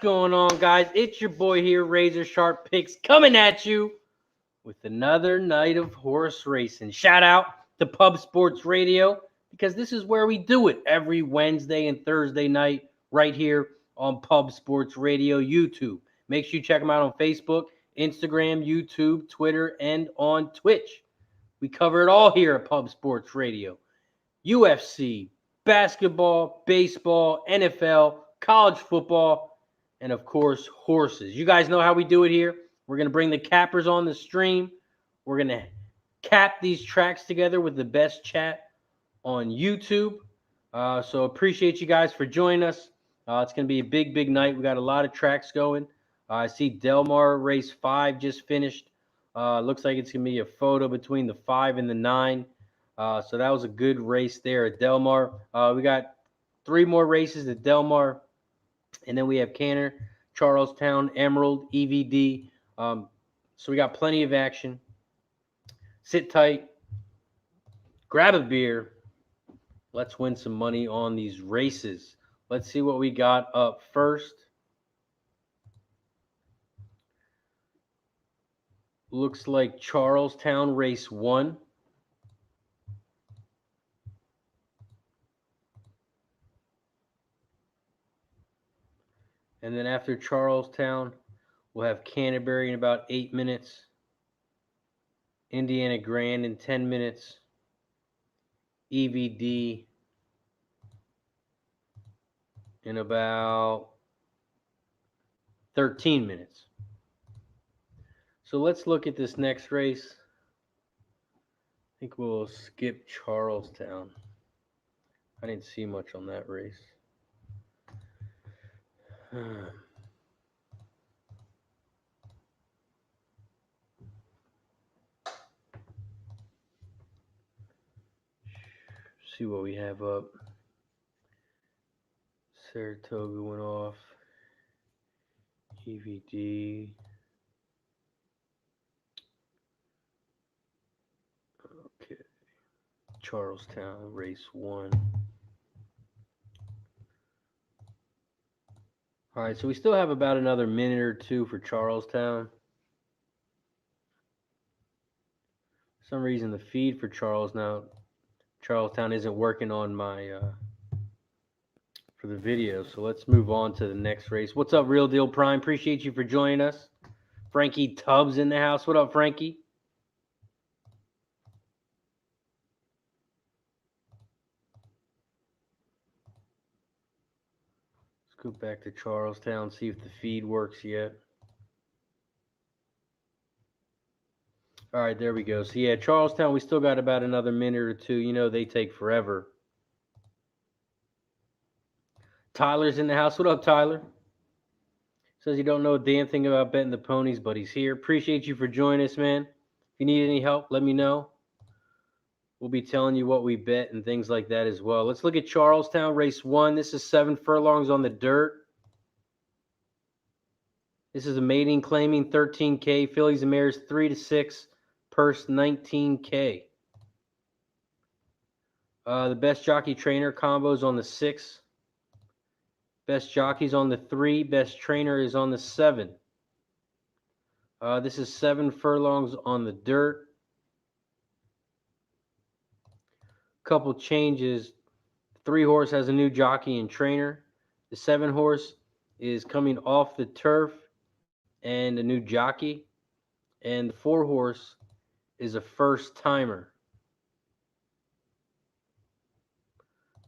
going on, guys? It's your boy here, Razor Sharp Picks, coming at you with another night of horse racing. Shout out to Pub Sports Radio, because this is where we do it every Wednesday and Thursday night right here on Pub Sports Radio YouTube. Make sure you check them out on Facebook, Instagram, YouTube, Twitter, and on Twitch. We cover it all here at Pub Sports Radio. UFC, basketball, baseball, NFL, college football, and of course, horses. You guys know how we do it here. We're going to bring the cappers on the stream. We're going to cap these tracks together with the best chat on YouTube. So appreciate you guys for joining us. It's going to be a big night. We got a lot of tracks going. I see Del Mar race 5 just finished. Looks like it's going to be a photo between the 5 and the 9. So that was a good race there at Del Mar. We got 3 more races at Del Mar. And then we have Canterbury, Charlestown, Emerald, EVD. So we got plenty of action. Sit tight. Grab a beer. Let's win some money on these races. Let's see what we got up first. Looks like Charlestown race 1. And then after Charlestown, we'll have Canterbury in about 8 minutes. Indiana Grand in 10 minutes. EVD in about 13 minutes. So let's look at this next race. I think we'll skip Charlestown. I didn't see much on that race. See what we have up. Saratoga went off. EVD. Okay. Charlestown race 1. All right, so we still have about another minute or 2 for Charlestown. For some reason, the feed for Charlestown isn't working on my for the video. So let's move on to the next race. What's up, Real Deal Prime? Appreciate you for joining us. Frankie Tubbs in the house. What up, Frankie? Go back to Charlestown, see if the feed works yet. All right, there we go. So, yeah, Charlestown, we still got about another minute or 2. You know, they take forever. Tyler's in the house. What up, Tyler? Says you don't know a damn thing about betting the ponies, but he's here. Appreciate you for joining us, man. If you need any help, let me know. We'll be telling you what we bet and things like that as well. Let's look at Charlestown race 1. This is 7 furlongs on the dirt. This is a maiden claiming 13K. Fillies and mares 3 to 6. Purse 19K. The best jockey trainer combos on the 6. Best jockey's on the 3. Best trainer is on the 7. This is 7 furlongs on the dirt. Couple changes. 3 horse has a new jockey and trainer. The 7 horse is coming off the turf and a new jockey. And the 4 horse is a first timer.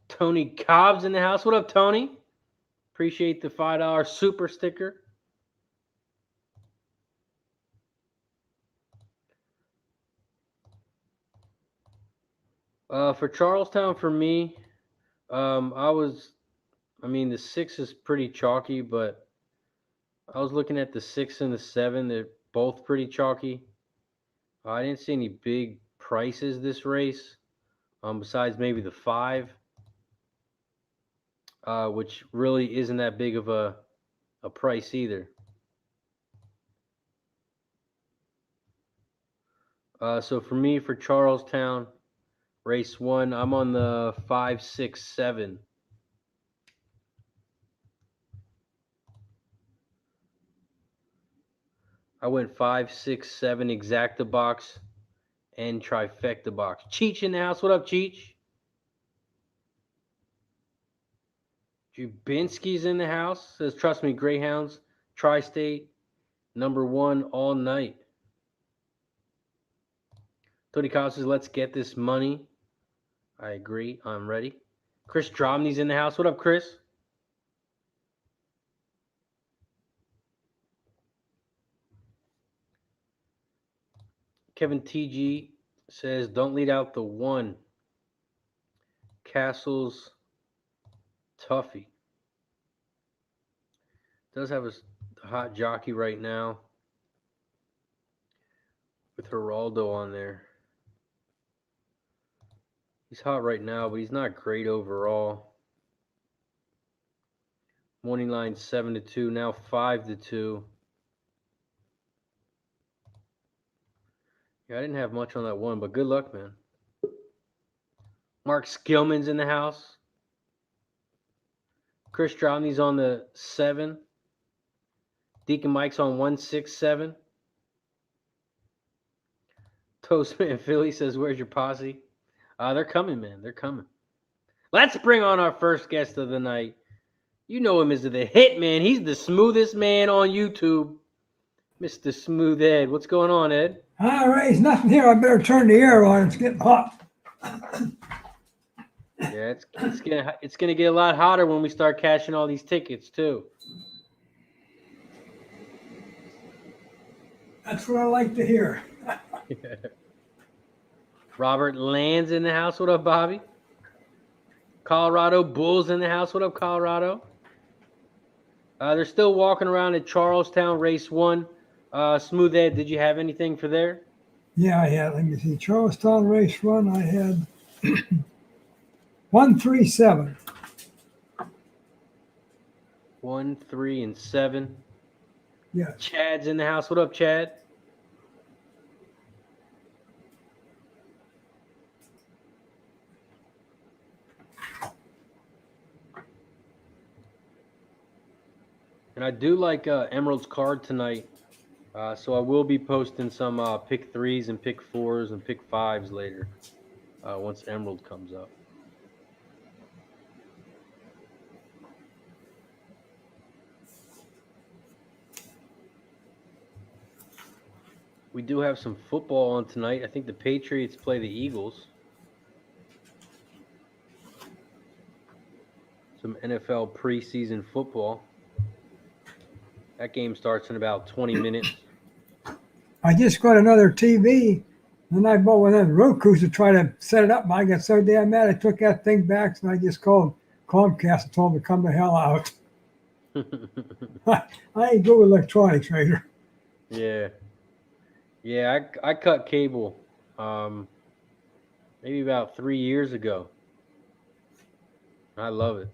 Tony Cobb's in the house. What up, Tony? Appreciate the $5 super sticker. For Charlestown, for me, the 6 is pretty chalky, but I was looking at the 6 and the 7. They're both pretty chalky. I didn't see any big prices this race, besides maybe the 5, which really isn't that big of a price either. So for me, for Charlestown, race 1, I'm on the 5, 6, 7. I went 5, 6, 7 exacta box and trifecta box. Cheech in the house. What up, Cheech? Jubinski's in the house. Says, trust me, Greyhounds, Tri-State, #1 all night. Tony Cobb says, let's get this money. I agree. I'm ready. Chris Dromney's in the house. What up, Chris? Kevin TG says, don't lead out the 1. Castle's Tuffy. Does have a hot jockey right now with Geraldo on there. He's hot right now, but he's not great overall. Morning line 7-2, now 5-2. Yeah, I didn't have much on that 1, but good luck, man. Mark Skillman's in the house. Chris Dromney's on the 7. Deacon Mike's on 167. Toastman Philly says, where's your posse? They're coming, man. They're coming. Let's bring on our first guest of the night. You know him as the Hit Man. He's the smoothest man on YouTube. Mr. Smooth Ed. What's going on, Ed? All right, there's nothing here. I better turn the air on. It's getting hot. Yeah, it's gonna get a lot hotter when we start cashing all these tickets too. That's what I like to hear. Robert Land's in the house. What up, Bobby? Colorado Bulls in the house. What up, Colorado? They're still walking around at Charlestown, race 1. Smooth Ed, did you have anything for there? Yeah, I had. Let me see. Charlestown race 1. I had 137. 1, 3, and 7. Yeah. Chad's in the house. What up, Chad? And I do like Emerald's card tonight, so I will be posting some pick 3s and pick 4s and pick 5s later once Emerald comes up. We do have some football on tonight. I think the Patriots play the Eagles. Some NFL preseason football. That game starts in about 20 minutes. I just got another TV, and I bought one of those Roku's to try to set it up. I got so damn mad I took that thing back, and I just called Comcast and told them to come the hell out. I ain't good with electronics, Raider. Yeah. Yeah, I cut cable maybe about 3 years ago. I love it.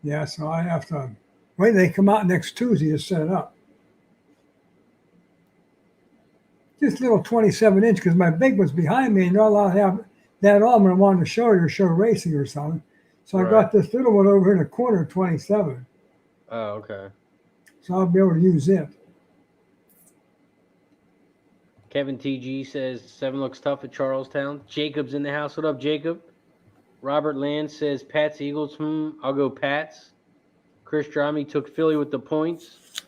Yeah, so I have to wait. They come out next Tuesday to set it up. Just a little 27-inch because my big one's behind me, and not allowed to have that on when I wanted to show it or show racing or something. So I got this little one over here in the corner, 27. Oh, okay. So I'll be able to use it. Kevin TG says 7 looks tough at Charlestown. Jacob's in the house. What up, Jacob? Robert Land says Pats Eagles. I'll go Pats. Chris Dromey took Philly with the points.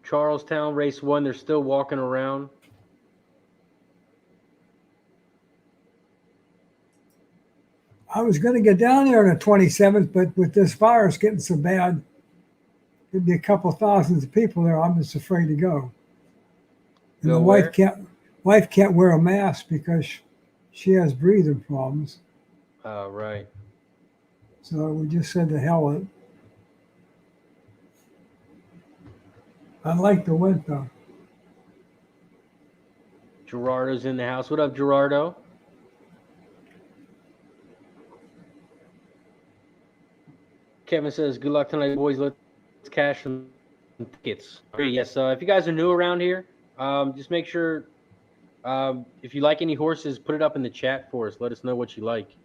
Charlestown race 1. They're still walking around. I was going to get down there on the 27th, but with this virus getting so bad, there'd be a couple thousands of people there. I'm just afraid to go. And the wife can't wear a mask because she has breathing problems. Oh, right. So we just said to hell with it. I like the win, though. Gerardo's in the house. What up, Gerardo? Kevin says, good luck tonight, boys. Let's cash some tickets. Yes, if you guys are new around here, just make sure if you like any horses, put it up in the chat for us. Let us know what you like.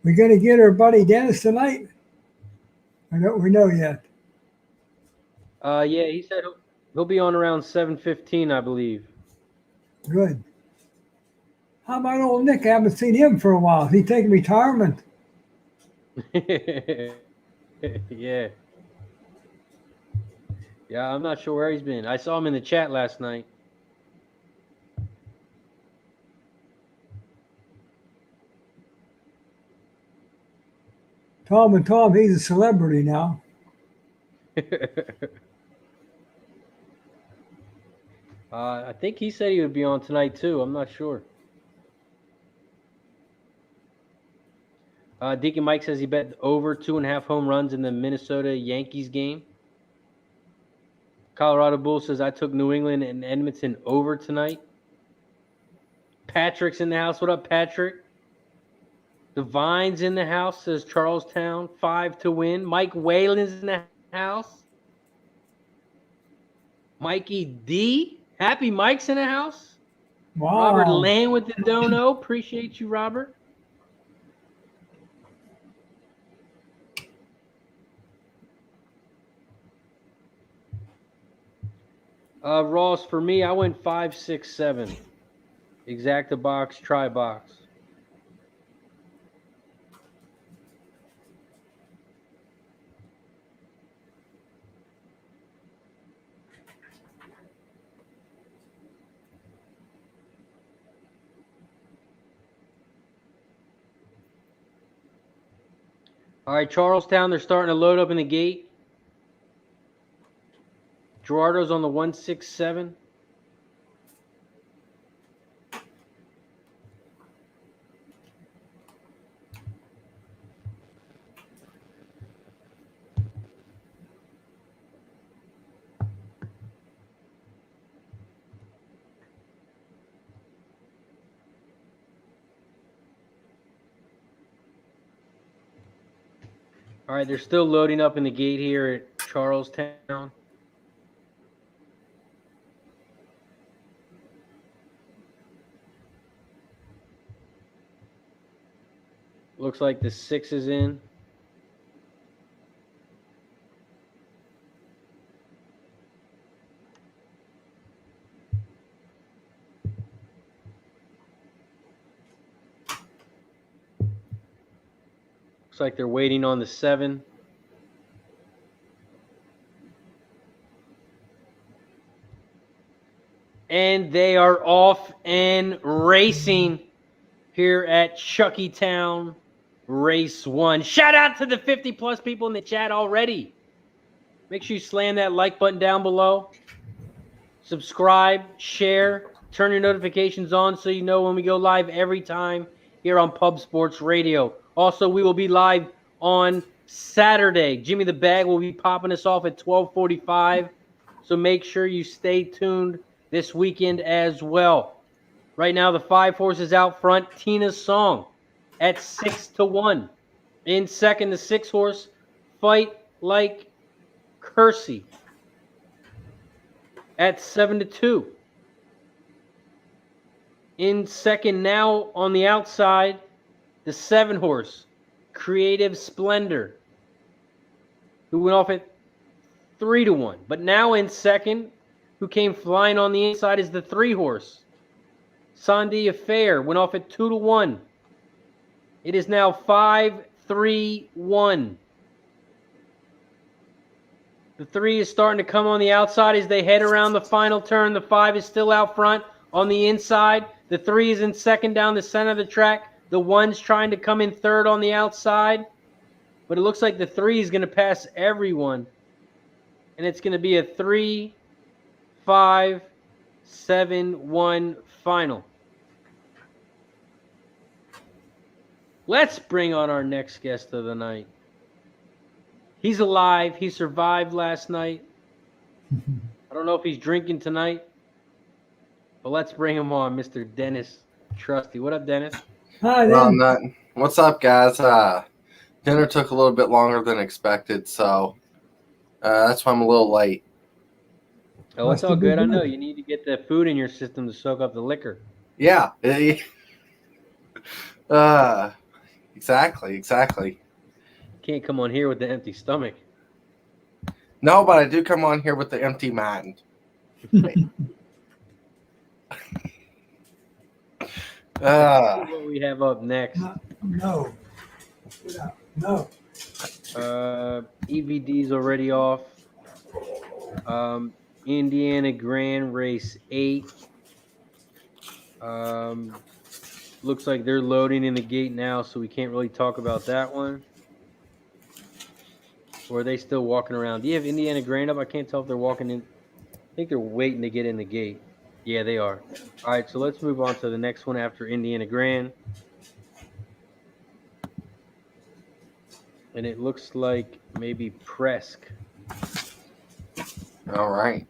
We going to get our buddy Dennis tonight? I don't we know yet. Yeah, he said he'll be on around 7:15, I believe. Good. How about old Nick? I haven't seen him for a while. Is he taking retirement? Yeah. Yeah, I'm not sure where he's been. I saw him in the chat last night. Tom, he's a celebrity now. I think he said he would be on tonight too. I'm not sure. Deacon Mike says he bet over 2.5 home runs in the Minnesota Yankees game. Colorado Bull says I took New England and Edmonton over tonight. Patrick's in the house. What up, Patrick? Divine's in the house, says Charlestown, 5 to win. Mike Whalen's in the house. Mikey D. Happy Mike's in the house. Wow. Robert Land with the dono. Appreciate you, Robert. Ross, for me, I went 5, 6, 7. Exacta box, try box. All right, Charlestown, they're starting to load up in the gate. Gerardo's on the 167. All right, they're still loading up in the gate here at Charlestown. Looks like the 6 is in. Looks like they're waiting on the 7. And they are off and racing here at Chuckytown Race 1. Shout out to the 50-plus people in the chat already. Make sure you slam that like button down below. Subscribe, share, turn your notifications on so you know when we go live every time here on Pub Sports Radio. Also, we will be live on Saturday. Jimmy the Bag will be popping us off at 12:45. So make sure you stay tuned this weekend as well. Right now, the 5 horses out front. Tina's Song at 6 to 1. In second, the 6 horse, Fight Like Kersey at 7 to 2. In second now on the outside, the 7 horse, Creative Splendor, who went off at 3 to 1. But now in second, who came flying on the inside, is the 3 horse, Sandy Affair, went off at 2 to 1. It is now 5-3-1. The 3 is starting to come on the outside as they head around the final turn. The 5 is still out front on the inside. The 3 is in second down the center of the track. The 1's trying to come in third on the outside. But it looks like the 3 is going to pass everyone. And it's going to be a 3-5-7-1 final. Let's bring on our next guest of the night. He's alive. He survived last night. I don't know if he's drinking tonight, but let's bring him on, Mr. Dennis Trusty. What up, Dennis? Hi, Well, what's up, guys? Dinner took a little bit longer than expected, so that's why I'm a little late. Oh, it's all good. I know you need to get the food in your system to soak up the liquor. Yeah. Exactly. Can't come on here with the empty stomach. No, but I do come on here with the empty mind. Let's see what we have up next. No. No. EVD's already off. Indiana Grand Race 8. Looks like they're loading in the gate now, so we can't really talk about that one. Or are they still walking around? Do you have Indiana Grand up? I can't tell if they're walking in. I think they're waiting to get in the gate. Yeah, they are. All right, so let's move on to the next one after Indiana Grand. And it looks like maybe Presque. All right.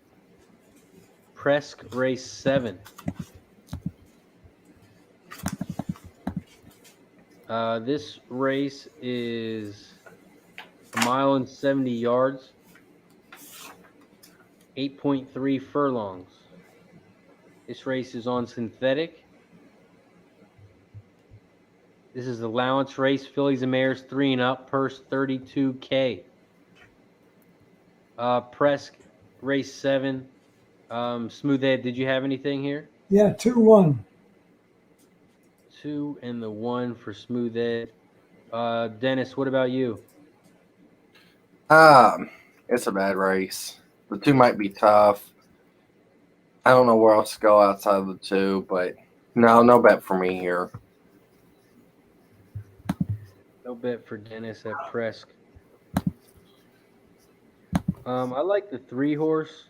Presque Race 7. This race is 1 mile and 70 yards, 8.3 furlongs. This race is on synthetic. This is the allowance race, fillies and mares 3 and up, purse $32K. Presque Race 7. Smooth Ed, did you have anything here? Yeah, 2-1. 2 and the 1 for Smooth Ed. Dennis, what about you? It's a bad race. The 2 might be tough. I don't know where else to go outside of the 2, but no bet for me here. No bet for Dennis at Presque. I like the 3 horse.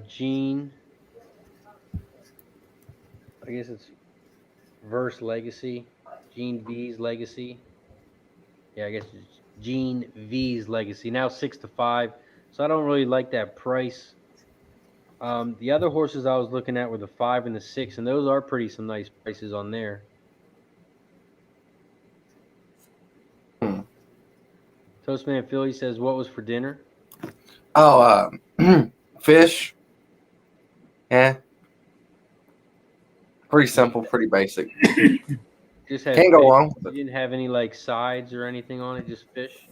Gene. I guess it's Verse Legacy. Gene V's Legacy. Yeah, I guess it's Gene V's Legacy. Now 6-5. So I don't really like that price. The other horses I was looking at were the 5 and the 6, and those are some nice prices on there. Toastman Philly says, what was for dinner? Oh, fish. Yeah. Pretty simple, pretty basic. Just had Can't go fish. wrong with You it. didn't have any like sides or anything on it, just fish?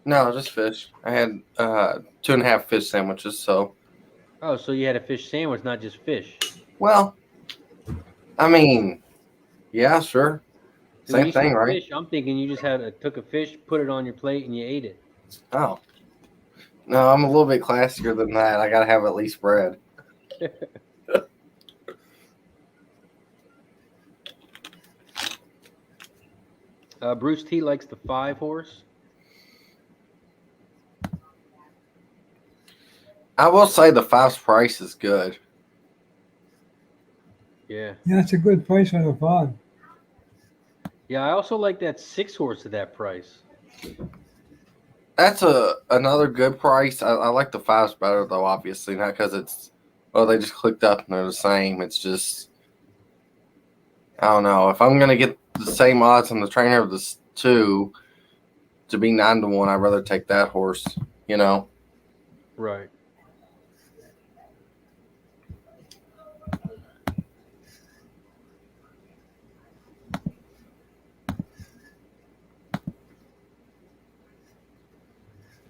No, just fish. I had 2.5 fish sandwiches, so. Oh, so you had a fish sandwich, not just fish. Well, I mean, yeah, sure. So when Same you say thing, right? Fish, I'm thinking you just took a fish, put it on your plate, and you ate it. Oh. No, I'm a little bit classier than that. I got to have at least bread. Bruce T likes the 5 horse. I will say the 5's price is good. Yeah. Yeah, that's a good price for the 5. Yeah, I also like that 6 horse at that price. That's another good price. I like the 5's better, though, obviously. Not because they just clicked up and they're the same. It's just, I don't know. If I'm going to get the same odds on the trainer of the 2 to be 9-1, I'd rather take that horse, you know? Right.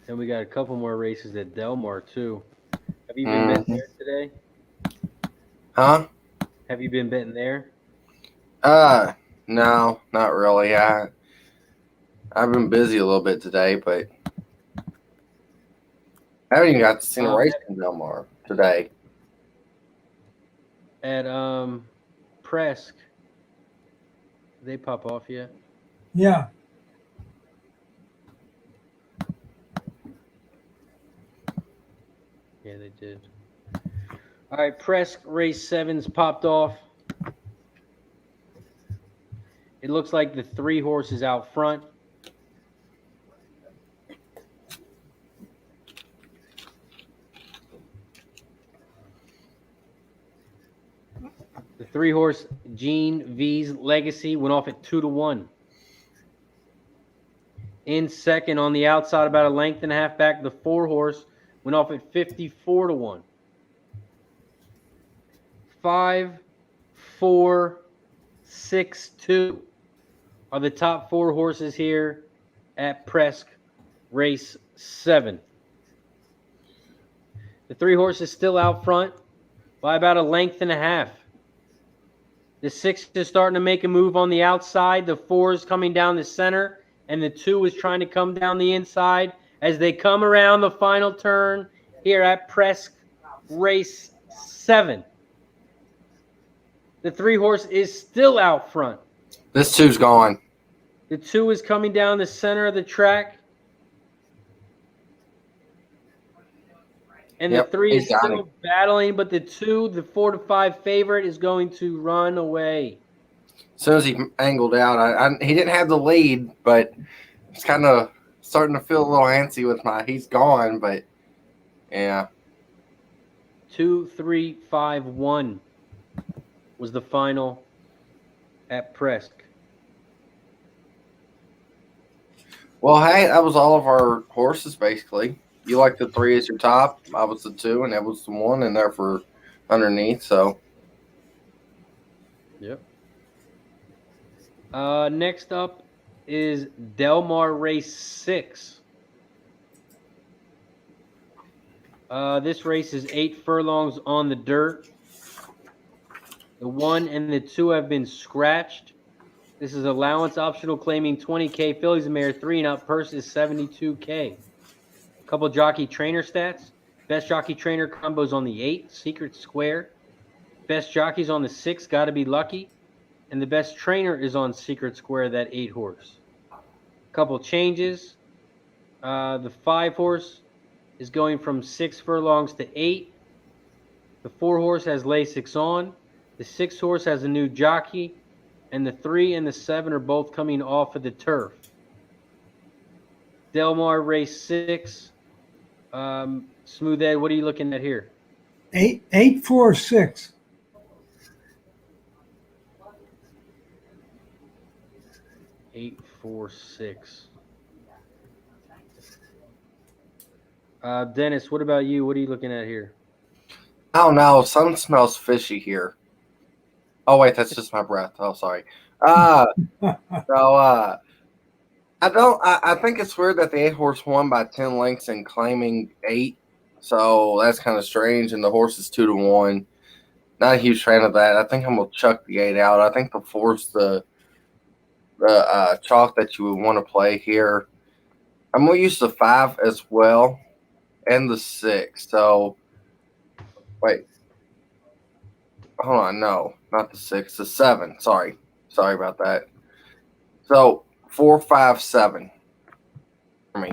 Then we got a couple more races at Delmar, too. Have you been betting there today? Huh? Have you been betting there? No, not really. I've been busy a little bit today, but I haven't even got to see a race in Delmar today. At Presque, did they pop off yet? Yeah. Yeah, they did. All right, Presque Race 7's popped off. It looks like the 3 horses out front. The 3 horse Gene V's Legacy went off at 2-1. In second on the outside, about a length and a half back, the 4 horse went off at 54-1. 5, 4, 6-2 are the top 4 horses here at Presque Race 7. The 3 horses still out front by about a length and a half. The 6 is starting to make a move on the outside. The 4 is coming down the center, and the 2 is trying to come down the inside as they come around the final turn here at Presque Race 7. The 3 horse is still out front. This 2's gone. The 2 is coming down the center of the track. And the 3 is still battling, but the 2, the 4-5 favorite, is going to run away. As soon as he angled out, he didn't have the lead, but it's kind of starting to feel a little antsy with he's gone, but yeah. 2-3-5-1 was the final at Presque. Well, hey, that was all of our horses, basically. You like the 3 as your top. I was the 2, and that was the 1 in there for underneath. So, yep. Next up is Delmar Race 6. This race is 8 furlongs on the dirt. The 1 and the 2 have been scratched. This is allowance optional, claiming 20K. Fillies and mare 3 and up. Purse is 72K. Couple jockey trainer stats. Best jockey trainer combos on the 8, Secret Square. Best jockeys on the 6, Gotta Be Lucky. And the best trainer is on Secret Square, that 8 horse. Couple changes. The 5 horse is going from 6 furlongs to 8. The 4 horse has Lasix on. The 6 horse has a new jockey. And the 3 and the 7 are both coming off of the turf. Delmar Race 6. Smooth Ed, what are you looking at here? 8-4-6. 8-4-6. Dennis, what about you? What are you looking at here? I don't know. Something smells fishy here. Oh, wait, that's just my breath. Oh, sorry. I think it's weird that the 8 horse won by 10 lengths and claiming 8. So that's kind of strange. And the horse is 2-1. Not a huge fan of that. I think I'm going to chuck the 8 out. I think the 4's the chalk that you would want to play here. I'm going to use the 5 as well and the 6. So, wait. Hold on. No, not the 6. The 7. Sorry about that. So, 4, 5, 7 for me.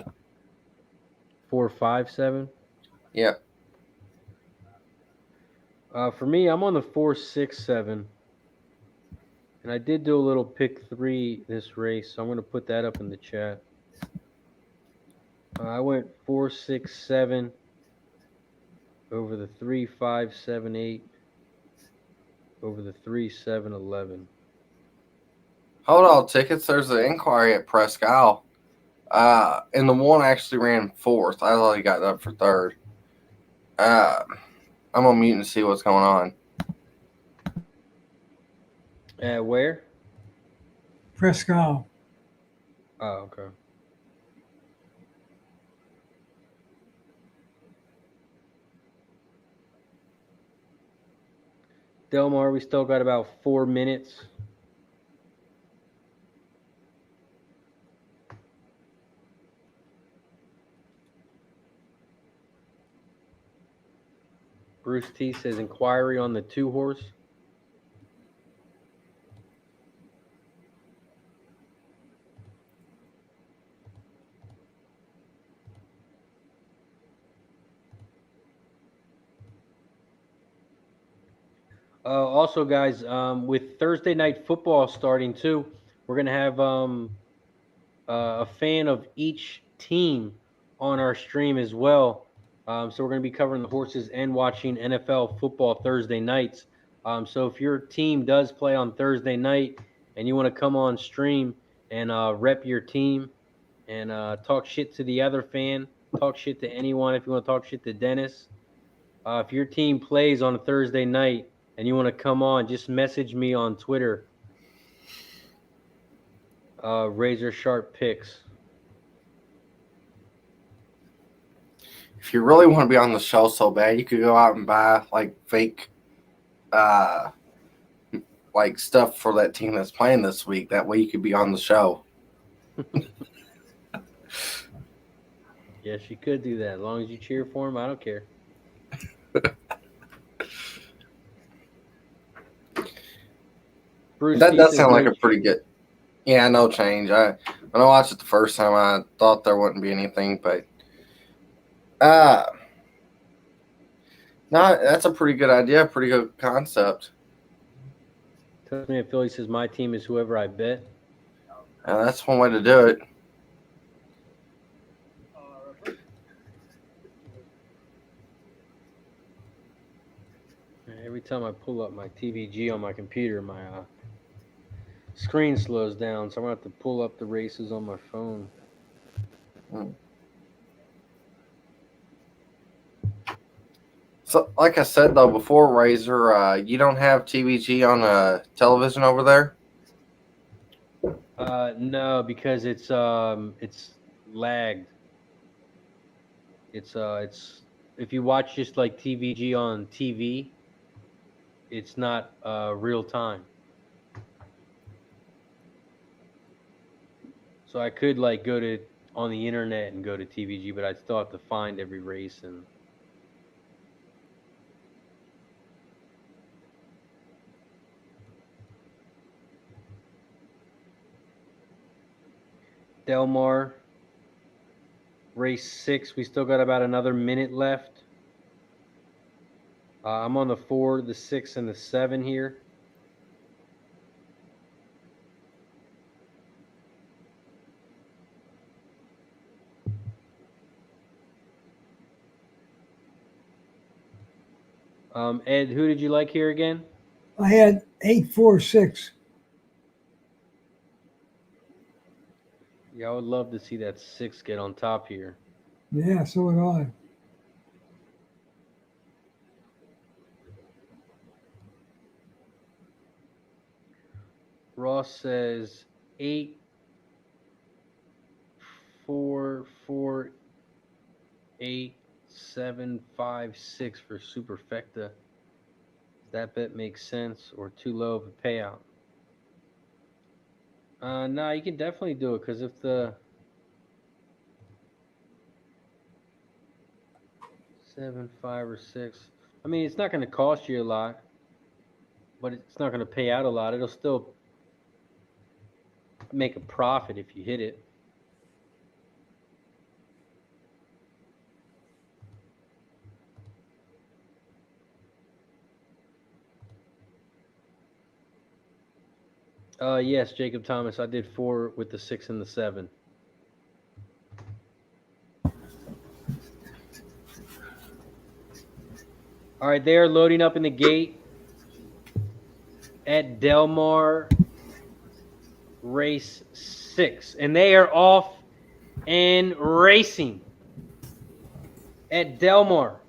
4, 5, 7? Yeah. For me, I'm on the 4, 6, 7. And I did do a little pick 3 this race, so I'm going to put that up in the chat. I went 4, 6, 7 over the 3, 5, 7, 8 over the 3, 7, 11. Hold on, tickets. There's an inquiry at Presque Isle. And the 1 actually ran 4th. I thought he got up for 3rd. I'm going to mute and see what's going on. Where? Presque Isle. Oh, okay. Delmar, we still got about 4 minutes. Bruce T says inquiry on the 2 horse. Also, guys, with Thursday night football starting too, we're going to have a fan of each team on our stream as well. So we're going to be covering the horses and watching NFL football Thursday nights. So if your team does play on Thursday night and you want to come on stream and rep your team and talk shit to the other fan, talk shit to anyone, if you want to talk shit to Dennis. If your team plays on a Thursday night and you want to come on, just message me on Twitter Razor sharp picks. If you really want to be on the show so bad, you could go out and buy like fake like stuff for that team that's playing this week. That way you could be on the show. Yes, you could do that. As long as you cheer for him, I don't care. Bruce, That does sound like a pretty good. Yeah, no change. When I watched it the first time, I thought there wouldn't be anything, but no, that's a pretty good idea, pretty good concept. Tells me if Philly says my team is whoever I bet. That's one way to do it. Every time I pull up my TVG on my computer, my screen slows down, so I'm going to have to pull up the races on my phone. So, like I said, though, before, Razor, you don't have TVG on television over there? No, because it's lagged. It's if you watch just like TVG on TV, it's not real time. So I could like go to on the internet and go to TVG, but I'd still have to find every race and. Del Mar, race 6. We still got about another minute left. I'm on the 4, the 6, and the 7 here. Ed, who did you like here again? I had 8-4-6. Yeah, I would love to see that 6 get on top here. Yeah, so would I. Ross says 8, 4, 4, 8, 7, 5, 6 for Superfecta. Does that bet make sense or too low of a payout? No, you can definitely do it because if the 7, 5, or 6, I mean, it's not going to cost you a lot, but it's not going to pay out a lot. It'll still make a profit if you hit it. Yes, Jacob Thomas. I did 4 with the 6 and the 7. All right, they are loading up in the gate at Del Mar, race 6. And they are off and racing at Del Mar.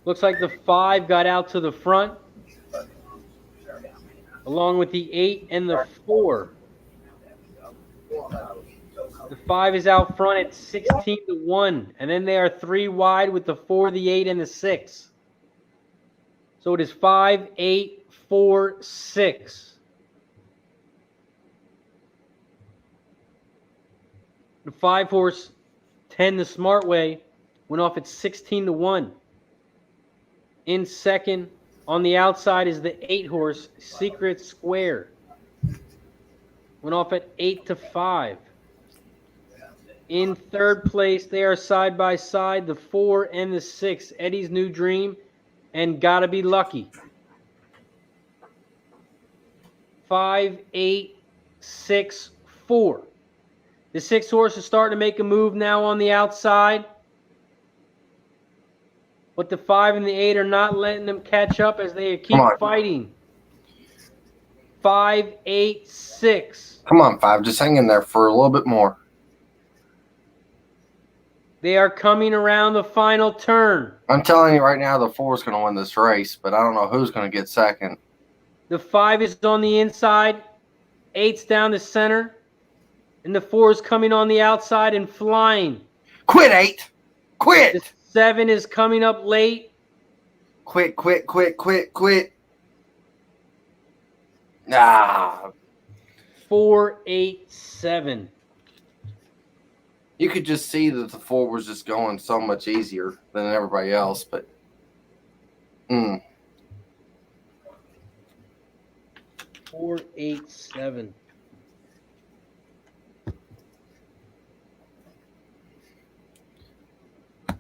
Looks like the 5 got out to the front, along with the 8 and the 4. The 5 is out front at 16-1, and then they are 3 wide with the 4, the 8, and the 6. So it is 5, 8, 4, 6. The 5 horse, 10 the smart way, went off at 16-1. In second, on the outside, is the 8 horse, Secret Square. Went off at 8-5. In third place, they are side by side, the 4 and the 6, Eddie's New Dream and Gotta Be Lucky. 5, 8, 6, 4. The 6 horse is starting to make a move now on the outside. But the 5 and the 8 are not letting them catch up as they keep fighting. 5, 8, 6. Come on, 5. Just hang in there for a little bit more. They are coming around the final turn. I'm telling you right now, the 4 is going to win this race, but I don't know who's going to get second. The 5 is on the inside. 8's down the center. And the 4 is coming on the outside and flying. Quit, 8. Quit. The 7 is coming up late. Quit. Ah. 4, 8, 7. You could just see that the 4 was just going so much easier than everybody else, but 4, 8, 7.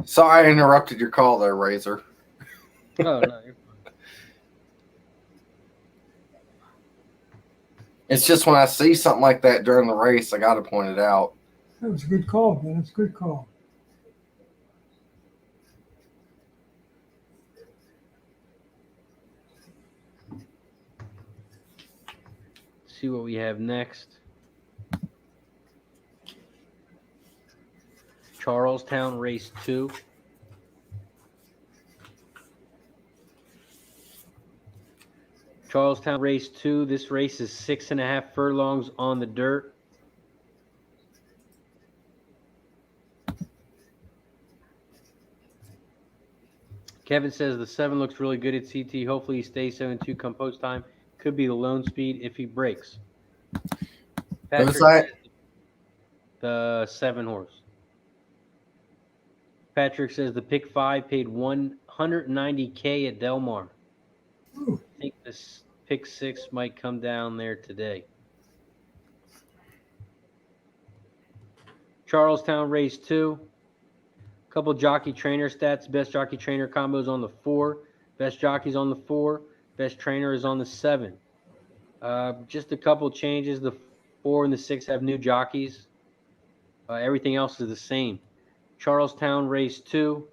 Sorry I interrupted your call there, Razor. Oh, no, you're fine. It's just when I see something like that during the race, I got to point it out. That was a good call, man. That's a good call. See what we have next. Charlestown race 2. Charlestown race 2. This race is 6.5 furlongs on the dirt. Kevin says the 7 looks really good at CT. Hopefully he stays 7.2 come post time. Could be the lone speed if he breaks. Patrick says the 7 horse. Patrick says the pick 5 paid $190K at Del Mar. Ooh. I think this pick 6 might come down there today. Charlestown race 2. Couple jockey trainer stats. Best jockey trainer combos on the 4. Best jockeys on the 4. Best trainer is on the 7. Just a couple changes. The 4 and the 6 have new jockeys. Everything else is the same. Charlestown race 2.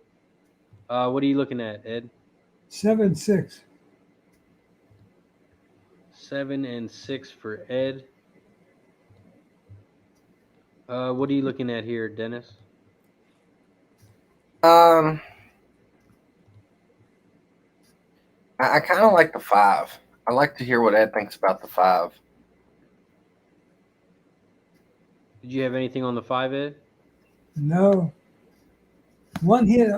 What are you looking at, Ed? 7-6. 7 and 6 for Ed. What are you looking at here, Dennis? I kind of like the 5. I like to hear what Ed thinks about the 5. Did you have anything on the 5, Ed? No. 1 hit,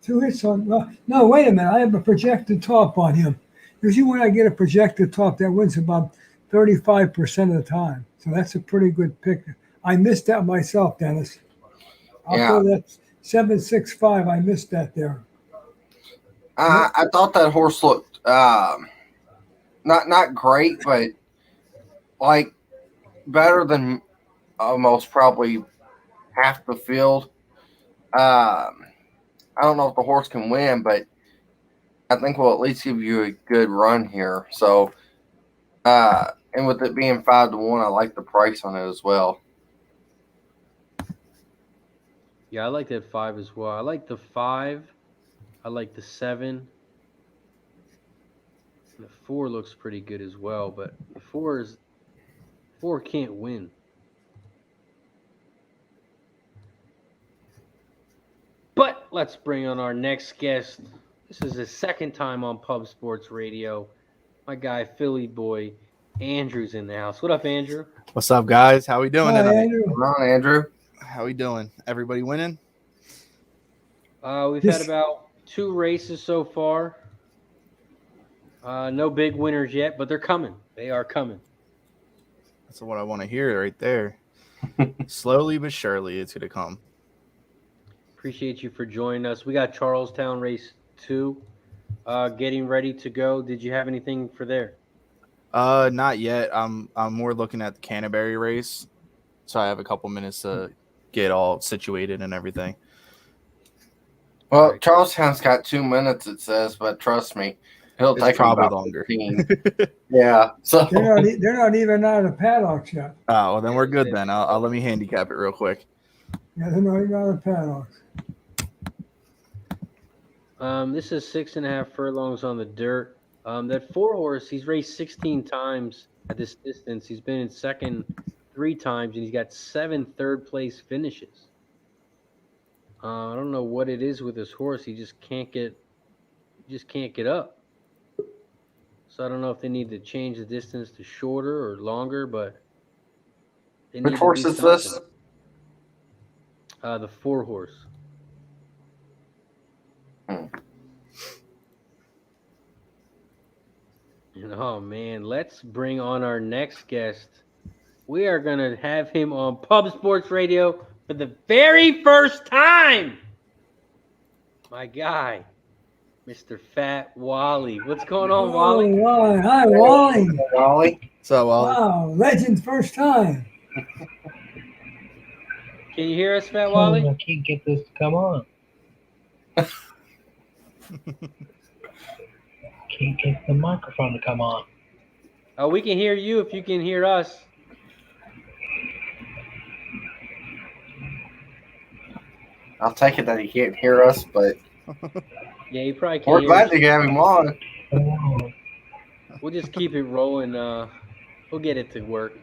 2 hits on. Well, no, wait a minute. I have a projected top on him. Usually, when I get a projected top, that wins about 35% of the time. So that's a pretty good pick. I missed that myself, Dennis. I'll throw that 7-6-5. I missed that there. I thought that horse looked not great, but like better than almost probably half the field. I don't know if the horse can win, but I think we'll at least give you a good run here. So, and with it being 5-1, I like the price on it as well. Yeah, I like that 5 as well. I like the 5. I like the 7. The 4 looks pretty good as well, but the 4 can't win. But let's bring on our next guest. This is his second time on Pub Sports Radio. My guy, Philly boy, Andrew's in the house. What up, Andrew? What's up, guys? How we doing Hi, tonight? Andrew. Come on, Andrew. How we doing? Everybody winning? We've had about 2 races so far. No big winners yet, but they're coming. They are coming. That's what I want to hear right there. Slowly but surely, it's going to come. Appreciate you for joining us. We got Charlestown race 2 getting ready to go. Did you have anything for there? Not yet. I'm more looking at the Canterbury race, so I have a couple minutes to get all situated and everything. Well, Charlestown's got 2 minutes, it says, but trust me, it'll It's take probably about longer. 15. Yeah, so They're not even out of the paddocks yet. Oh, well, then we're good then. I'll let me handicap it real quick. Yeah, they're not even out of the paddocks. This is 6.5 furlongs on the dirt. That 4 horse, he's raced 16 times at this distance. He's been in second 3 times, and he's got 7 third-place finishes. I don't know what it is with this horse. He just can't get up. So I don't know if they need to change the distance to shorter or longer, but they need Which to horse do is this? something. The 4-horse. And oh man, let's bring on our next guest. We are gonna have him on Pub Sports Radio for the very first time. My guy, Mr. Fat Wally. What's going on, Wally? Oh, Wally. Hi, Wally. Wally. So, Wally. Wow, legend's first time. Can you hear us, Fat Wally? I can't get this to come on. Can't get the microphone to come on. Oh, we can hear you if you can hear us. I'll take it that he can't hear us, but Yeah, you probably can't we're hear glad us. to have him on. Oh, We'll just keep it rolling. We'll get it to work.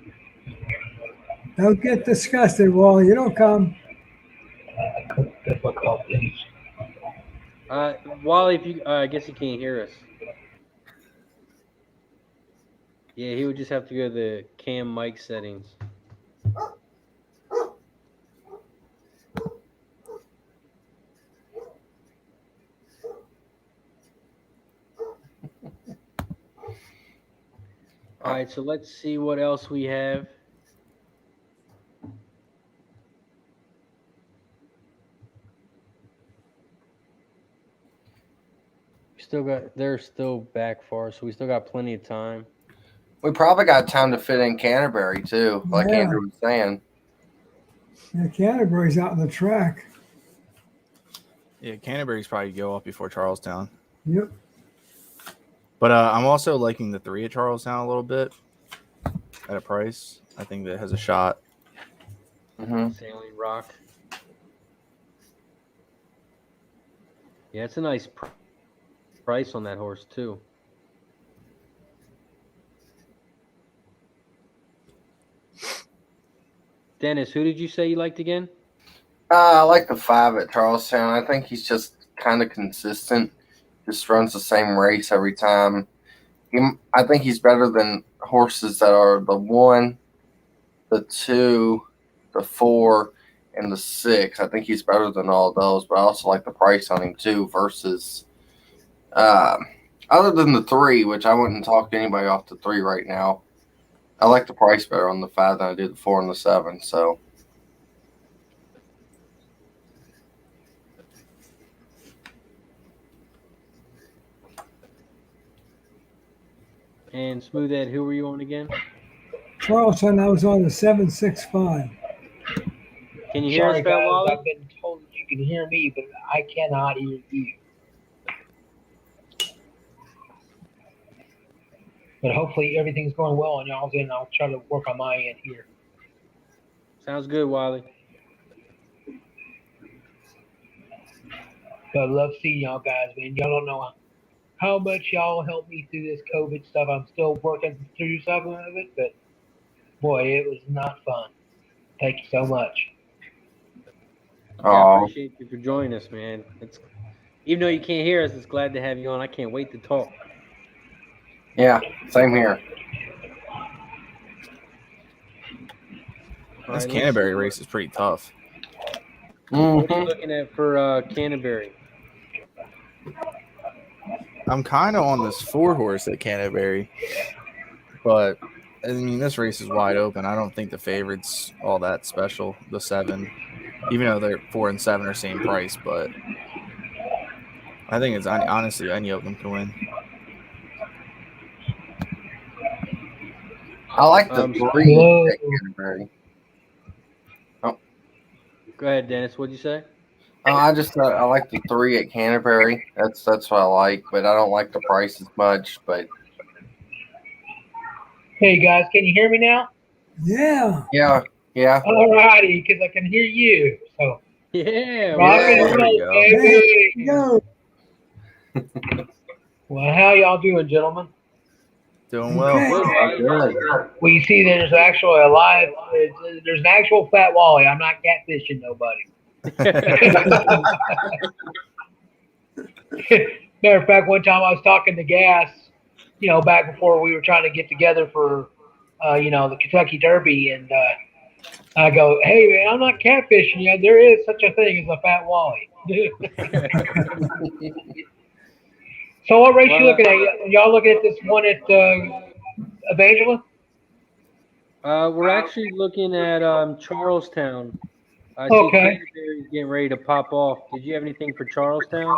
Don't get disgusted, Wally. You don't come. difficulties. Wally, if you, I guess he can't hear us. Yeah, he would just have to go to the cam mic settings. All right, so let's see what else we have. They're still back far, so we still got plenty of time. We probably got time to fit in Canterbury too, like Yeah. Andrew was saying. Yeah, Canterbury's out on the track. Yeah, Canterbury's probably go up before Charlestown. Yep. But I'm also liking the 3 at Charlestown a little bit at a price. I think that has a shot. Mm-hmm. Sailing Rock. Yeah, it's a nice price on that horse too. Dennis, who did you say you liked again? I like the 5 at Charlestown. I think he's just kind of consistent. Just runs the same race every time. I think he's better than horses that are the 1, the 2, the 4, and the 6. I think he's better than all those, but I also like the price on him too versus other than the 3, which I wouldn't talk to anybody off the 3 right now. I like the price better on the 5 than I did the 4 and the 7. So And Smooth Ed, who were you on again? Charleston, I was on the 765. Can you hear Sorry, us, Fat guys. Wally? I've been told that you can hear me, but I cannot hear you. But hopefully everything's going well on y'all's end. I'll try to work on my end here. Sounds good, Wally. But I love seeing y'all guys, man. Y'all don't know how much y'all helped me through this COVID stuff. I'm still working through some of it, but boy, it was not fun. Thank you so much. Yeah, I oh, appreciate you for joining us, man. Even though you can't hear us, it's glad to have you on. I can't wait to talk. yeah, same here. All This right, Canterbury let's race is pretty tough. see what are you Mm-hmm. looking at for Canterbury? I'm kind of on this 4-horse at Canterbury, but I mean, this race is wide open. I don't think the favorite's all that special, the 7, even though they're 4 and 7 are same price, but I think it's honestly any of them can win. I like the 3 Hello. at Canterbury. Go ahead, Dennis. What'd you say? I like the 3 at Canterbury. That's what I like, but I don't like the price as much. But Hey guys, can you hear me now? Yeah. yeah. All righty, because I can hear you. So Yeah. rock and there we roll, go. baby. Go. Well, how y'all doing, gentlemen? Doing well. Okay. Good. Well, you see, there's actually there's an actual Fat Wally. I'm not catfishing nobody. Matter of fact, one time I was talking to Gas, back before we were trying to get together for, the Kentucky Derby, and I go, hey man, I'm not catfishing you. There is such a thing as a fat walleye. So what race you looking at? Y'all looking at this one at Evangeline? We're actually looking at Charlestown. I see Okay. Canterbury's getting ready to pop off. Did you have anything for Charlestown?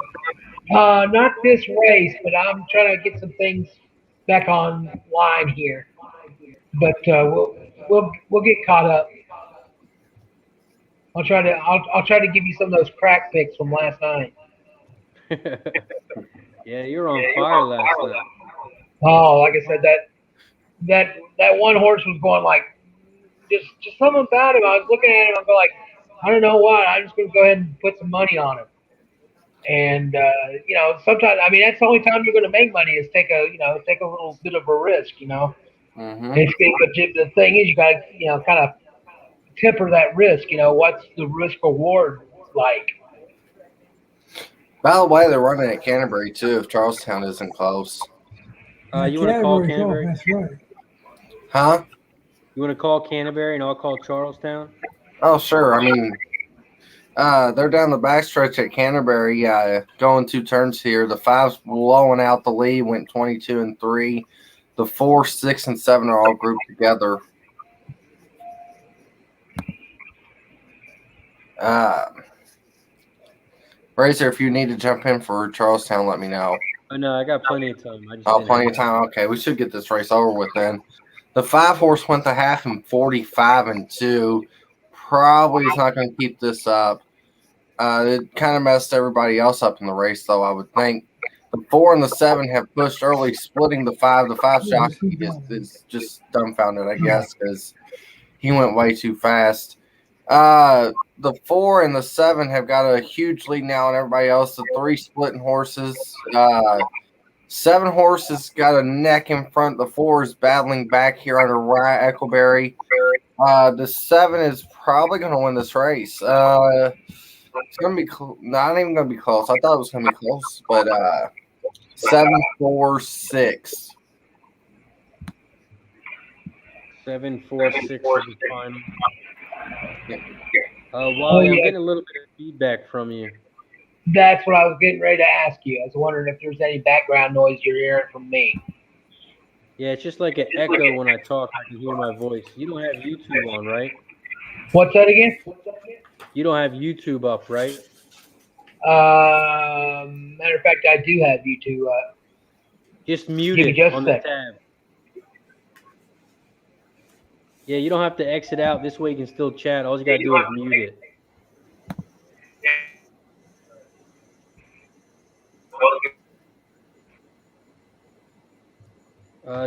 Not this race, but I'm trying to get some things back online here. But we'll get caught up. I'll try to give you some of those crack picks from last night. Yeah, you're on fire last night. Oh, like I said, that one horse was going like just something about him. I was looking at him, I'm going like, I don't know why. I'm just going to go ahead and put some money on him. And sometimes, I mean, that's the only time you're going to make money is take a little bit of a risk. Mm-hmm. But the thing is, you got to kind of temper that risk. What's the risk reward like? By the way, they're running at Canterbury too. If Charlestown isn't close, you want to call Canterbury? That's right. huh? You want to call Canterbury and I'll call Charlestown? Oh, sure. I mean, they're down the backstretch at Canterbury, going 2 turns here. The 5's blowing out the lead, went 22 and 3. The 4, 6, and 7 are all grouped together. Razor, if you need to jump in for Charlestown, let me know. Oh, no, I got plenty of time. Plenty of time. Okay, we should get this race over with then. The 5 horse went the half in 45 and 2. Probably is not going to keep this up. It kind of messed everybody else up in the race, though, I would think. The 4 and the 7 have pushed early, splitting the 5. The 5 jockey is just dumbfounded, I guess, because he went way too fast. The 4 and the 7 have got a huge lead now on everybody else. The 3 splitting horses. 7 horses got a neck in front. The 4 is battling back here under Rye Eccleberry. The 7 is probably going to win this race. It's going to be not even going to be close. I thought it was going to be close, but 7, 4, 6. 7, 4, 6 is the final. Wally, I'm getting a little bit of feedback from you. That's what I was getting ready to ask you. I was wondering if there's any background noise you're hearing from me. Yeah, it's just like an echo when I talk. I can hear my voice. You don't have YouTube on, right? What's that again? You don't have YouTube up, right? Matter of fact, I do have YouTube up. Just mute it on the tab. Yeah, you don't have to exit out. This way you can still chat. All you got to do is mute it.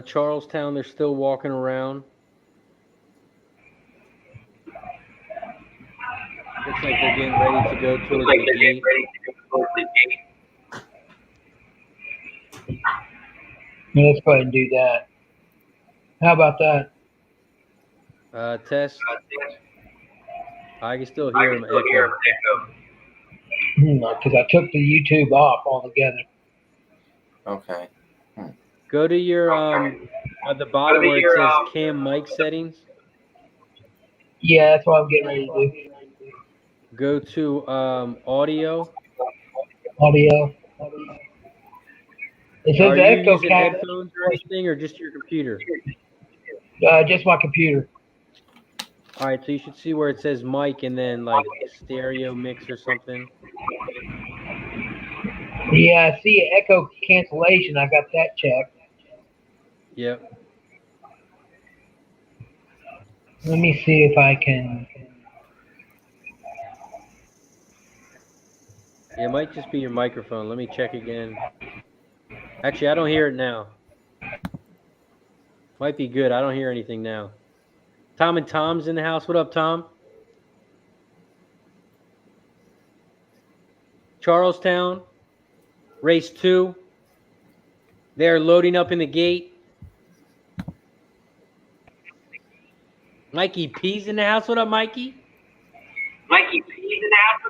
Charlestown, they're still walking around. Looks like they're getting ready to go towards the gate. Let's go ahead and do that. How about that? Test. I can still hear them echo. Because I took the YouTube off altogether. Okay. Go to your at the bottom where it says cam mic settings. Yeah, that's what I'm getting ready to do. Go to audio. Audio. It says Are you echo using cap. headphones or anything, or just your computer? Just my computer. All right, so you should see where it says mic and then like stereo mix or something. Yeah, I see echo cancellation. I got that checked. Yep. Let me see if I can. It might just be your microphone. Let me check again. Actually, I don't hear it now. Might be good. I don't hear anything now. Tom and Tom's in the house. What up, Tom? Charlestown, race 2. They're loading up in the gate. Mikey P's in the house. What up, Mikey? Mikey, P's in the house.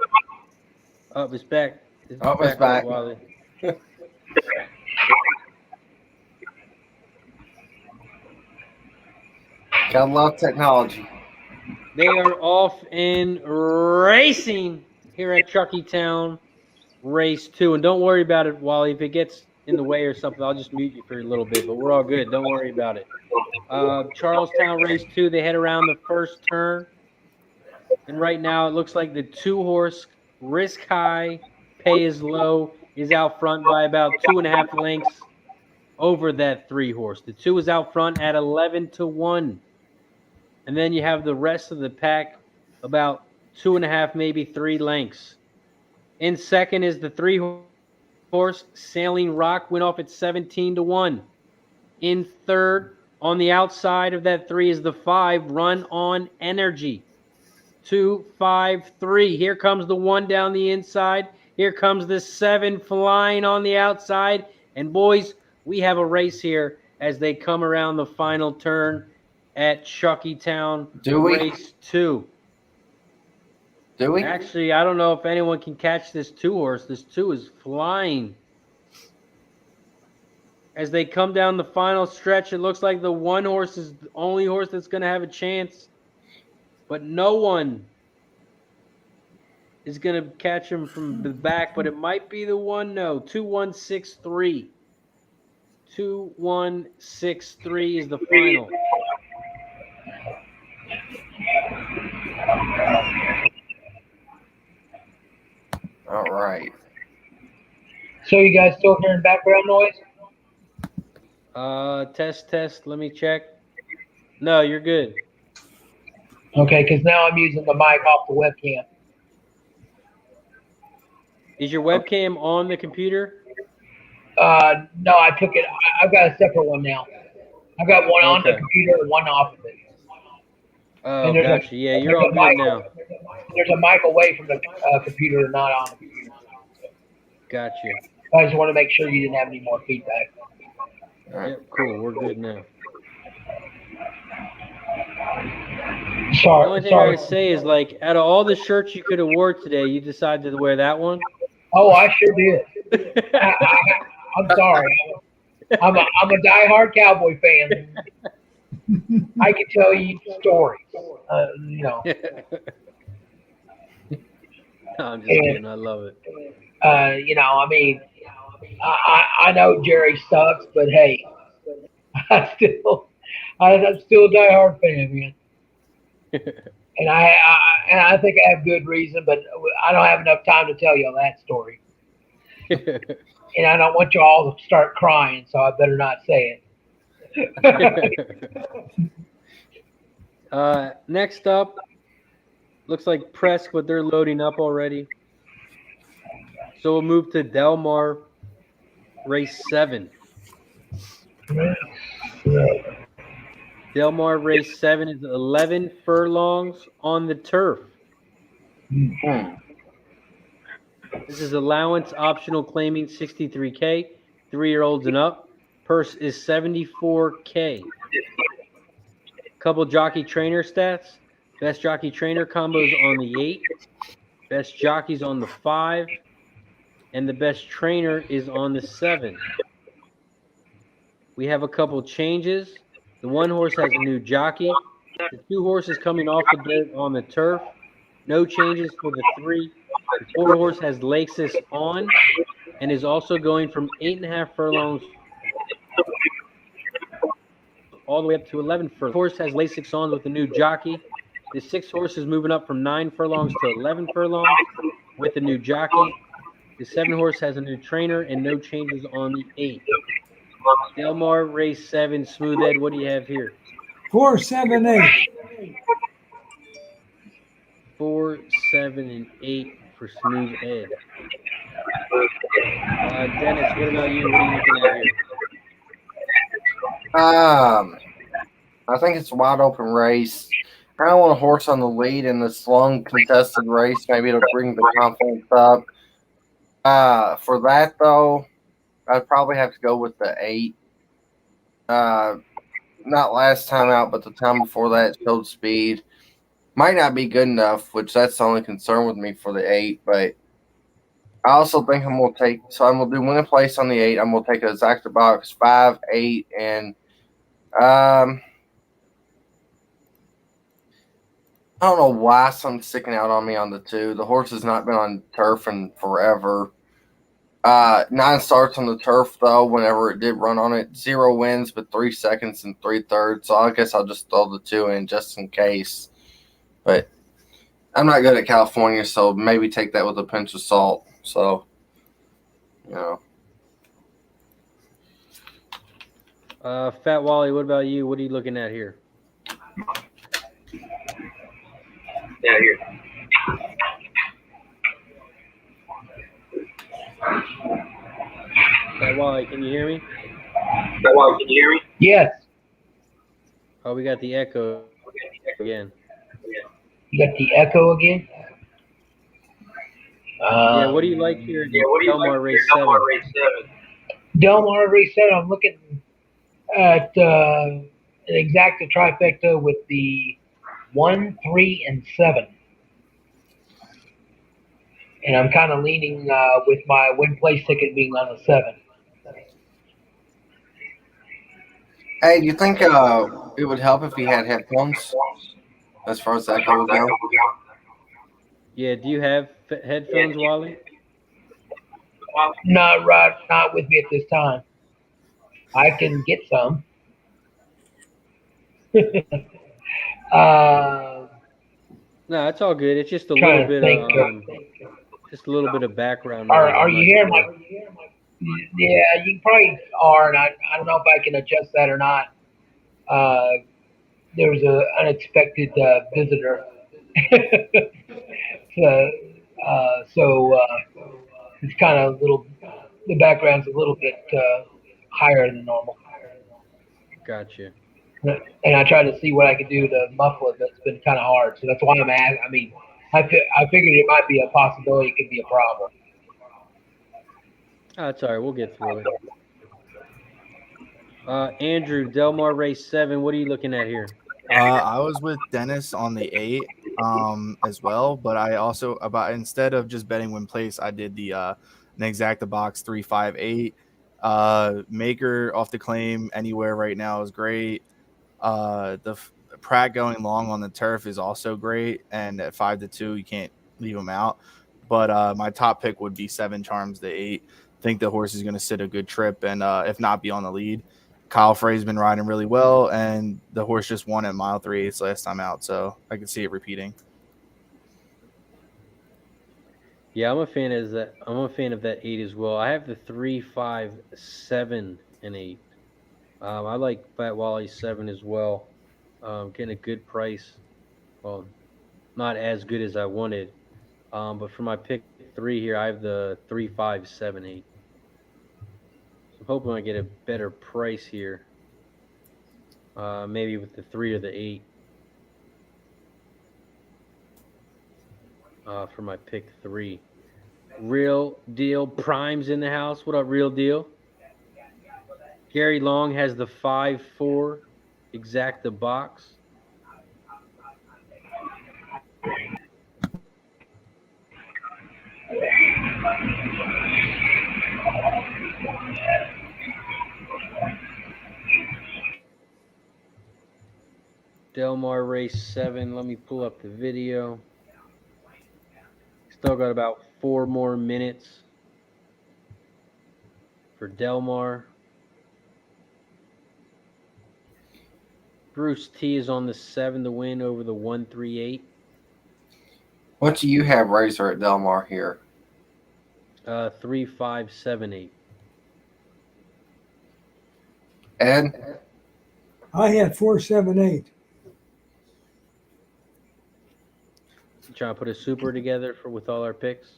Oh, it's back. It's back. Got a lot of technology. They are off in racing here at Chuckytown, race 2. And don't worry about it, Wally. If it gets in the way or something, I'll just mute you for a little bit. But we're all good. Don't worry about it. Charlestown race 2, they head around the first turn. And right now, it looks like the 2-horse Risk High, Pay is Low is out front by about 2.5 lengths over that 3-horse. The 2 is out front at 11-1. And then you have the rest of the pack about 2.5, maybe 3 lengths. In second is the 3-horse Sailing Rock, went off at 17-1. In third, on the outside of that 3 is the 5, Run On Energy. 2, 5, 3. Here comes the 1 down the inside. Here comes the 7 flying on the outside. And boys, we have a race here as they come around the final turn at Chuckytown. Do we? Race 2. Do we? Actually, I don't know if anyone can catch this 2-horse. This 2 is flying. As they come down the final stretch, it looks like the 1-horse is the only horse that's going to have a chance. But no one is going to catch him from the back. But it might be the 1. No, 2-1-6-3. 2-1-6-3 is the final. All right. So you guys still hearing background noise? Test. Let me check. No, you're good. Okay, because now I'm using the mic off the webcam. Is your webcam on the computer? No, I took it. I've got a separate one now. I've got one on the Okay. computer and one off of it. Oh, And there's gotcha. Yeah, you're there's all a good mic- now. There's a mic away from the computer, not on the computer. Gotcha. I just want to make sure you didn't have any more feedback. Yep, cool. We're good now. The Sorry. only thing I would say is, like, out of all the shirts you could have wore today, you decided to wear that one. Oh, I sure did. I'm sorry. I'm a diehard Cowboy fan. I can tell you stories. No, I'm just kidding. I love it. I mean, I know Jerry sucks, but hey, I'm still a diehard fan, man. And I think I have good reason, but I don't have enough time to tell y'all that story. And I don't want you all to start crying, so I better not say it. Next up, looks like Presque, but they're loading up already. So we'll move to Delmar, race 7. Delmar race 7 is 11 furlongs on the turf. This is allowance optional claiming 63K, 3-year-olds and up. Purse is 74K. Couple jockey trainer stats. Best jockey trainer combos on the 8. Best jockeys on the 5. And the best trainer is on the 7. We have a couple changes. The 1-horse has a new jockey. The 2 horses coming off the dirt on the turf. No changes for the 3. The 4-horse has Lexus on and is also going from 8.5 furlongs all the way up to 11 furlongs. The horse has Lexus on with the new jockey. The 6-horse is moving up from 9 furlongs to 11 furlongs with the new jockey. The 7-horse has a new trainer and no changes on the 8. Delmar race 7, Smooth Ed. What do you have here? 4, 7, 8. 4, 7, and 8 for Smooth Ed. Dennis, what about you? What are you looking at here? I think it's a wide open race. I don't want a horse on the lead in this long contested race. Maybe it'll bring the confidence up. For that though, I'd probably have to go with the 8. Not last time out, but the time before that it showed speed. Might not be good enough, which that's the only concern with me for the 8. But I also think I'm going to do win a place on the 8. I'm going to take a exacta box 5, 8, and I don't know why something's sticking out on me on the 2. The horse has not been on turf in forever. 9 starts on the turf, though, whenever it did run on it. 0 wins, but 3 seconds and 3/3. So I guess I'll just throw the 2 in just in case. But I'm not good at California, so maybe take that with a pinch of salt. So, you know. Fat Wally, what about you? What are you looking at here? Yeah, here. Fat Wally, can you hear me? Yes. Oh, we got the echo again. You got the echo again? Yeah, what do you like here? Delmar Race 7. Delmar Race 7, I'm looking at an exacta trifecta with the 1, 3, and 7. And I'm kind of leaning with my win place ticket being on the 7. Hey, do you think it would help if he had headphones as far as that will go? Yeah, do you have headphones, Wally? Not with me at this time. I can get some. No, it's all good. It's just a Trying little to bit of background noise. Are you hearing my? Yeah, you probably are, and I don't know if I can adjust that or not. There was an unexpected visitor, so it's kind of the background's a little bit higher than normal. Gotcha. And I tried to see what I could do to muffle it. That's been kind of hard, so that's why I'm at. I mean, I figured it might be a possibility. It could be a problem. Oh, it's all right. We'll get through it. Andrew, Delmar Race 7, what are you looking at here? I was with Dennis on the 8 as well, but I also instead of just betting win place, I did the an exacta box 3, 5, 8. Maker off the claim anywhere right now is great. The Pratt going long on the turf is also great, and at 5-2 you can't leave him out. But my top pick would be 7 Charms the 8. Think the horse is going to sit a good trip and if not be on the lead. Kyle Frey's been riding really well, and the horse just won at mile 3/8 last time out, so I can see it repeating. Yeah, I'm a fan of that 8 as well. I have the 3, 5, 7, and 8. I like Fat Wally 7 as well. Getting a good price. Well, not as good as I wanted. But for my pick 3 here, I have the 3, 5, 7, 8. So I'm hoping I get a better price here. Maybe with the 3 or the 8. For my pick 3. Real Deal Prime's in the house. What up, Real Deal? Gary Long has the 5-4 exacta box. Delmar Race 7. Let me pull up the video. Still got about 4 more minutes for Delmar. Bruce T is on the 7 to win over the 138. What do you have, Razor, at Delmar here? 3, 5, 7, 8. Ed? I had 4, 7, 8. You trying to put a super together with all our picks?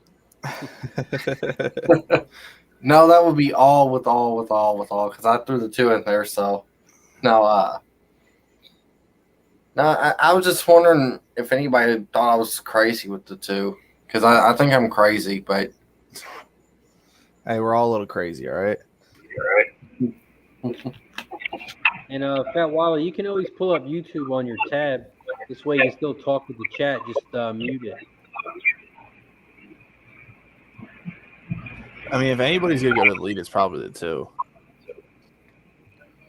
No, that would be all with all, because I threw the 2 in there. So, no, I was just wondering if anybody thought I was crazy with the 2, because I think I'm crazy, but Hey, we're all a little crazy, all right? And Fat Wally, you can always pull up YouTube on your tab. This way you can still talk with the chat. Just mute it. I mean, if anybody's going to go to the lead, it's probably the 2.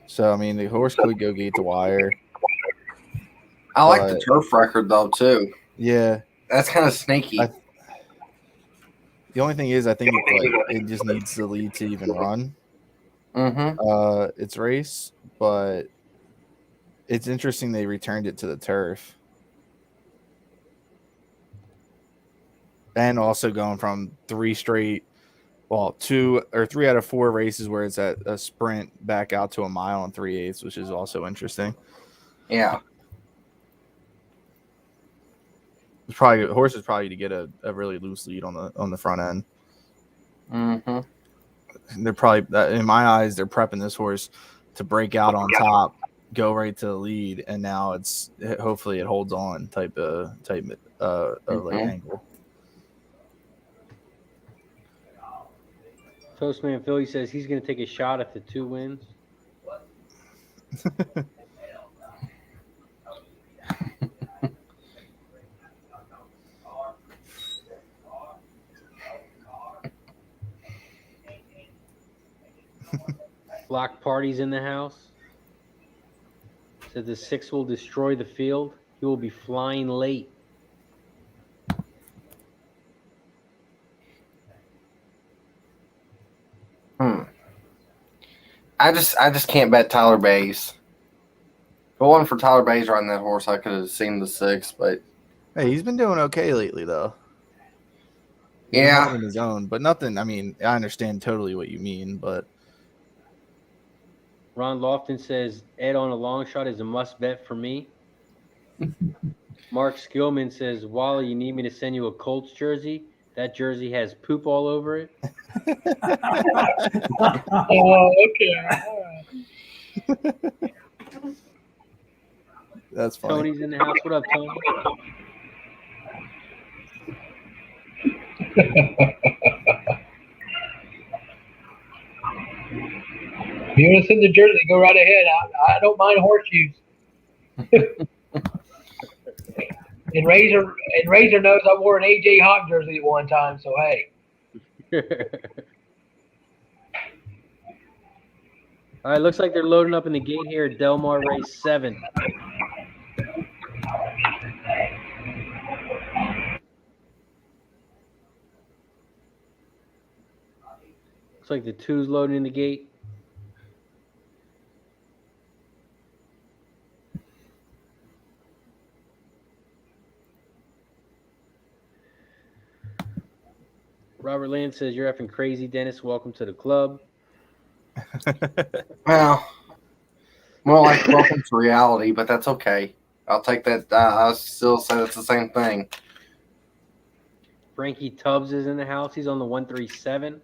So, I mean, the horse could go gate to wire. I like the turf record though too. Yeah, That's kind of sneaky. The only thing is, I think it just needs the lead to even run. Its race, but it's interesting they returned it to the turf. And also going from 3 out of 4 races where it's at a sprint back out to a mile and 3/8, which is also interesting. Yeah. It's horses probably to get a really loose lead on the front end. They're probably, in my eyes, they're prepping this horse to break out on top, go right to the lead, and now hopefully it holds on type of angle. Toastman Philly says he's going to take a shot if the 2 wins. Block parties in the house. Said the 6 will destroy the field. He will be flying late. I just can't bet Tyler Bays. If it wasn't for Tyler Bays riding that horse, I could have seen the 6. But hey, he's been doing okay lately, though. Yeah, in his own, but nothing. I mean, I understand totally what you mean, but Ron Lofton says Ed on a long shot is a must bet for me. Mark Skillman says, Wally, you need me to send you a Colts jersey? That jersey has poop all over it. Oh, okay. All right. That's funny. Tony's in the house. What up, Tony? If you want to send the jersey, go right ahead. I don't mind horseshoes. And Razor knows I wore an AJ Hawk jersey at one time, so hey. All right, looks like they're loading up in the gate here at Del Mar Race 7. Looks like the 2's loading in the gate. Robert Land says, you're effing crazy, Dennis. Welcome to the club. well, more like welcome to reality, but that's okay. I'll take that. I still say it's the same thing. Frankie Tubbs is in the house. He's on the 137.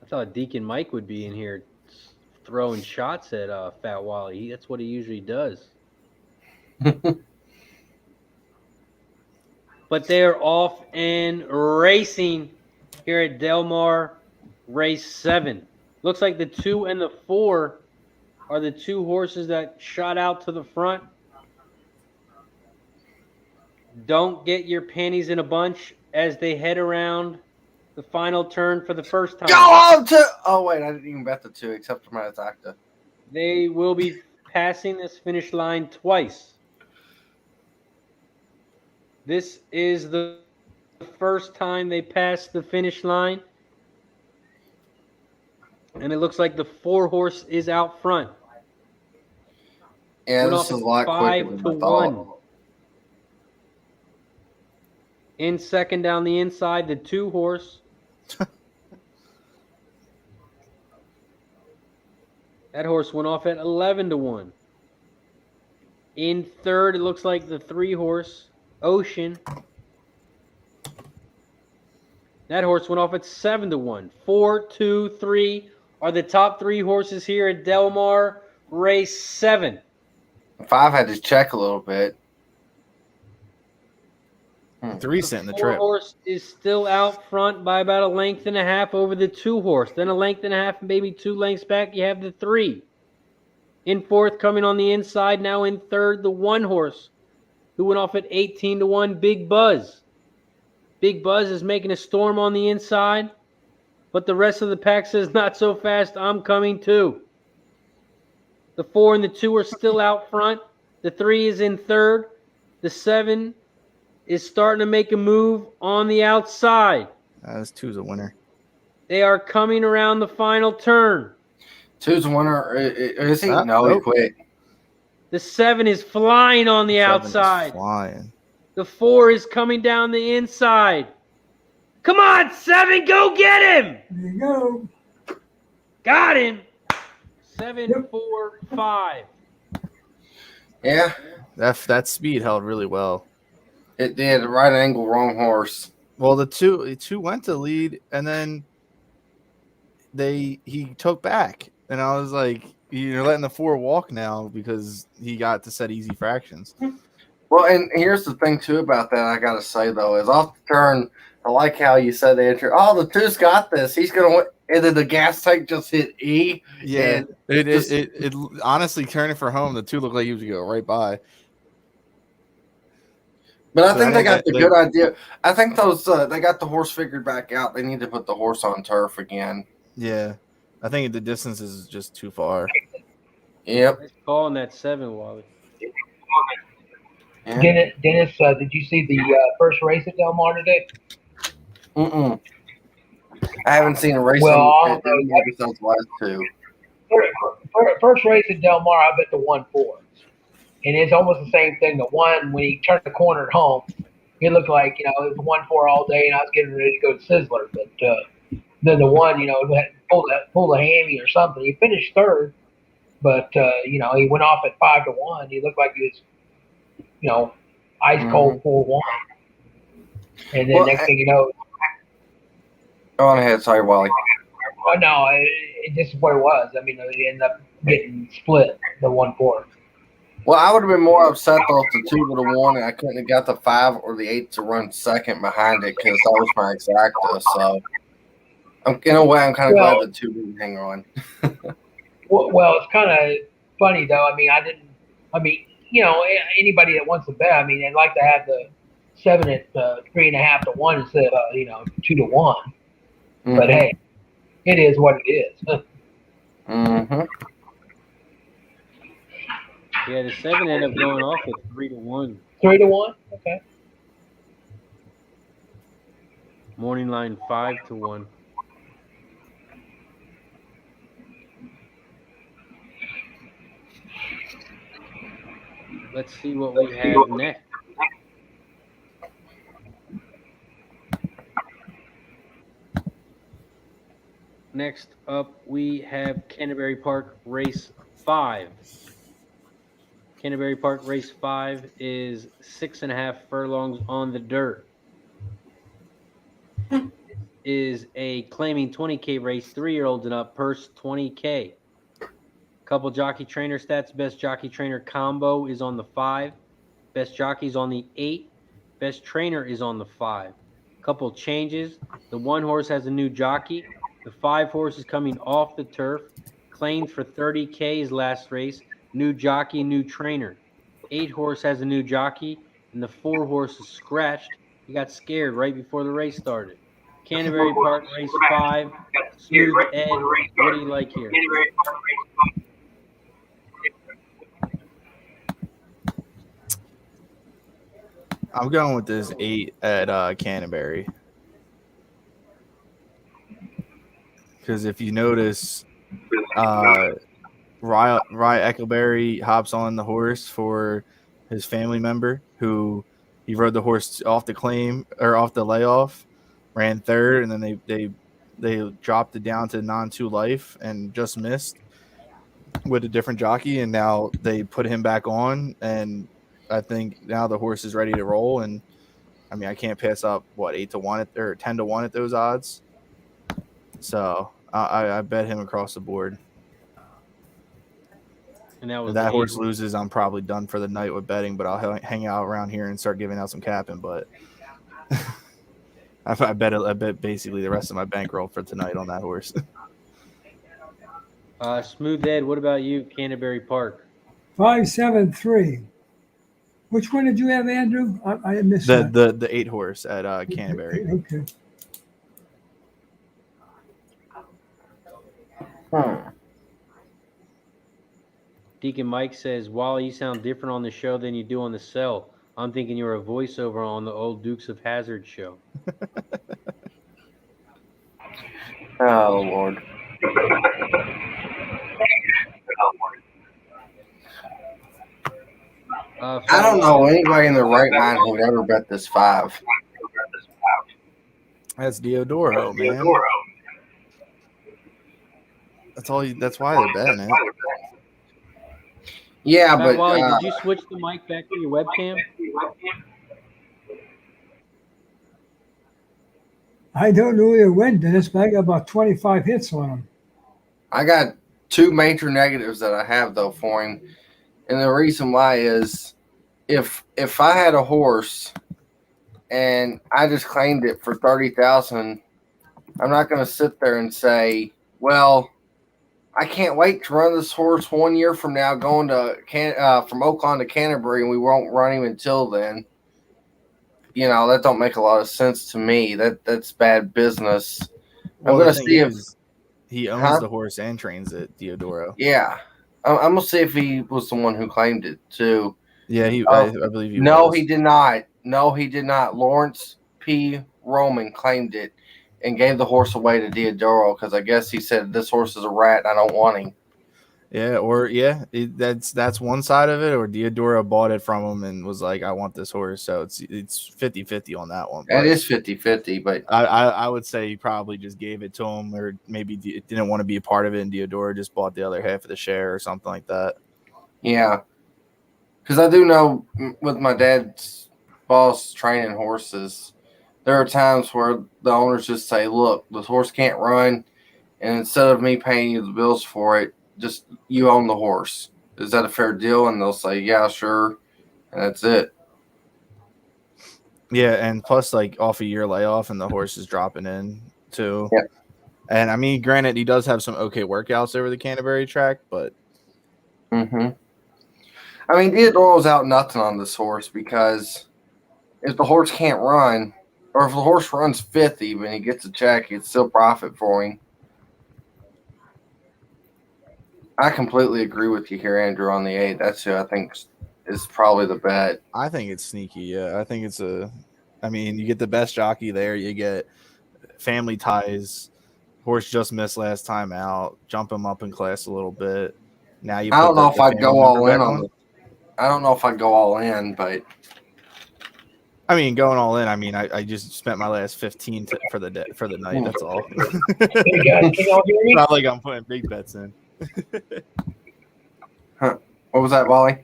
I thought Deacon Mike would be in here throwing shots at Fat Wally. That's what he usually does. But they're off and racing here at Del Mar Race 7. Looks like the 2 and the 4 are the 2 horses that shot out to the front. Don't get your panties in a bunch as they head around the final turn for the first time. Go on to. Oh wait, I didn't even bet the 2 except for my exacta. They will be passing this finish line twice. This is the first time they pass the finish line. And it looks like the 4 horse is out front. Yeah, Went this off is a lot quicker 5 than to I 1. thought. In second down the inside, the 2 horse. That horse went off at 11 to 1. In third, it looks like the 3 horse, Ocean. That horse went off at 7 to 1. 4, 2, 3 are the top 3 horses here at Del Mar Race 7. 5 had to check a little bit. 3 sent in the 4 trip. horse is still out front by about a length and a half over the 2 horse. Then a length and a half and maybe 2 lengths back, you have the 3. In fourth, coming on the inside, now in third, the 1 horse who went off at 18 to 1, Big Buzz. Big Buzz is making a storm on the inside, but the rest of the pack says not so fast. I'm coming too. The 4 and the 2 are still out front. The 3 is in third. The 7 is starting to make a move on the outside. This 2's a winner. They are coming around the final turn. 2's a winner. Is he? No, nope. he quit. The 7 is flying on the 7 is outside. flying. The 4 is coming down the inside. Come on, 7, go get him. There you go. Got him. 7, 4, 5. Yeah, That speed held really well. it did. Right angle, wrong horse. Well, the two went to lead, and then he took back, and I was like, you're letting the 4 walk now because he got to set easy fractions. Well, and here's the thing too about that. I gotta say though, is off the turn. I like how you said the entry. Oh, the 2's got this. He's gonna win. And then the gas tank just hit E. Yeah, and it honestly turning for home. The 2 looked like he was gonna go right by. But I So think I they know got that the good idea. I think those they got the horse figured back out. They need to put the horse on turf again. Yeah, I think the distance is just too far. Yep. Nice call on that 7, Wally. Yeah. Dennis, did you see the first race at Del Mar today? I haven't seen a race Well, on besides the last 2. First race at Del Mar, I bet the 1-4. And it's almost the same thing. The 1, when he turned the corner at home, it looked like, it was 1-4 all day, and I was getting ready to go to Sizzler. But then the 1, pulled a hammy or something. He finished third, but, he went off at 5-1. He looked like he was, ice cold 4-1. And then next thing you know, Go on ahead. Sorry, Wally. oh no, it just is what it was. I mean, it ended up getting split, the 1-4. Well, I would have been more upset though if the 2 would have won and I couldn't have got the 5 or the 8 to run second behind it because that was my exacta. So, in a way, I'm kind of glad the 2 didn't hang on. Well, it's kind of funny though. I mean, anybody that wants to bet, I mean, they'd like to have the 7 at 3.5 to 1 instead of 2 to 1. Mm-hmm. But hey, it is what it is. Mm-hmm. Yeah, the 7 ended up going off at 3-1. 3-1. Okay. Morning line 5-1. Let's see what we have next. Next up, we have Canterbury Park Race 5. Canterbury Park Race 5 is 6.5 furlongs on the dirt. Is a claiming 20K race, 3-year-olds and up, purse 20K. Couple jockey trainer stats. Best jockey trainer combo is on the 5. Best jockey's on the 8. Best trainer is on the 5. Couple changes. The 1 horse has a new jockey. The 5 horse is coming off the turf. Claimed for 30K his last race. New jockey, new trainer. 8 horse has a new jockey, and the 4 horse is scratched. He got scared right before the race started. Canterbury Park Race 5. Smooth Ed, what do you like here? I'm going with this 8 at Canterbury. Because if you notice, Rye Eckleberry hops on the horse for his family member who he rode the horse off the claim or off the layoff, ran third, and then they dropped it down to non-2 life and just missed with a different jockey, and now they put him back on, and I think now the horse is ready to roll. And I mean, I can't pass up 8-1 or 10-1 at those odds. So I bet him across the board. And that was if that horse loses, I'm probably done for the night with betting, but I'll hang out around here and start giving out some capping. But I bet basically the rest of my bankroll for tonight on that horse. Smooth Ed, what about you, Canterbury Park? 5-7-3. Which one did you have, Andrew? I missed that. The 8 horse at Canterbury. Okay. Deacon Mike says, Wally, you sound different on the show than you do on the cell. I'm thinking you're a voiceover on the old Dukes of Hazzard show. Oh, Lord. I don't know anybody in their right mind who would ever bet this 5. That's Diodoro, man. That's why they're betting it. Yeah, but Wally, did you switch the mic back to your webcam? I don't know who went, Dennis, but I got about 25 hits on him. I got 2 major negatives that I have though for him, and the reason why is if I had a horse and I just claimed it for 30,000, I'm not going to sit there and say, well, I can't wait to run this horse 1 year from now, going to from Oakland to Canterbury, and we won't run him until then. You know, that don't make a lot of sense to me. That's bad business. Well, I'm going to see if he owns the horse and trains it, Diodoro. Yeah, I'm going to see if he was the one who claimed it too. Yeah, I believe he No, was. he did not. No, he did not. Lawrence P. Roman claimed it and gave the horse away to Diodoro because I guess he said this horse is a rat and I don't want him. Yeah, that's one side of it, or Diodoro bought it from him and was like, I want this horse. So it's 50-50 on that one. That is 50-50, but I would say he probably just gave it to him, or maybe didn't want to be a part of it, and Diodoro just bought the other half of the share or something like that. Yeah. Because I do know with my dad's boss training horses, there are times where the owners just say, look, this horse can't run, and instead of me paying you the bills for it, just you own the horse. Is that a fair deal? And they'll say, yeah, sure. And that's it. Yeah, and plus, like, off a year layoff, and the horse is dropping in, too. Yeah. And, I mean, granted, he does have some okay workouts over the Canterbury track, but... Mm-hmm. I mean, Diodoro's out nothing on this horse because if the horse can't run, or if the horse runs 50 when he gets a check, it's still profit for him. I completely agree with you here, Andrew, on the 8. That's who I think is probably the bet. I think it's sneaky, yeah. I think it's I mean, you get the best jockey there. You get family ties. Horse just missed last time out. Jump him up in class a little bit. Now you. I don't know if I'd go all in on it. I don't know if I'd go all in, but I mean, going all in. I mean, I just spent my last 15 for the night. That's all. Hey guys, can y'all hear me? Not like I'm putting big bets in. Huh. What was that, Wally?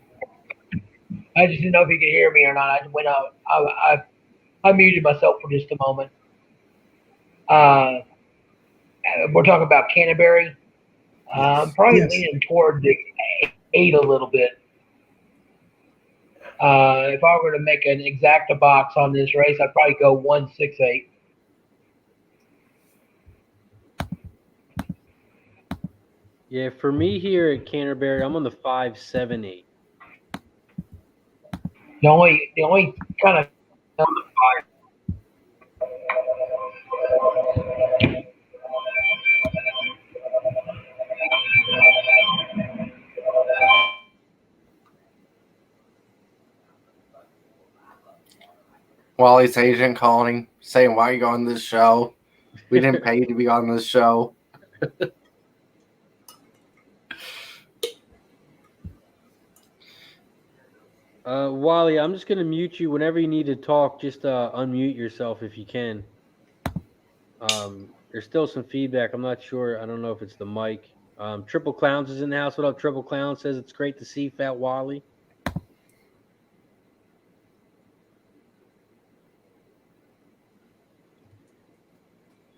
I just didn't know if you could hear me or not. I went out. I muted myself for just a moment. We're talking about Canterbury. I'm probably leaning toward the 8 a little bit. If I were to make an exacta box on this race, I'd probably go 1-6-8. Yeah, for me here at Canterbury, I'm on the 5-7-8. The only kind of Wally's agent calling him, saying, why are you on this show? We didn't pay you to be on this show. Wally, I'm just going to mute you whenever you need to talk. Just unmute yourself if you can. There's still some feedback. I'm not sure. I don't know if it's the mic. Triple Clowns is in the house. What up, Triple Clown? Says it's great to see Fat Wally.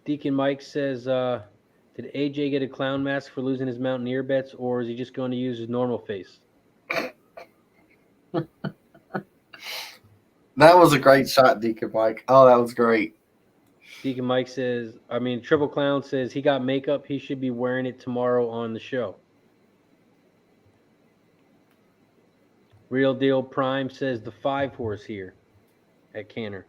Deacon Mike says, did AJ get a clown mask for losing his Mountaineer bets, or is he just going to use his normal face? That was a great shot, Deacon Mike. Oh, that was great. Deacon Mike says, Triple Clown says he got makeup. He should be wearing it tomorrow on the show. Real Deal Prime says the 5 horse here at Canter.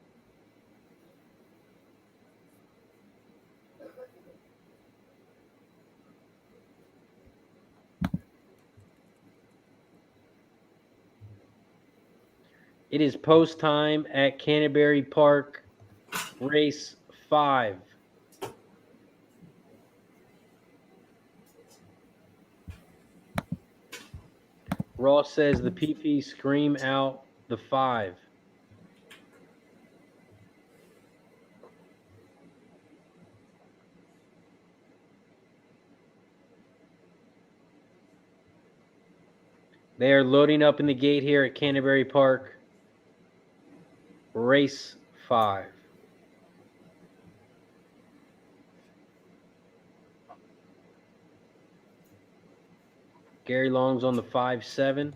It is post time at Canterbury Park, race 5. Ross says the PP scream out the 5. They are loading up in the gate here at Canterbury Park. Race 5. Gary Long's on the 5-7.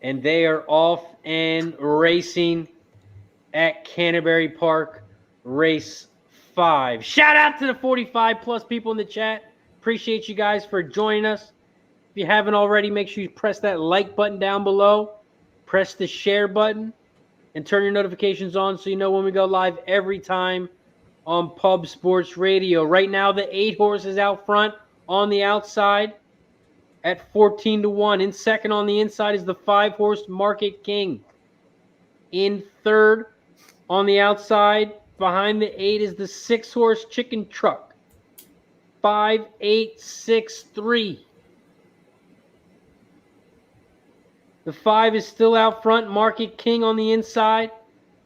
And they are off and racing at Canterbury Park, race 5. Shout out to the 45 plus people in the chat. Appreciate you guys for joining us. If you haven't already, make sure you press that like button down below. Press the share button and turn your notifications on so you know when we go live every time on Pub Sports Radio. Right now, the 8 horse is out front on the outside at 14-1. In second on the inside is the 5 horse Market King. In third on the outside behind the 8 is the 6 horse Chicken Truck. 5-8-6-3. The 5 is still out front, Market King on the inside.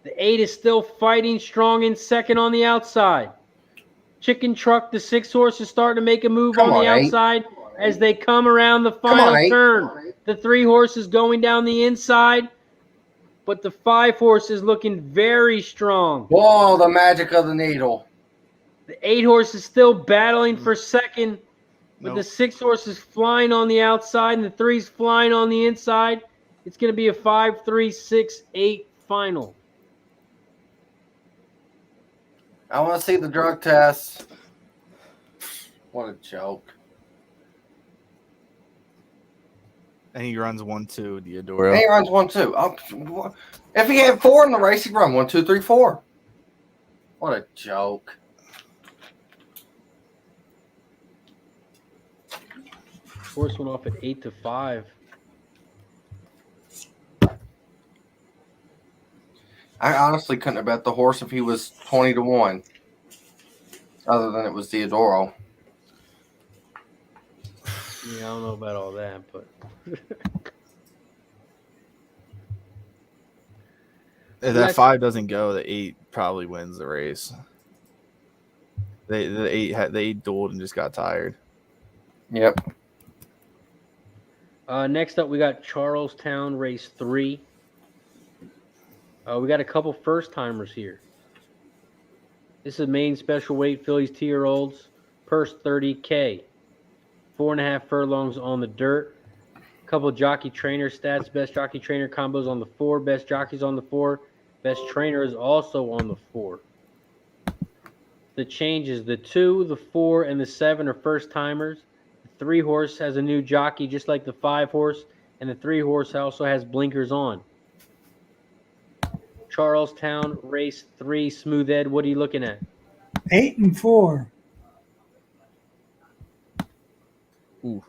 The 8 is still fighting strong in second on the outside. Chicken Truck, the 6 horse, is starting to make a move on the outside as they come around the final turn. The 3 horse is going down the inside, but the 5 horse is looking very strong. Whoa, the magic of the needle. The 8 horse is still battling for second, but the 6 horse is flying on the outside and the 3's flying on the inside. It's going to be a 5-3-6-8 final. I want to see the drug test. What a joke. And he runs 1-2, Diodoro. And he runs 1-2. Oh, if he had 4 in the race, he'd run 1, 2, 3, 4. What a joke. Horse went off at 8-5. I honestly couldn't have bet the horse if he was 20-1. Other than it was Diodoro. Yeah, I don't know about all that, but If that 5 doesn't go, the 8 probably wins the race. The 8 dueled and just got tired. Yep. Next up, we got Charlestown race 3. We got a couple first-timers here. This is main special weight fillies 2-year-olds. Purse $30K. 4.5 furlongs on the dirt. A couple jockey trainer stats. Best jockey trainer combos on the 4. Best jockeys on the 4. Best trainer is also on the 4. The changes, the 2, the 4, and the 7 are first-timers. The 3 horse has a new jockey just like the 5 horse. And the 3 horse also has blinkers on. Charlestown race 3. Smooth Ed, what are you looking at? 8-4. Ooh.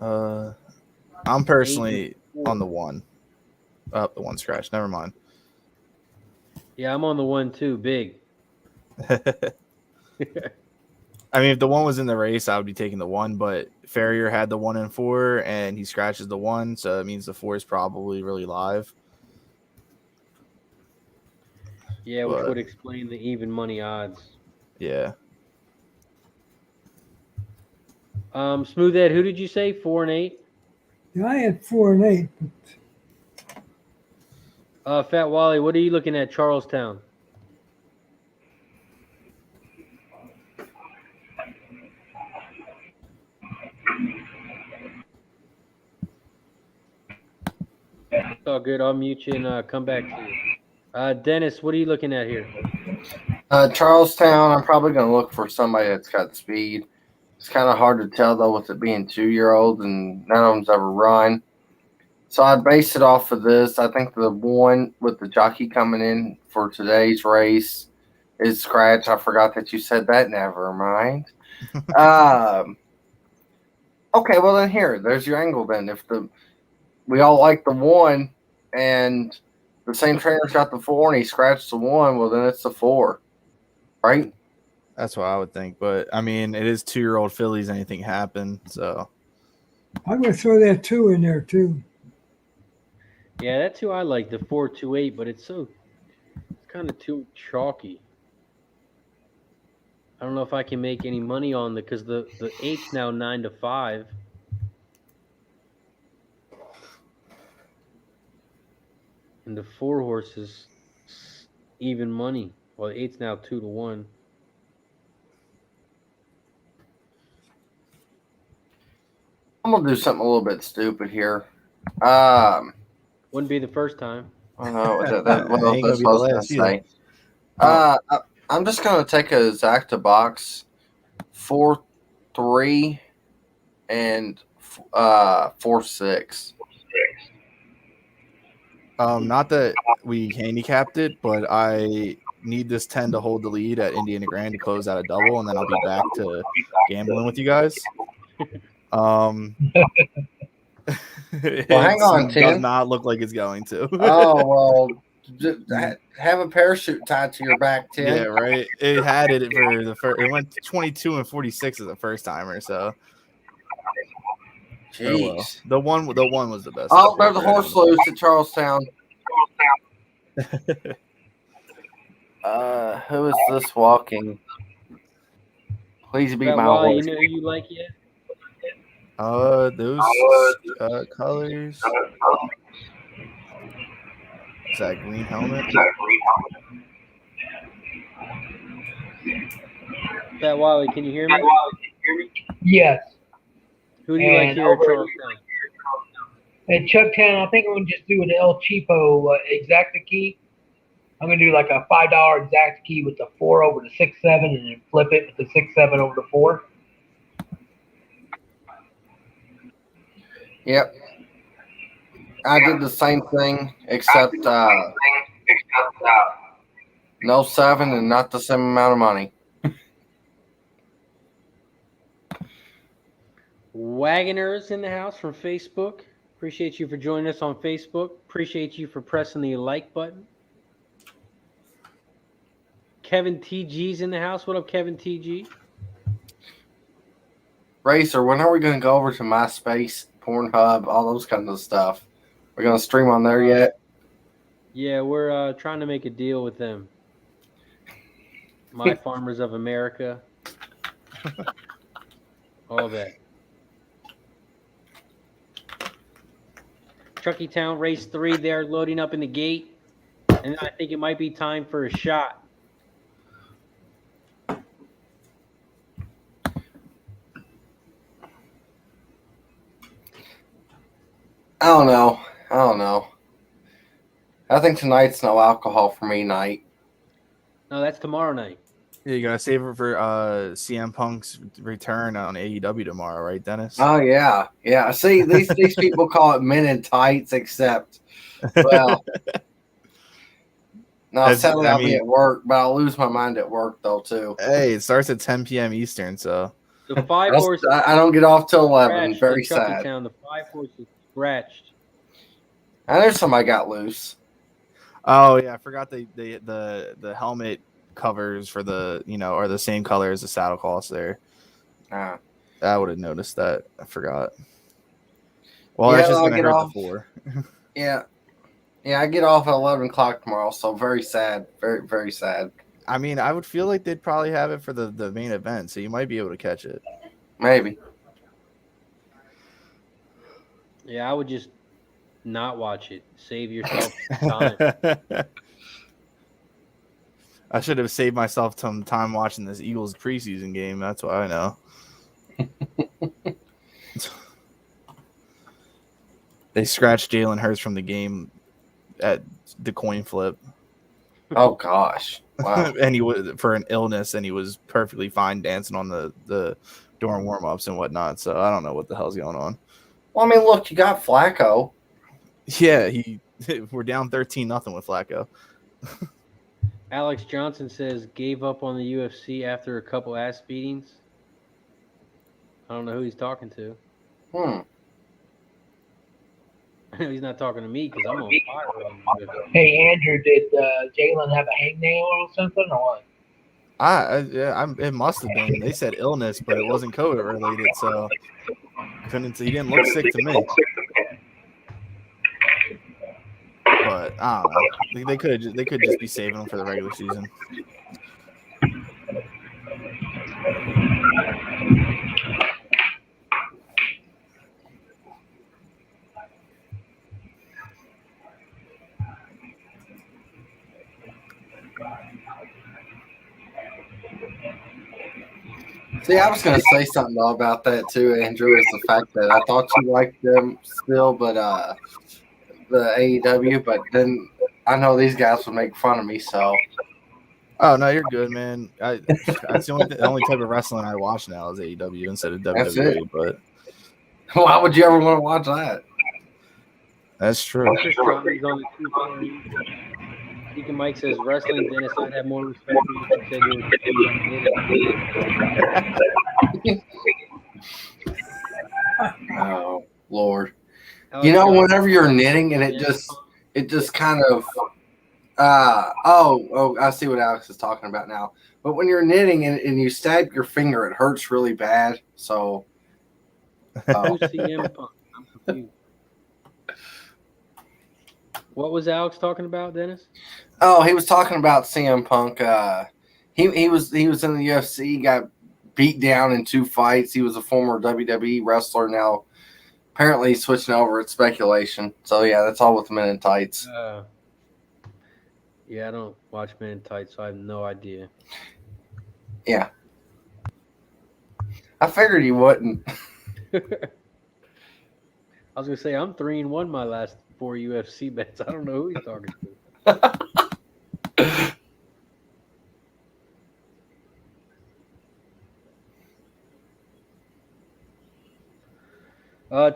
I'm personally on the 1. Oh, the 1 scratch. Never mind. Yeah, I'm on the 1 too. Big. I mean, if the 1 was in the race, I would be taking the 1, but Farrier had the 1 and 4, and he scratches the 1, so it means the 4 is probably really live. Yeah, which would explain the even money odds. Yeah. Smooth Ed, who did you say? 4 and 8? Yeah, I had 4 and 8. Fat Wally, what are you looking at, Charlestown? It's all good. I'll mute you and come back to you. Dennis, what are you looking at here? Charlestown, I'm probably going to look for somebody that's got speed. It's kind of hard to tell, though, with it being 2-year-olds and none of them's ever run. So I'd base it off of this. I think the one with the jockey coming in for today's race is Scratch. I forgot that you said that. Never mind. Okay, well then there's your angle then. If we all like the 1 and the same trainer's got the 4 and he scratched the 1, well then it's the 4, right? That's what I would think. But I mean, it is 2-year-old fillies. Anything happen? So I'm going to throw that 2 in there too. Yeah, that 2 I like, the 4-2-8, but it's kind of too chalky. I don't know if I can make any money on because the 8's now 9-5. And the 4 horses even money. Well, the 8's now 2-1. I'm gonna do something a little bit stupid here. Wouldn't be the first time. I know Ain't that's gonna what I be was the gonna last say. I'm just gonna take a Zacta box 4-3 and 4-6. Not that we handicapped it, but I need this 10 to hold the lead at Indiana Grand to close out a double, and then I'll be back to gambling with you guys. Well, hang on, It Tim. does not look like it's going to. Oh well, have a parachute tied to your back, Tim. Yeah, right. It had it for the first. It went 22 and 46 as a first timer. So, Jeez. the one was the best. Oh, there's the horse loose at Charlestown. Who is this walking? Please be my Wally, horse. you know who you like yet? Those colors. Is that green helmet? That Wally, can you hear me? Yes. Who do you like And here at over- Charlestown? At Chucktown, I think I'm going to just do an El Cheapo exacta key. I'm going to do like a $5 exacta key with the 4 over the 6-7 and then flip it with the 6-7 over the 4. Yep. I did the same thing, except no 7 and not the same amount of money. Wagoners in the house from Facebook. Appreciate you for joining us on Facebook. Appreciate you for pressing the like button. Kevin TG's in the house. What up, Kevin TG? Racer, when are we going to go over to MySpace, Pornhub, all those kinds of stuff? We're going to stream on there yet? Yeah, we're trying to make a deal with them. My Farmers of America. All that. Truckee-town race 3, they're loading up in the gate. And I think it might be time for a shot. I don't know. I think tonight's no alcohol for me night. No, that's tomorrow night. Yeah, you gotta save it for CM Punk's return on AEW tomorrow, right, Dennis? Oh yeah. See, these people call it men in tights, except well. No, Saturday I'll be at work, but I'll lose my mind at work though too. Hey, it starts at 10 p.m. Eastern, so The 5 horses. I don't get off till 11. scratched Very at sad. Truckee-town. The 5 horses scratched. And there's somebody got loose. oh yeah, I forgot the helmet covers for the are the same color as the saddle cloths there. Ah. I would have noticed that. I forgot. Well, Yeah, that's just I'll gonna get hurt off. the 4. Yeah, I get off at 11 o'clock tomorrow, so very sad. Very, very sad. I mean, I would feel like they'd probably have it for the main event, so you might be able to catch it. Maybe. Yeah, I would just not watch it. Save yourself time. I should have saved myself some time watching this Eagles preseason game. That's what I know. They scratched Jalen Hurts from the game at the coin flip. Oh gosh. Wow. And he was for an illness, and he was perfectly fine dancing on the during warm-ups and whatnot. So I don't know what the hell's going on. Well, I mean, look, you got Flacco. Yeah, we're down 13-0 with Flacco. Alex Johnson says gave up on the UFC after a couple ass beatings. I don't know who he's talking to. I know he's not talking to me because I'm on fire on the UFC. Hey, Andrew, did Jalen have a hangnail or something or what? It must have been. They said illness, but it wasn't COVID related, so he didn't look sick to me. But I don't know. They could just be saving him for the regular season. See, I was going to say something though about that too, Andrew, is the fact that I thought you liked them still, but the AEW, but then I know these guys would make fun of me, so. Oh no, you're good, man. That's the only type of wrestling I watch now is AEW instead of That's WWE. it. But Why would you ever want to watch that? that's true. Chris Trotman's on the 240. Deacon Mike says wrestling, Dennis. I'd have more respect for you if you said you were. Oh Lord! Alex You know, Johnson, whenever you're knitting and it just kind of I see what Alex is talking about now. But when you're knitting and you stab your finger, it hurts really bad. So Who's CM Punk? I'm confused. What was Alex talking about, Dennis? Oh, he was talking about CM Punk. He was in the UFC, got beat down in 2 fights. He was a former WWE wrestler. Now, apparently, he's switching over. It's speculation. So yeah, that's all with Men in Tights. Yeah, I don't watch Men in Tights, so I have no idea. Yeah, I figured you wouldn't. I was gonna say I'm 3-1 my last 4 UFC bets. I don't know who he's talking to.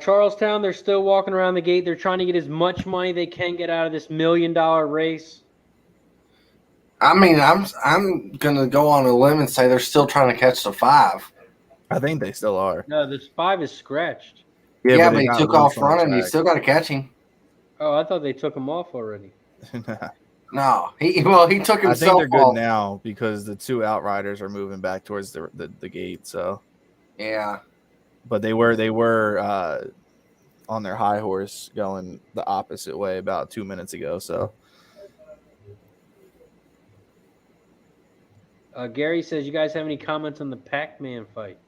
Charlestown, they're still walking around the gate. They're trying to get as much money they can get out of this $1 million race. I mean, I'm gonna go on a limb and say they're still trying to catch the 5. I think they still are. No, this 5 is scratched. Yeah, but it he got took loose off on the running. You track. still got to catch him. Oh, I thought they took him off already. No, he took I think himself they're good off. now because the 2 outriders are moving back towards the gate. So Yeah. but they were on their high horse going the opposite way about 2 minutes ago. So Gary says, you guys have any comments on the Pac-Man fight?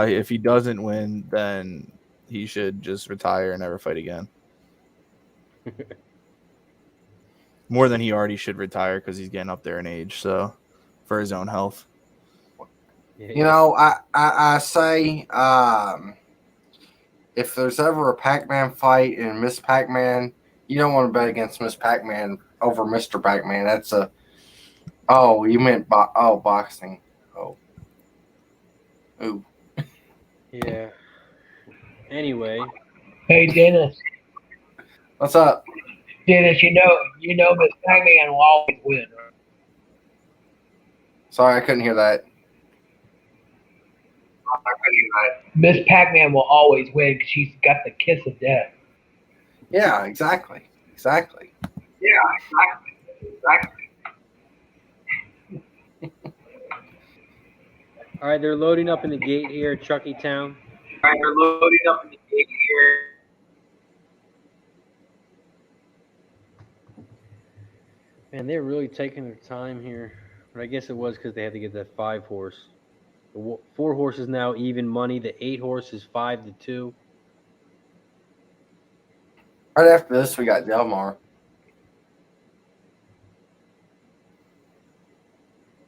if he doesn't win, then he should just retire and never fight again. More than he already should retire because he's getting up there in age. So for his own health. Yeah. You know, I say if there's ever a Pac-Man fight and Miss Pac-Man, you don't want to bet against Miss Pac-Man over Mr. Pac-Man. That's a – oh, you meant boxing. Oh. Ooh. Yeah. Anyway. Hey, Dennis. What's up? Dennis, you know Miss Pac-Man will always win. Right? Sorry, I couldn't hear that. Miss Pac-Man will always win because she's got the kiss of death. Yeah, exactly. Exactly. All right, they're loading up in the gate here at Chucky Town. Man, they're really taking their time here. But I guess it was because they had to get that 5 horse. The 4 horse is now even money. The 8 horse is 5-2. Right after this, we got Delmar.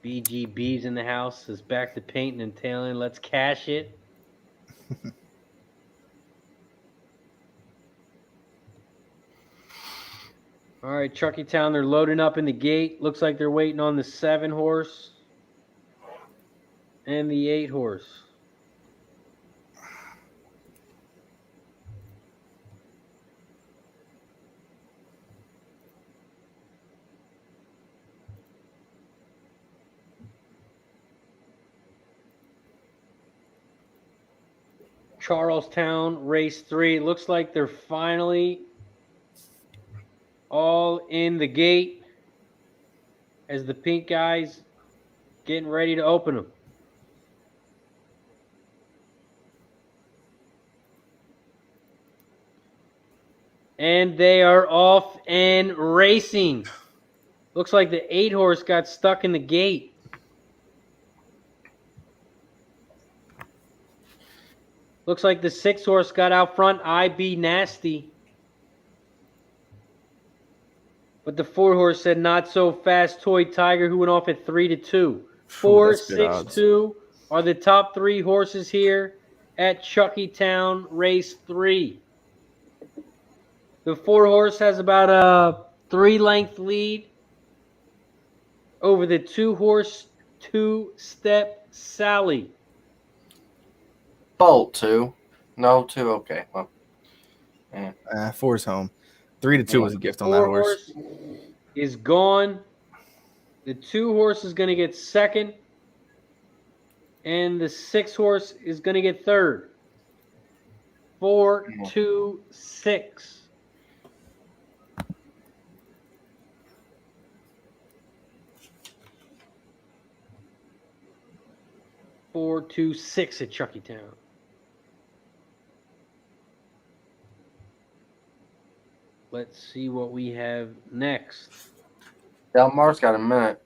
BGB's in the house. Is back to painting and tailing. Let's cash it. All right, Chuckytown, they're loading up in the gate. Looks like they're waiting on the 7 horse and the 8 horse. Charlestown, race 3. Looks like they're finally all in the gate as the pink guys getting ready to open them. And they are off and racing. Looks like the 8 horse got stuck in the gate. Looks like the 6 horse got out front, IB Nasty. But the 4 horse said not so fast, Toy Tiger, who went off at 3-2. 4, 6, 2 are the top 3 horses here at Chuckytown Race 3. The 4 horse has about a 3-length lead over the 2 horse, 2-step Sally. Bolt 2. No, 2. Okay. Well, yeah. 4's home. 3-2 was a gift on that 4 horse. Is gone. The 2 horse is going to get second. And the 6 horse is going to get third. 4, 2, 6. Four, 2, 6 at Chuckytown. Let's see what we have next. Del Mar's got a minute.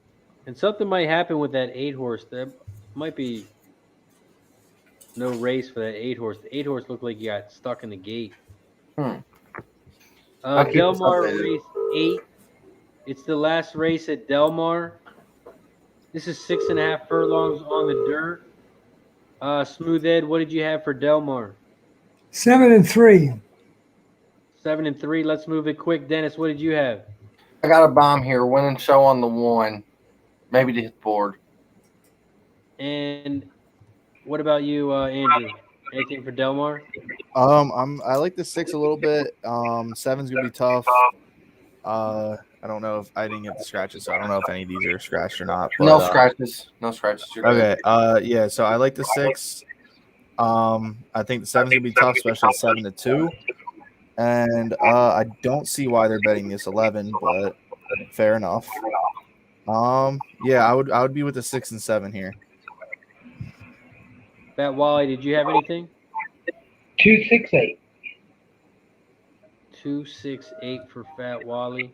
And something might happen with that 8 horse. There might be no race for that 8 horse. The 8 horse looked like he got stuck in the gate. Del Mar race 8. It's the last race at Del Mar. This is 6.5 furlongs on the dirt. Smooth Ed, what did you have for Del Mar? 7-3. 7-3. Let's move it quick. Dennis, what did you have? I got a bomb here. Winning show on the 1. Maybe to hit board. And what about you, Andrew? Anything for Del Mar? I like the 6 a little bit. 7's gonna be tough. I don't know if I didn't get the scratches, so I don't know if any of these are scratched or not. But, no scratches. No scratches. You're okay. good. Yeah. So I like the 6. I think the 7's gonna be tough, especially 7-2. And I don't see why they're betting this 11, but fair enough. Yeah, I would be with the 6 and 7 here. Fat Wally, did you have anything? 2, 6, 8. 2, 6, 8 for Fat Wally.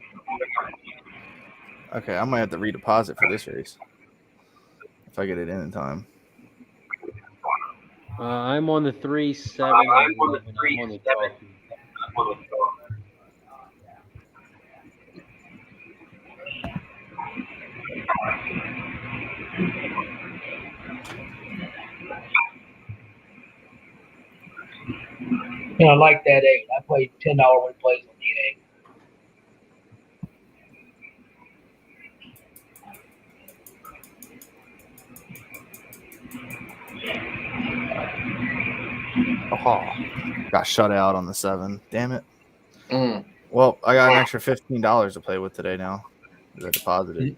Okay, I might have to redeposit for this race if I get it in time. I'm on the 3, 7, and 11. I'm on the coffee. I like that 8. I played $10 win plays on the 8. Oh, got shut out on the 7. Damn it. Mm. Well, I got an extra $15 to play with today now. I deposited.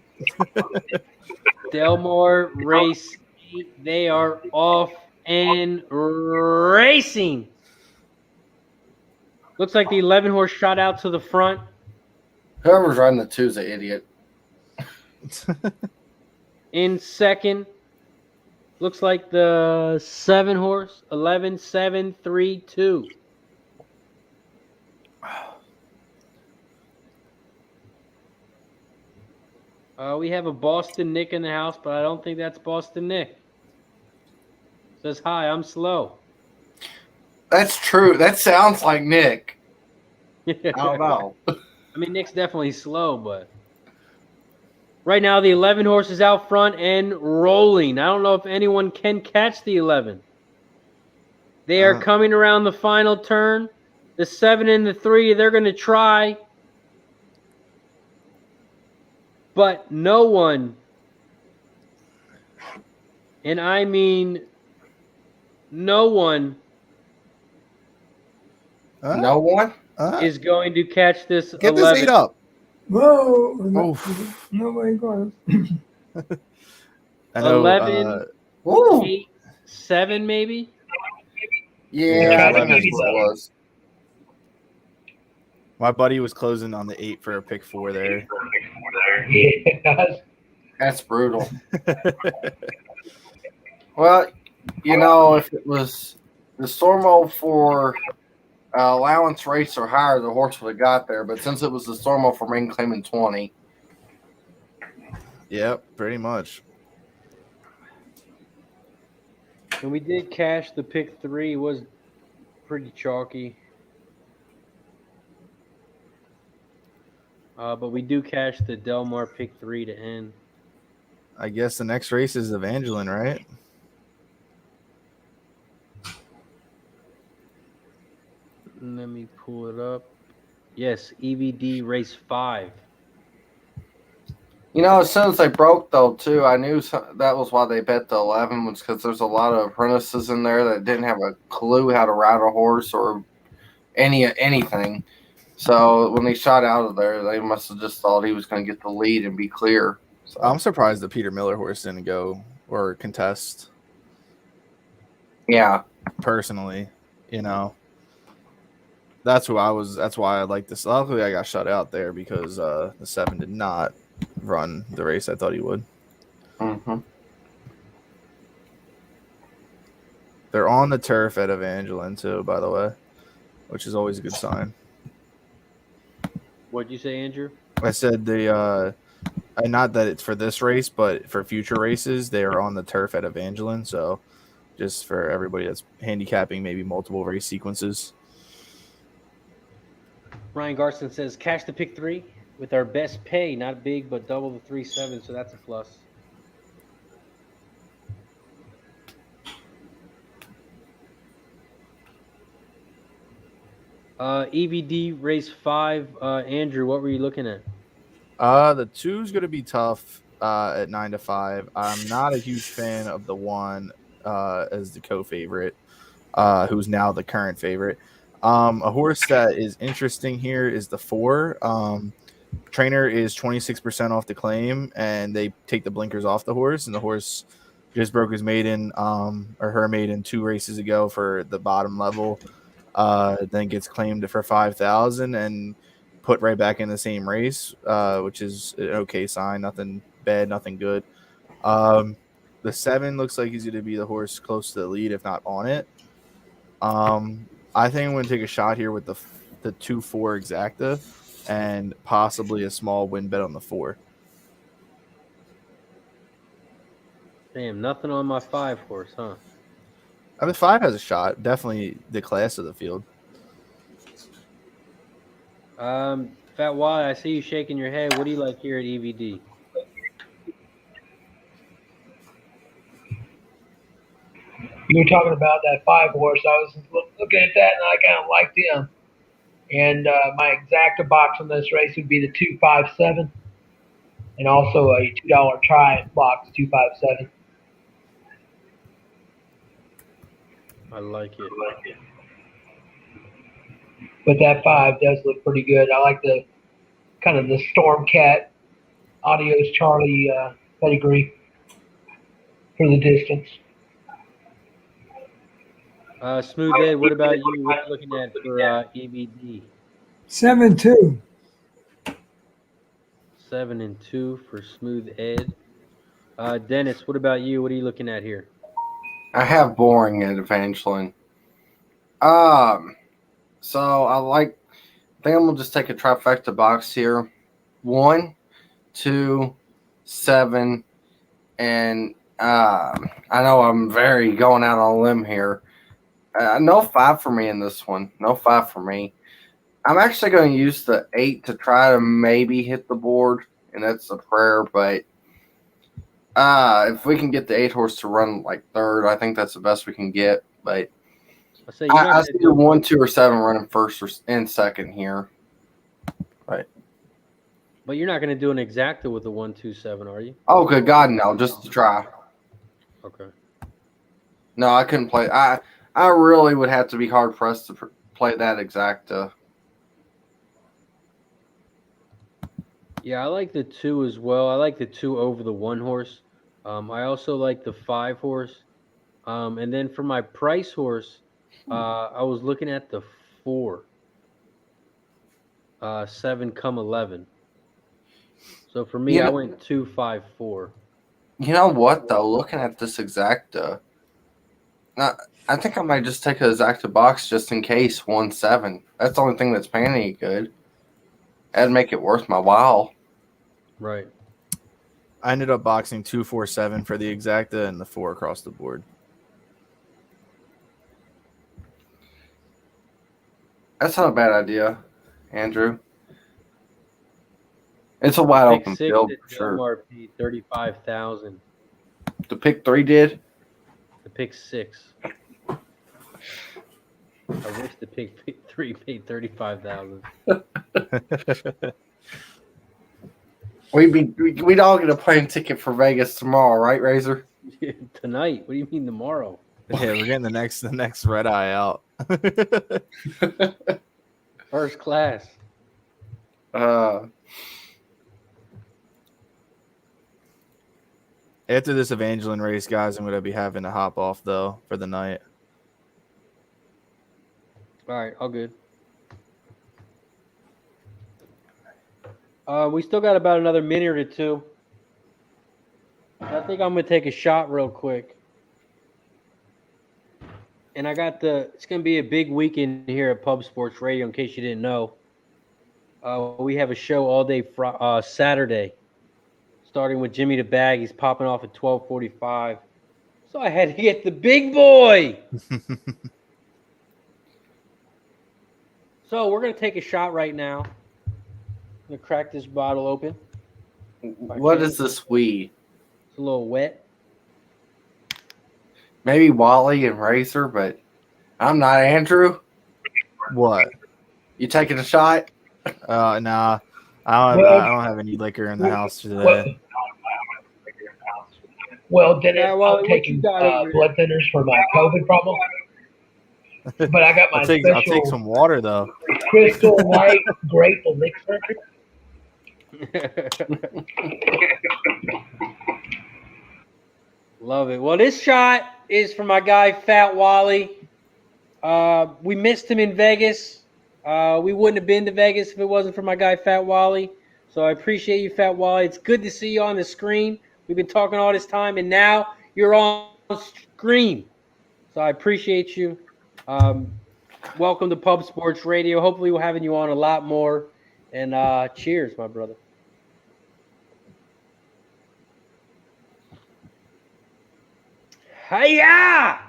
Del Mar race 8. They are off and racing. Looks like the 11 horse shot out to the front. Whoever's riding the 2's an idiot. In second, looks like the 7 horse, 11, 7, 3, 2. We have a Boston Nick in the house, but I don't think that's Boston Nick. Says, hi, I'm slow. That's true. That sounds like Nick. I don't know. I mean, Nick's definitely slow, but right now the 11 horse is out front and rolling. I don't know if anyone can catch the 11. They are coming around the final turn. The 7 and the 3, they're going to try. But no one, and I mean no one, No one? is going to catch this Get 11. this 8 up. Whoa! Oof. Nobody going. I know. 11, Ooh. 8, 7 maybe. Yeah, Yeah, I think that's 11. what it was. My buddy was closing on the 8 for a pick 4 there. Yeah. That's brutal. Well, if it was the Stormo for allowance rates are higher, the horse would have got there. But since it was the Stormo for main claiming 20. Yep, pretty much. And we did cash the pick 3. It was pretty chalky. But we do cash the Delmar pick 3 to end. I guess the next race is Evangeline, right? Let me pull it up. Yes, EVD race 5. As soon as they broke, though, too, I knew that was why they bet the 11 was because there's a lot of apprentices in there that didn't have a clue how to ride a horse or anything. So when he shot out of there, they must have just thought he was going to get the lead and be clear. So. I'm surprised the Peter Miller horse didn't go or contest. Yeah. Personally, that's why I like this. Luckily, I got shut out there because the 7 did not run the race I thought he would. Mm-hmm. They're on the turf at Evangeline too, by the way, which is always a good sign. What'd you say, Andrew? I said not that it's for this race, but for future races, they are on the turf at Evangeline. So just for everybody that's handicapping maybe multiple race sequences. Ryan Garson says, cash the pick 3 with our best pay. Not big, but double the 3-7, so that's a plus. EVD race 5. Andrew, what were you looking at? The 2 is going to be tough at 9-5. I'm not a huge fan of the 1 as the co-favorite, who's now the current favorite. A horse that is interesting here is the 4. Trainer is 26% off the claim, and they take the blinkers off the horse, and the horse just broke his maiden or her maiden 2 races ago for the bottom level. Then gets claimed for $5,000 and put right back in the same race, which is an okay sign. Nothing bad, nothing good. The 7 looks like he's going to be the horse close to the lead, if not on it. I think I'm going to take a shot here with the 2-4 exacta and possibly a small win bet on the 4. Damn, nothing on my 5 horse, huh? I mean, 5 has a shot. Definitely the class of the field. Fat Wally, I see you shaking your head. What do you like here at EVD? You were talking about that 5 horse. I was looking at that, and I kind of liked him. And my exacta box on this race would be the 257, and also a $2 try box 257. I like it. But that 5 does look pretty good. I like the kind of the Stormcat, Adios Charlie pedigree for the distance. Smooth Ed, what about you? What are you looking at for EVD? 7-2. 7-2 for Smooth Ed. Dennis, what about you? What are you looking at here? I have boring at Evangeline. So I think I'm gonna just take a trifecta box here. 1, 2, 7, and I know I'm very going out on a limb here. No 5 for me in this one. No 5 for me. I'm actually going to use the 8 to try to maybe hit the board, and that's a prayer. But if we can get the 8 horse to run like 3rd, I think that's the best we can get. But I see 1, 2, or 7 running 1st and 2nd here. Right. But you're not going to do an exacta with a 127, are you? Oh, good God, no! Just to try. Okay. No, I couldn't play. I really would have to be hard pressed to play that exacta. Yeah, I like the 2 as well. I like the 2 over the 1 horse. I also like the 5 horse. And then for my price horse, I was looking at the 4. 7 come 11. So for me, I went 2, 5, 4. You know what though? Looking at this exacta, I think I might just take an exacta box just in case 1-7. That's the only thing that's paying any good. That'd make it worth my while. Right. I ended up boxing 2, 4, 7 for the exacta and the 4 across the board. That's not a bad idea, Andrew. It's a wide open field for sure. MRP 35,000. The pick 3 did. The pick 6. I wish the pick 3 paid 35,000. We'd all get a plane ticket for Vegas tomorrow, right, Razor? Tonight? What do you mean tomorrow? Yeah, we're getting the next red eye out. First class. After this Evangeline race, guys, I'm going to be having to hop off, though, for the night. All right, all good. We still got about another minute or two. I think I'm going to take a shot real quick. And it's going to be a big weekend here at Pub Sports Radio, in case you didn't know. We have a show all day Saturday, starting with Jimmy the Bag. He's popping off at 12:45. So I had to get the big boy. So we're going to take a shot right now. I'm going to crack this bottle open. What is this weed? It's a little wet. Maybe Wally and Razor, but I'm not Andrew. What? You taking a shot? Nah. I don't have any liquor in the house today. Well, then I'm taking blood thinners for my COVID problem. But I got my I'll take some water, though. Crystal White Grape Elixir. Love it. Well, this shot is for my guy, Fat Wally. We missed him in Vegas. We wouldn't have been to Vegas if it wasn't for my guy, Fat Wally. So I appreciate you, Fat Wally. It's good to see you on the screen. We've been talking all this time, and now you're on screen. So I appreciate you. Welcome to Pub Sports Radio. Hopefully we're having you on a lot more. And cheers, my brother. Hiya!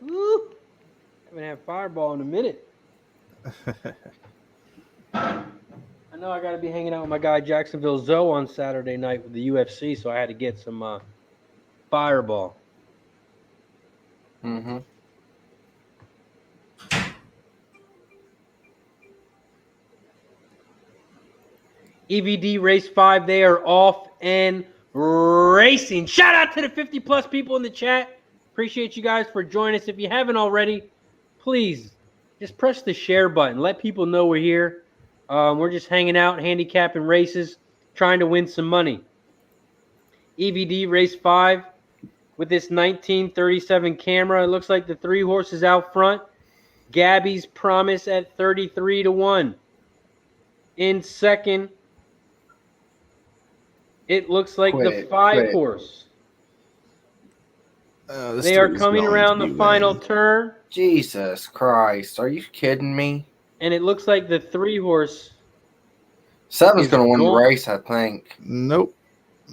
Woo! Haven't had Fireball in a minute. I know I got to be hanging out with my guy Jacksonville Zoe on Saturday night with the UFC, so I had to get some Fireball. Mm-hmm. EVD Race 5, they are off and racing. Shout out to the 50-plus people in the chat. Appreciate you guys for joining us. If you haven't already, please just press the share button. Let people know we're here. We're just hanging out, handicapping races, trying to win some money. EVD Race 5 with this 1937 camera. It looks like the 3 horses out front. Gabby's Promise at 33-1. In second, it looks like the 5 horse. They are coming around the final turn. Jesus Christ. Are you kidding me? And it looks like the 3 horse. 7's going to win the race, I think. Nope.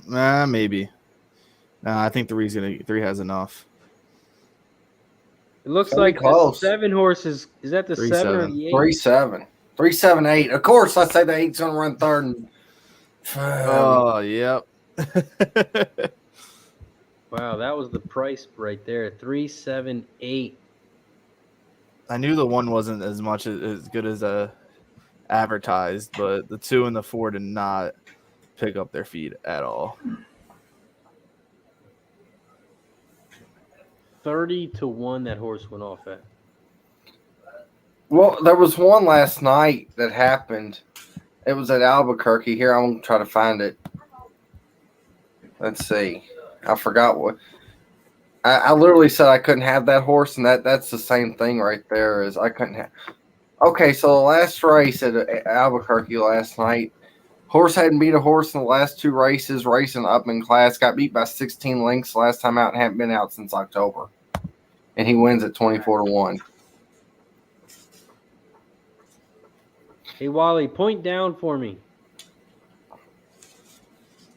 Maybe. Nah, I think 3 has enough. It looks like the 7 horse is that the 7 or the 8? 3-7. 3-7-8. Of course, I say the 8's going to run third. And, oh, yep. Wow, that was the price right there. 3-7-8. I knew the 1 wasn't as good as advertised, but the 2 and the 4 did not pick up their feet at all. 30-1 that horse went off at. Well, there was one last night that happened. It was at Albuquerque. Here, I'm going to try to find it. Let's see. I forgot what. I literally said I couldn't have that horse, and that's the same thing right there. Is I couldn't have. Okay, so the last race at Albuquerque last night, horse hadn't beat a horse in the last 2 races, racing up in class, got beat by 16 lengths last time out, and hadn't been out since October. And he wins at 24-1. Hey, Wally, point down for me.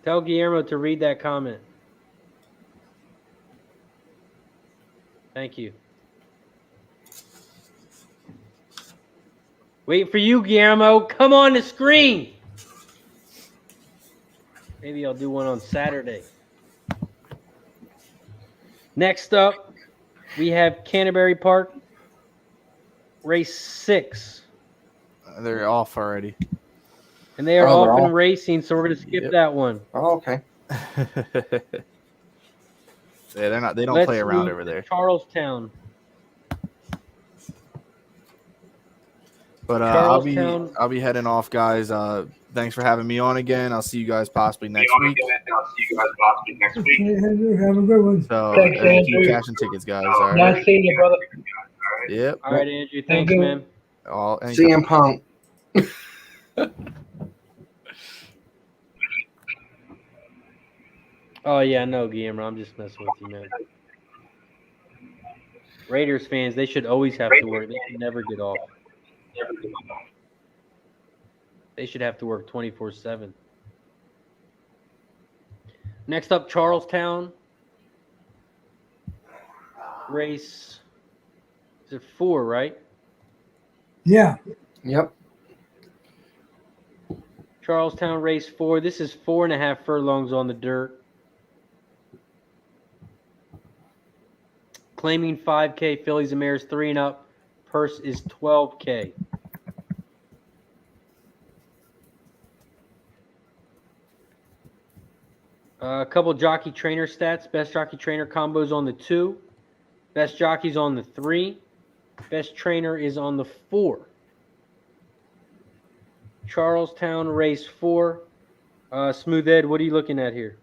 Tell Guillermo to read that comment. Thank you. Wait for you, Guillermo. Come on the screen. Maybe I'll do one on Saturday. Next up, we have Canterbury Park, race 6. They're off already. And they are Oh, they're off and off? racing, so we're going to skip that one. Oh, okay. Yeah, they don't Let's play around move over to there. Charlestown. But Charlestown. I'll be heading off, guys. Thanks for having me on again. I'll see you guys possibly next week. Okay, Andrew, have a good one. So Thanks, keep Andrew. cashing tickets, guys. All right. Nice seeing you, brother. Yep. All right, Andrew. Thanks, you. man. CM Punk. Oh, yeah, no, Guillermo. I'm just messing with you, man. Raiders fans, they should always have to work. They should never get off. They should have to work 24/7. Next up, Charlestown. Race, is it 4, right? Yeah. Yep. Charlestown race 4. This is 4.5 furlongs on the dirt. Claiming 5K, fillies and mares 3 and up. Purse is 12K. A couple jockey trainer stats. Best jockey trainer combos on the 2. Best jockeys on the 3. Best trainer is on the 4. Charlestown race 4. Smooth Ed, what are you looking at here?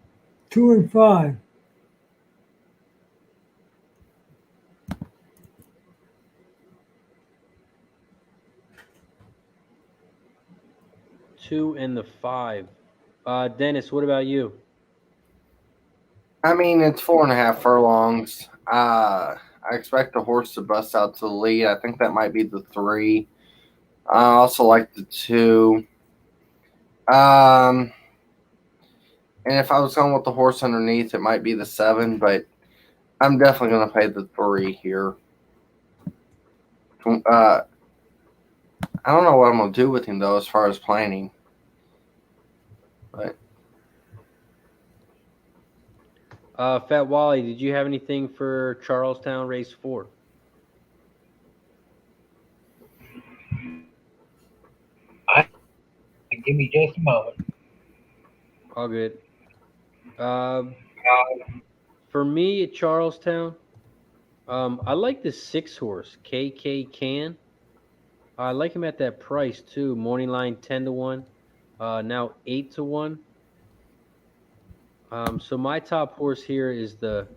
2 and 5. Two and the 5. Dennis, what about you? I mean, it's 4.5 furlongs. I expect the horse to bust out to the lead. I think that might be the 3. I also like the 2. And if I was going with the horse underneath, it might be the 7, but I'm definitely going to pay the 3 here. I don't know what I'm going to do with him, though, as far as planning. But Fat Wally, did you have anything for Charlestown race 4? Give me just a moment. All good. For me at Charlestown, I like the 6 horse, KK Can. I like him at that price too. Morning line 10-1, now 8-1. So my top horse here is the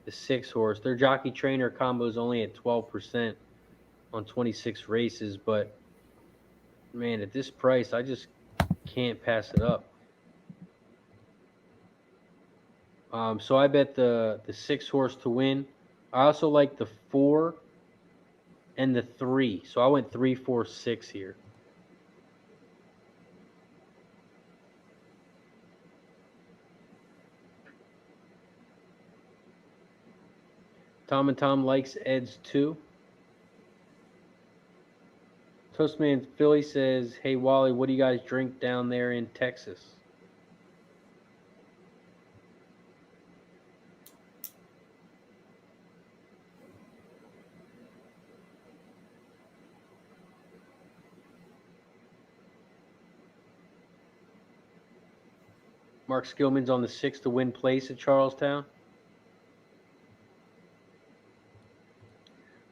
6 horse. Their jockey trainer combo is only at 12% on 26 races, but man, at this price, I just can't pass it up. So I bet the 6 horse to win. I also like the 4 and the 3. So I went 3, 4, 6 here. Tom and Tom likes Ed's too. Toastman Philly says, "Hey Wally, what do you guys drink down there in Texas?" Mark Skillman's on the 6 to win place at Charlestown.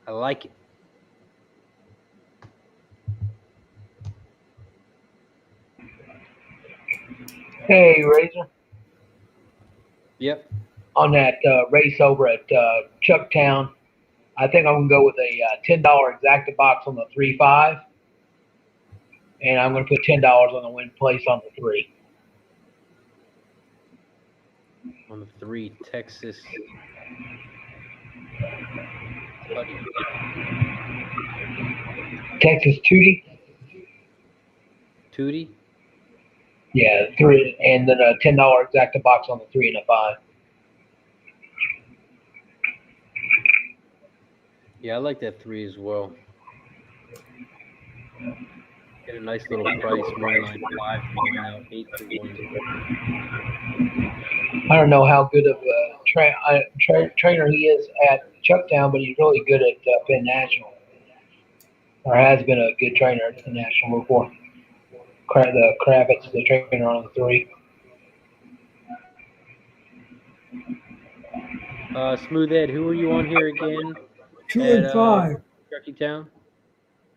I like it. Hey, Razor. Yep. On that race over at Chucktown, I think I'm going to go with a $10 exacta box on the 3-5. And I'm going to put $10 on the win place on the 3. On the 3, Texas. Texas Tootie. Tootie? Yeah, 3. And then a $10 exacta box on the 3 and a 5. Yeah, I like that 3 as well. Get a nice little price, money line 5 going out 8 to 1. I don't know how good of a trainer he is at Chucktown, but he's really good at Penn National. Or has been a good trainer at Penn National before. The Kravitz, the trainer on the 3. Smooth Ed, who are you on here again? 2 and 5. Chuckytown?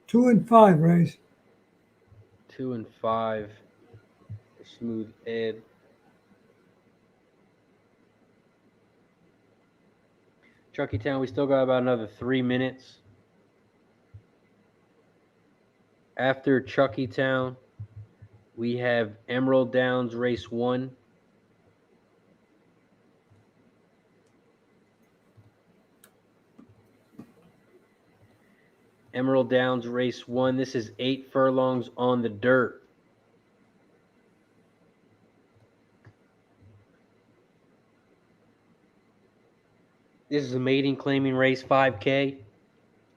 2 and 5, Race. 2 and 5. Smooth Ed. Chuckytown, we still got about another 3 minutes. After Chuckytown, we have Emerald Downs race 1. Emerald Downs race 1. This is 8 furlongs on the dirt. This is a maiden claiming race 5K.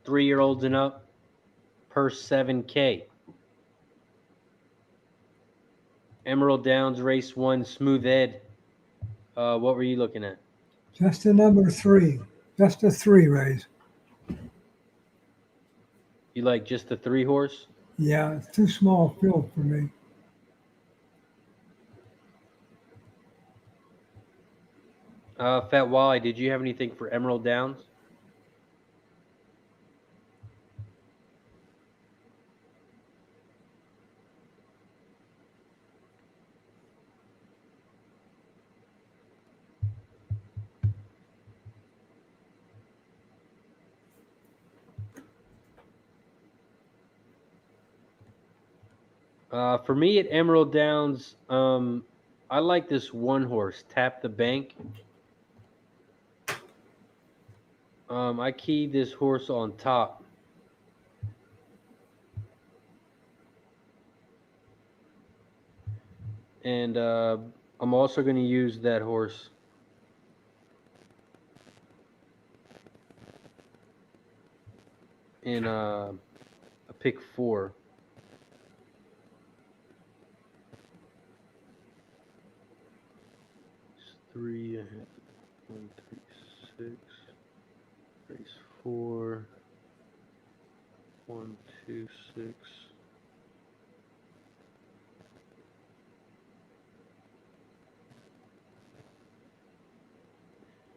3-year-olds and up. Purse 7K. Emerald Downs race 1. Smooth Ed. What were you looking at? Just the number 3. Just a 3, Race. You like just the 3 horse? Yeah, it's too small field for me. Fat Wally, did you have anything for Emerald Downs? For me at Emerald Downs, I like this 1 horse, Tap the Bank. I keyed this horse on top. And I'm also going to use that horse in a pick 4. It's 3, 1, 3, 6. Race 4. 1, 2, 6.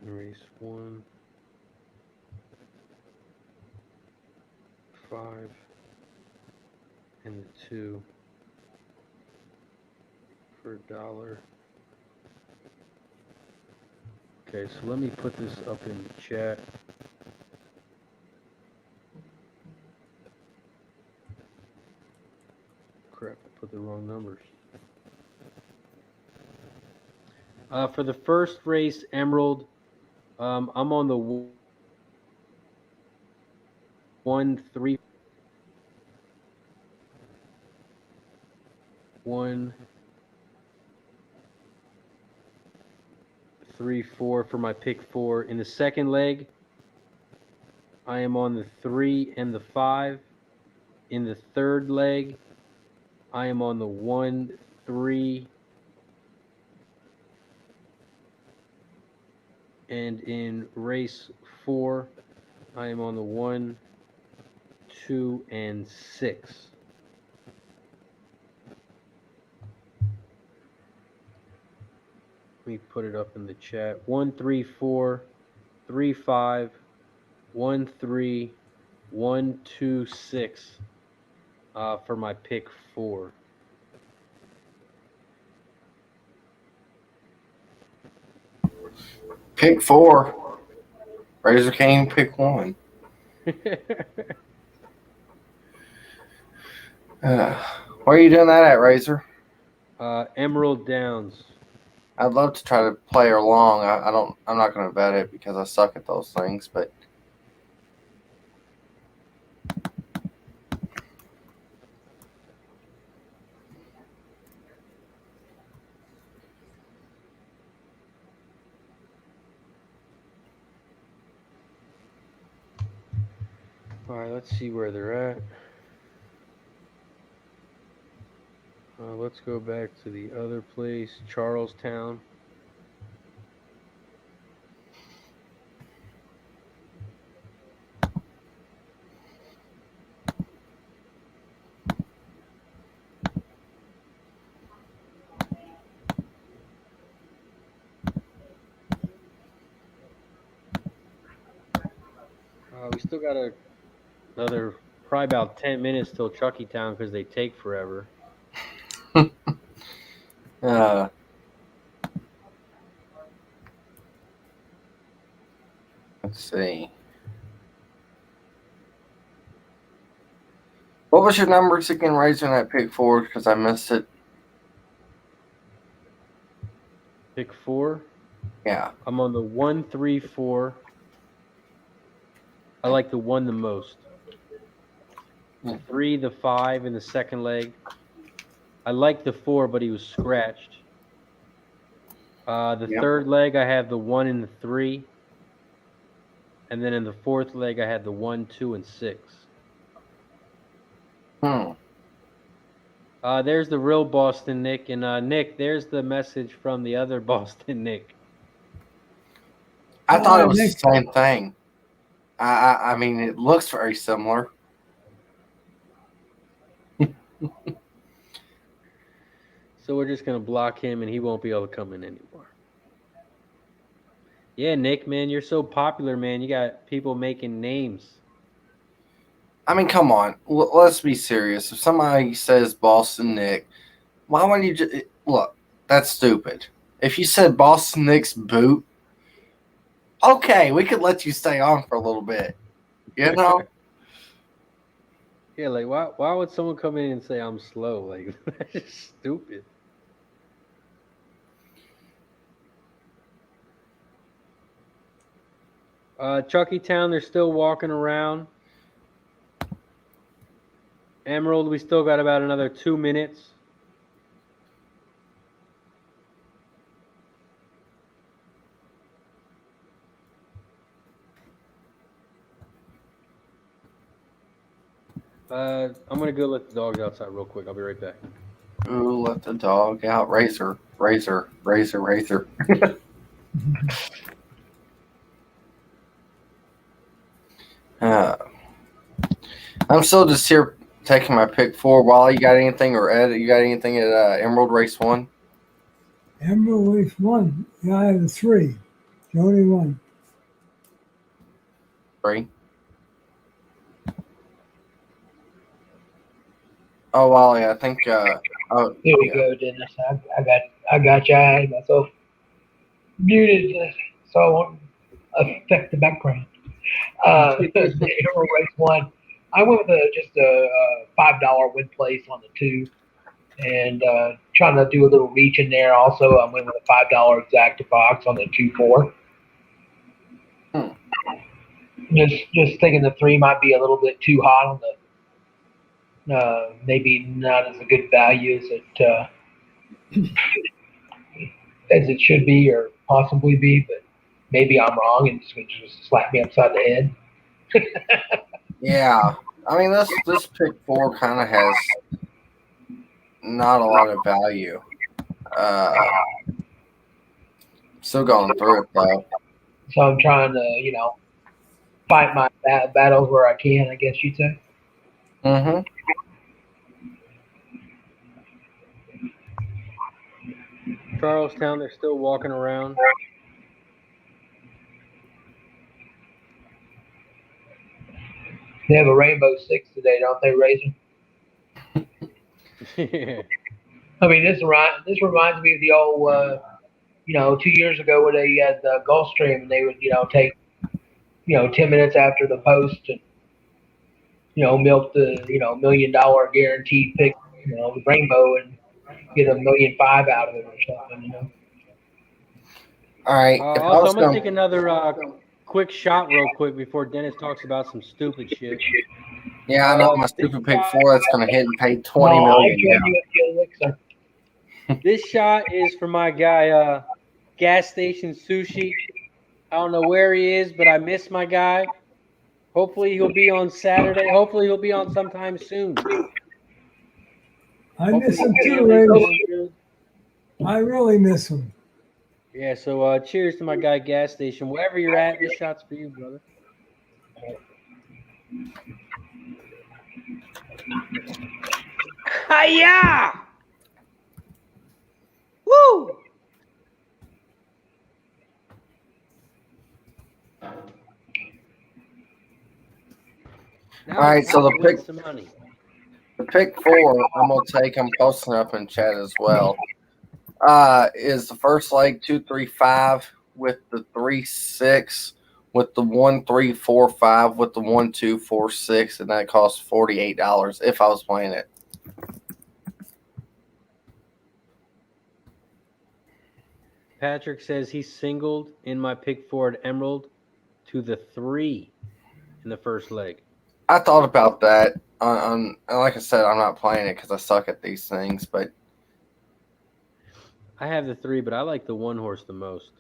Race 1. 5. And the 2 for $1. Okay, so let me put this up in the chat. Crap, I put the wrong numbers. For the first race, Emerald, I'm on the 1, 3, 1, 3, 4 for my pick 4. In the second leg, I am on the 3 and the 5. In the third leg, I am on the 1, 3. And in race 4, I am on the 1, 2, and 6. Let me put it up in the chat. 1, 3, 4, 3, 5, 1, 3, 1, 2, 6 for my pick 4. Pick 4. Razor King, pick 1. Where are you doing that at, Razor? Emerald Downs. I'd love to try to play along. I'm not going to bet it because I suck at those things, but All right, let's see where they're at. Let's go back to the other place, Charlestown. We still got another probably about 10 minutes till Chuckytown because they take forever. let's see. What was your numbers again, Razor, in that pick 4? Because I missed it. Pick 4. Yeah. I'm on the 1, 3, 4. I like the 1 the most. The 3, the 5 in the second leg. I like the 4, but he was scratched. The third leg, I have the 1 and the 3. And then in the fourth leg, I had the 1, 2, and 6. There's the real Boston Nick. And Nick, there's the message from the other Boston Nick. I thought it was the same thing. I mean, it looks very similar. So we're just going to block him, and he won't be able to come in anymore. Yeah, Nick, man, you're so popular, man. You got people making names. I mean, come on. Let's be serious. If somebody says Boston Nick, why wouldn't you just... Look, that's stupid. If you said Boston Nick's boot, okay, we could let you stay on for a little bit. You know? Yeah, like, why would someone come in and say I'm slow? Like, that's just stupid. Chuckytown, they're still walking around. Emerald, we still got about another 2 minutes. I'm going to go let the dogs outside real quick. I'll be right back. Ooh, let the dog out. Razor. I'm still just here taking my pick 4. Wally, you got anything? Or Ed, you got anything at Emerald Race 1? Emerald Race 1. Yeah, I have the 3. Jody 1. 3. Oh, Wally, I think. Here we go, Dennis. I got you. I had myself muted, so I won't affect the background. Emerald Race 1. I went with just a $5 win place on the 2, and trying to do a little reach in there. Also, I went with a $5 exacta box on the 2-4. Just thinking the 3 might be a little bit too hot on the. Maybe not as a good value as it should be or possibly be, but maybe I'm wrong and it's going to just slap me upside the head. Yeah, I mean this pick 4 kind of has not a lot of value. Still going through it though. So I'm trying to, fight my battles where I can, I guess you'd say. Charlestown, they're still walking around. They have a Rainbow Six today, don't they, Razor? Yeah. I mean, this reminds me of the old, 2 years ago where they had the Gulfstream and they would, take, 10 minutes after the post and, milk the, $1 million guaranteed pick, the Rainbow and get $1.5 million out of it or something. All right. If I Also, was I'm going to gonna- take another quick shot real quick before Dennis talks about some stupid shit. Yeah, I know my stupid pick 4 that's going to hit and pay $20 I million. joined now. you at the elixir. This shot is for my guy, Gas Station Sushi. I don't know where he is, but I miss my guy. Hopefully he'll be on Saturday. Hopefully he'll be on sometime soon. I miss him Hopefully too, his family's Ray. doing good. I really miss him. Yeah, so cheers to my guy, Gas Station. Wherever you're at, this shot's for you, brother. Hiya! Woo! Now All right, it's so the time to win pick- some money. The pick 4, I'm going to take. I'm posting up in chat as well. Is the first leg 2-3-5 with the 3-6 with the 1-3-4-5 with the 1-2-4-6, and that costs $48 if I was playing it. Patrick says he singled in my pick 4 at Emerald to the 3 in the first leg. I thought about that. Like I said, I'm not playing it because I suck at these things, but I have the 3, but I like the 1 horse the most.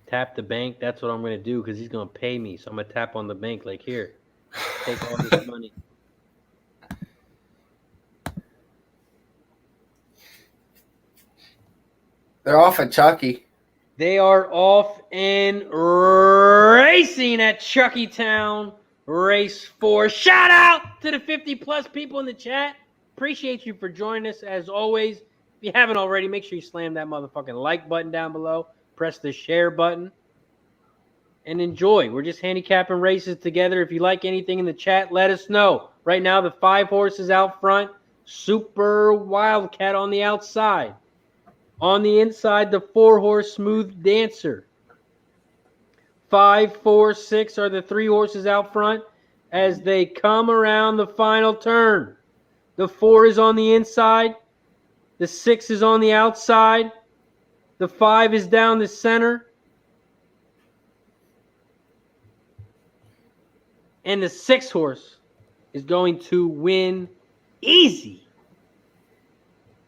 Tap the bank. That's what I'm going to do because he's going to pay me. So I'm going to tap on the bank like, here, take all this money. they're off at Chucky. They are off and racing at Chuckytown Race 4. Shout out to the 50-plus people in the chat. Appreciate you for joining us as always. If you haven't already, make sure you slam that motherfucking like button down below. Press the share button. And enjoy. We're just handicapping races together. If you like anything in the chat, let us know. Right now, the 5 horses out front. Super Wildcat on the outside. On the inside, the 4-horse Smooth Dancer. 5, 4, 6 are the 3 horses out front as they come around the final turn. The 4 is on the inside. The 6 is on the outside. The 5 is down the center. And the 6 horse is going to win easy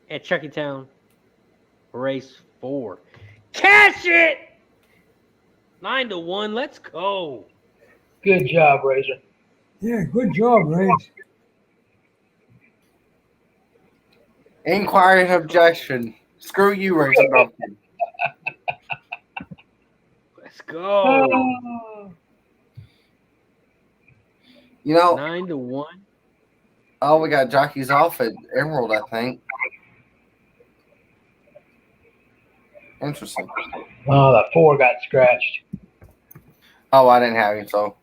at Chuckytown Race 4. Cash it! 9-1. Let's go. Good job, Razor. Yeah, good job, Ray. Inquiry and objection. Screw you, Razor Dumpkin. Let's go. Oh. You know, 9-1. oh, we got jockeys off at Emerald, I think. Interesting. Oh, that 4 got scratched. Oh, I didn't have him, so.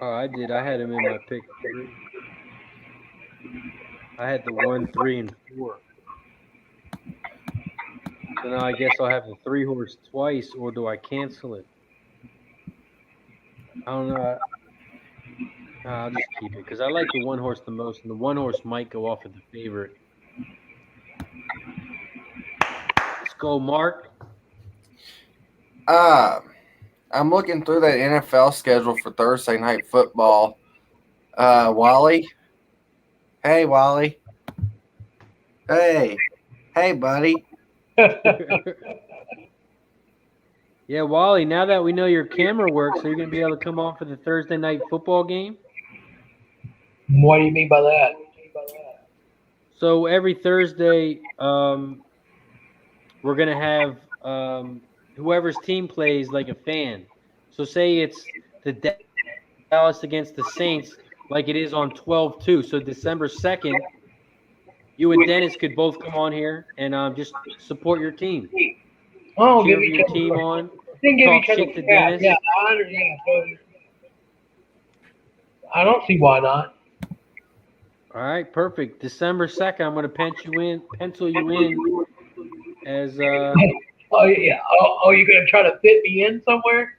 Oh, I did. I had him in my pick 3. I had the 1, 3, and 4. So now I guess I'll have the 3 horse twice, or do I cancel it? I don't know. I'll just keep it because I like the 1 horse the most, and the 1 horse might go off of the favorite. Let's go, Mark. I'm looking through that NFL schedule for Thursday night football. Wally. Hey, Wally. Hey, buddy. Yeah, Wally, now that we know your camera works, are you going to be able to come on for the Thursday night football game? What do you mean by that? So every Thursday, we're going to have whoever's team plays like a fan. So say it's the Dallas against the Saints like it is on 12/2. So December 2nd, you and Dennis could both come on here and just support your team. Oh, Cheer give for each your other team on. then give Talk each other shit to yeah, Dennis. yeah, I don't see why not. All right, perfect. December 2nd, I'm going to pencil you in as Oh yeah. Oh, you're gonna try to fit me in somewhere?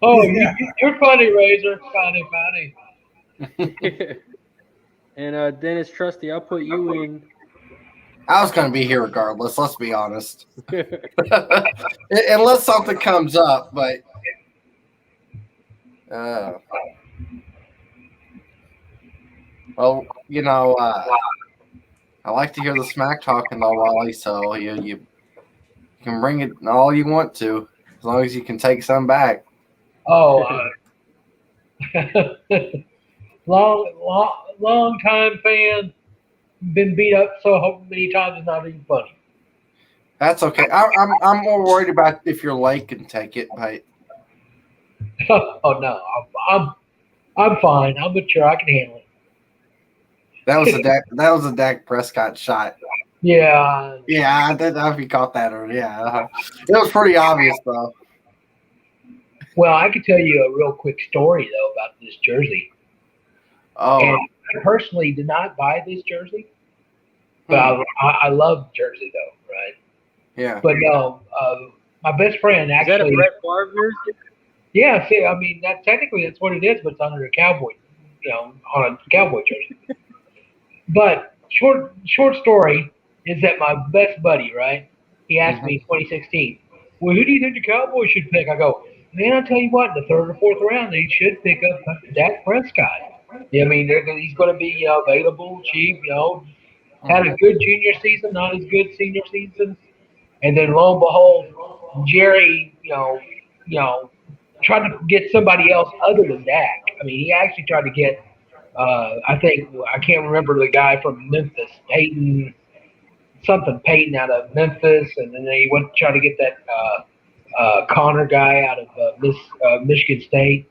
Oh, you're funny, Razor. Funny. And Dennis Trusty, I'll put you in. I was going to be here regardless. Let's be honest. Unless something comes up, but well, you know, I like to hear the smack talking though, Wally. So you can bring it all you want to, as long as you can take some back. Oh, long time fan. Been beat up so many times it's not even funny. That's okay. I'm more worried about if your leg can take it, but Oh no, I'm fine. I'm mature. I can handle it. that was a Dak Prescott shot. Yeah. Yeah, I didn't know if you caught that or yeah. It was pretty obvious though. Well, I could tell you a real quick story though about this jersey. Oh, And I personally did not buy this jersey, but I love jersey though, right? yeah. But no, my best friend Is that a actually. Brett Favre jersey? Yeah, see, I mean technically that's what it is, but it's under a cowboy, on a cowboy jersey. But short story is that my best buddy, right? He asked me in 2016, well, who do you think the Cowboys should pick? I go, man, I'll tell you what, in the third or fourth round, they should pick up Dak Prescott. Yeah, I mean, he's going to be available, cheap, had a good junior season, not as good senior season. And then lo and behold, Jerry, tried to get somebody else other than Dak. I mean, he actually tried to get, I can't remember the guy from Memphis, Peyton out of Memphis, and then they went to try to get that Connor guy out of Michigan State,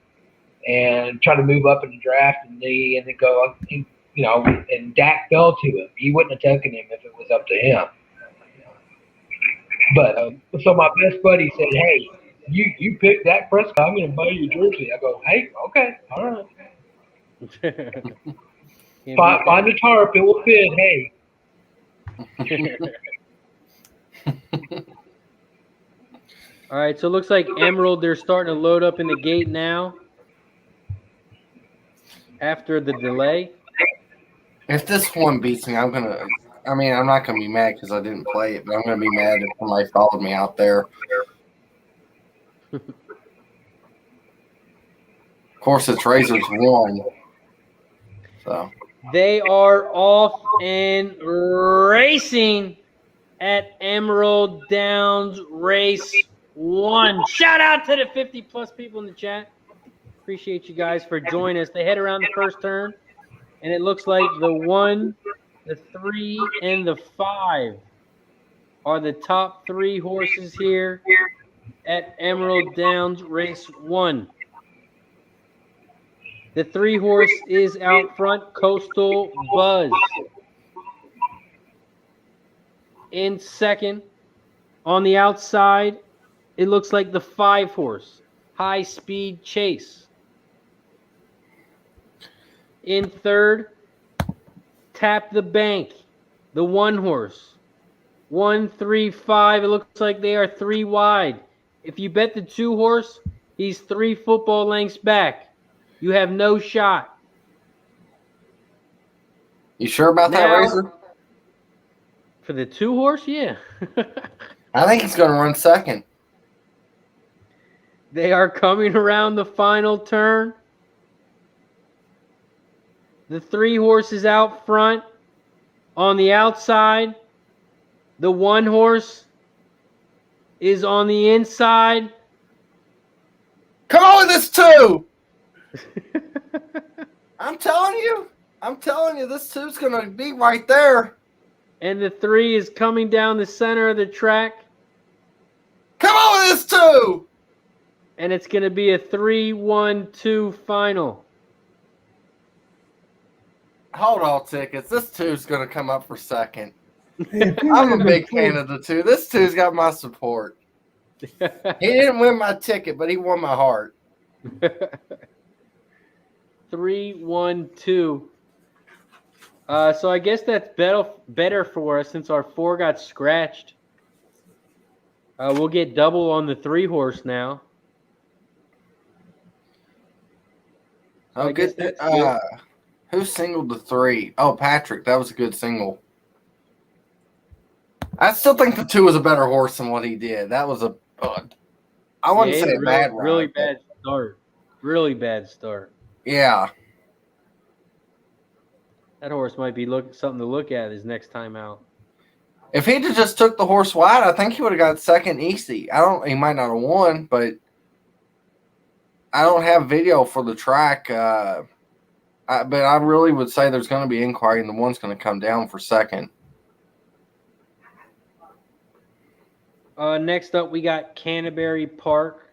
and try to move up in the draft, and they ended go, and Dak fell to him. He wouldn't have taken him if it was up to him. But so my best buddy said, "Hey, you pick Dak Prescott. I'm going to buy you a jersey." I go, "Hey, okay, all right. Find the tarp. It will fit. Hey." All right, so it looks like Emerald, they're starting to load up in the gate now after the delay. If this one beats me, I'm not gonna be mad because I didn't play it, but I'm gonna be mad if somebody followed me out there. Of course, it's Razor's one. So They are off and racing at Emerald Downs Race 1. Shout out to the 50-plus people in the chat. Appreciate you guys for joining us. They head around the first turn, and it looks like the 1, the 3, and the 5 are the top 3 horses here at Emerald Downs Race 1. The 3 horse is out front, Coastal Buzz. In second, on the outside, it looks like the 5 horse, High Speed Chase. In third, Tap the Bank, the 1 horse. 1, 3, 5. It looks like they are 3 wide. If you bet the 2 horse, he's 3 football lengths back. You have no shot. you sure about that, Razor? For the 2 horse, yeah. I think he's gonna run second. They are coming around the final turn. The 3 horses out front. On the outside, the 1 horse is on the inside. Come on with this 2. I'm telling you, this 2's gonna be right there. And the 3 is coming down the center of the track. Come on with this 2. 2. And it's going to be a 3-1-2 final. Hold on, tickets. This 2's going to come up for second. Hey, if we I'm would a have big been fan of the 2. This 2's got my support. He didn't win my ticket, but he won my heart. 3-1-2. So I guess that's better for us since our 4 got scratched. We'll get double on the 3-horse now. So Oh, I guess good. that's good. Who singled the 3? Oh, Patrick. That was a good single. I still think the 2 was a better horse than what he did. That was a I wouldn't say a bad ride. Really bad start. Really bad start. Yeah. That horse might be something to look at his next time out. If he'd have just took the horse wide, I think he would have got second easy. He might not have won, but I don't have video for the track. But I really would say there's going to be inquiry, and the one's going to come down for second. Next up, we got Canterbury Park.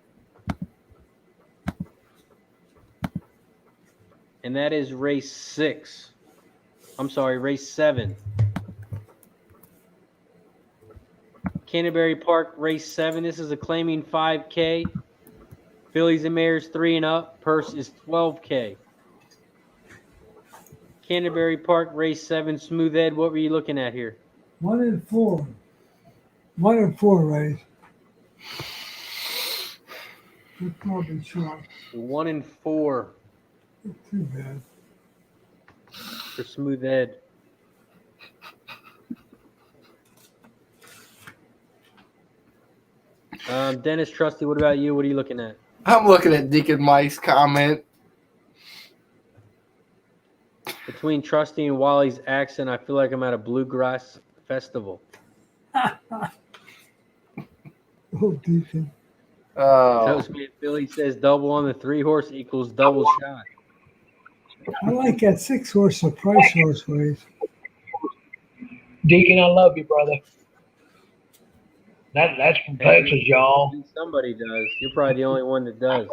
And that is race 6. I'm sorry, race 7. Canterbury Park, race 7. This is a claiming 5K. Fillies and mares 3 and up. Purse is $12K. Canterbury Park, race 7. Smooth Ed, what were you looking at here? 1 and 4. 1 and 4 race. Good probably short. 1 and 4 Not too bad. for Smooth Ed. Dennis Trusty, what about you? What are you looking at? I'm looking at Deacon Mike's comment. Between Trusty and Wally's accent, I feel like I'm at a bluegrass festival. Oh, Deacon. Toastman Philly says double on the 3-horse equals double shot. I like that 6-horse or price horse race. Deacon, I love you, brother. That's from Texas, y'all. Somebody does. You're probably the only one that does.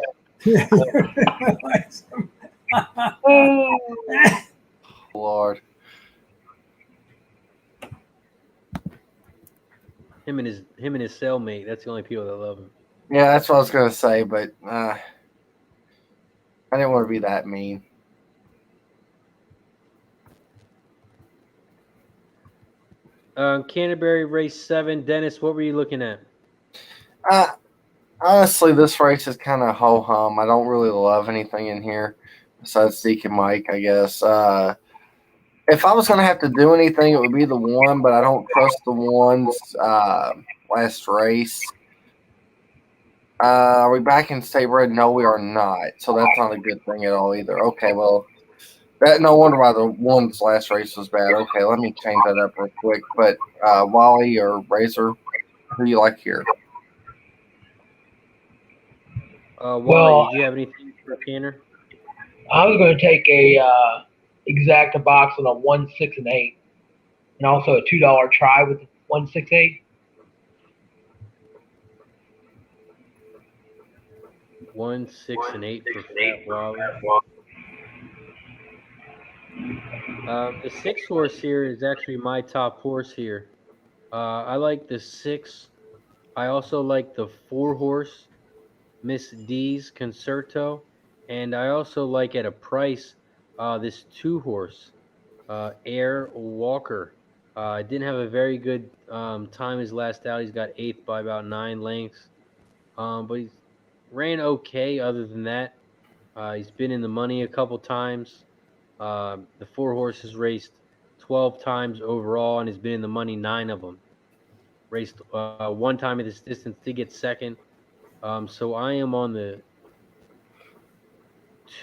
Lord. Him and his cellmate. That's the only people that love him. Yeah, that's what I was going to say, but I didn't want to be that mean. Canterbury race 7. Dennis, what were you looking at? Honestly, this race is kind of ho-hum. I don't really love anything in here besides Deacon Mike, I guess. If I was going to have to do anything, it would be the 1, but I don't trust the 1's last race. Are we back in state bred? No, we are not. So that's not a good thing at all either. Okay, well, no wonder why the 1's last race was bad. Okay, let me change that up real quick. But Wally or Razor, who do you like here? Wally, did you have anything for Canter? I was going to take a exacta box on a 1, 6, and 8, and also a $2 try with 1, 6, 8. 1, 6, and 8 for Fat Wally. The 6-horse here is actually my top horse here. I like the 6. I also like the 4-horse, Miss D's Concerto. And I also like at a price this 2-horse, Air Walker. Didn't have a very good time his last out. He's got 8th by about 9 lengths. But he's ran okay other than that. He's been in the money a couple times. The 4-horse has raced 12 times overall and has been in the money 9 of them. Raced 1 time at this distance to get second. So I am on the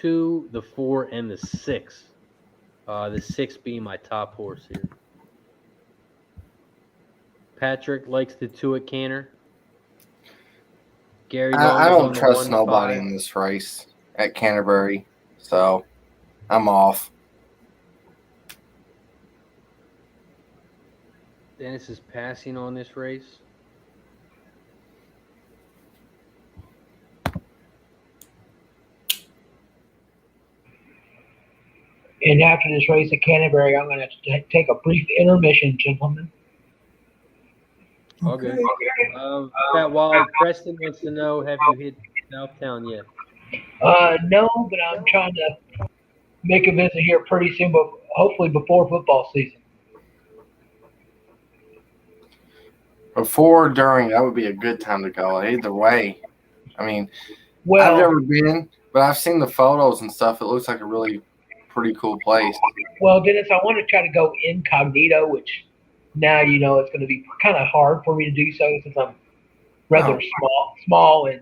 2, the 4, and the 6. The 6 being my top horse here. Patrick likes the 2 at Canter. Gary, I don't trust nobody in this race at Canterbury, so I'm off. Dennis is passing on this race. And after this race at Canterbury, I'm going to take a brief intermission, gentlemen. Okay. Fat Wally, Preston wants to know, have you hit Southtown yet? No, but I'm trying to make a visit here pretty soon, but hopefully before football season. Before or during, that would be a good time to go. Either way. I mean, Well, I've never been, but I've seen the photos and stuff. It looks like a really pretty cool place. well, Dennis, I want to try to go incognito, which now it's going to be kind of hard for me to do so since I'm rather small, and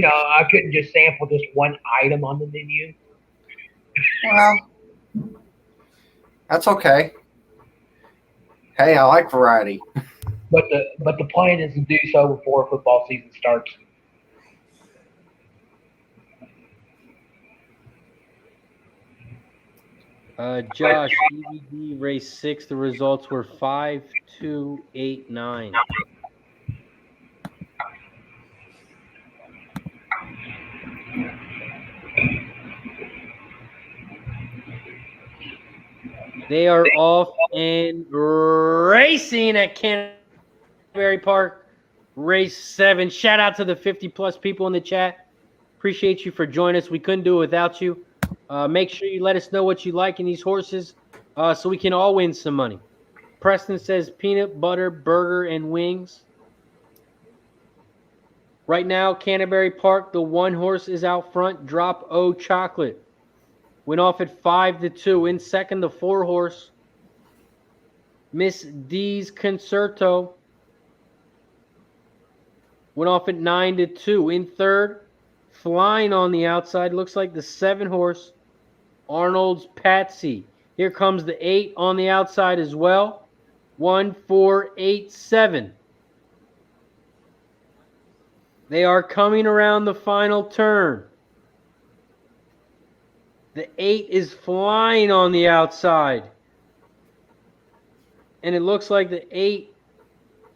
I couldn't just sample just one item on the menu. Well, that's okay. Hey, I like variety. But the plan is to do so before football season starts. Josh, DVD race 6, the results were 5, 2, 8, 9. They are off and racing at Canterbury Park, race 7. Shout out to the 50-plus people in the chat. Appreciate you for joining us. We couldn't do it without you. Make sure you let us know what you like in these horses so we can all win some money. Preston says peanut butter, burger, and wings. Right now, Canterbury Park, the one horse is out front, Drop O Chocolate. Went off at 5-2. In second, the 4 horse, Miss D's Concerto. Went off at 9-2. In third, flying on the outside, looks like the 7 horse, Arnold's Patsy. Here comes the 8 on the outside as well. 1, 4, 8, 7. They are coming around the final turn. The 8 is flying on the outside. And it looks like the 8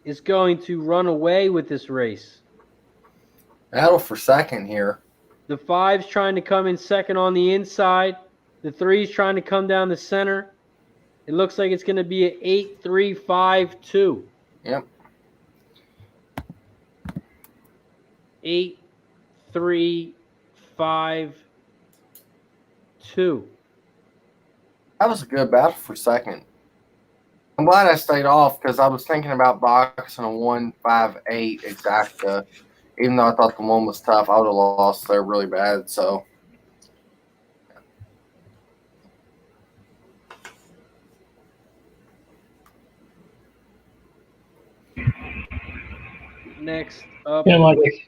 is going to run away with this race. Battle for second here. The 5's trying to come in second on the inside. The 3's trying to come down the center. It looks like it's going to be an 8-3-5-2. Yep. 8-3-5-2. That was a good battle for second. I'm glad I stayed off because I was thinking about boxing a 1-5-8 exacta. Even though I thought the one was tough, I would have lost there really bad. So, Next up, And like we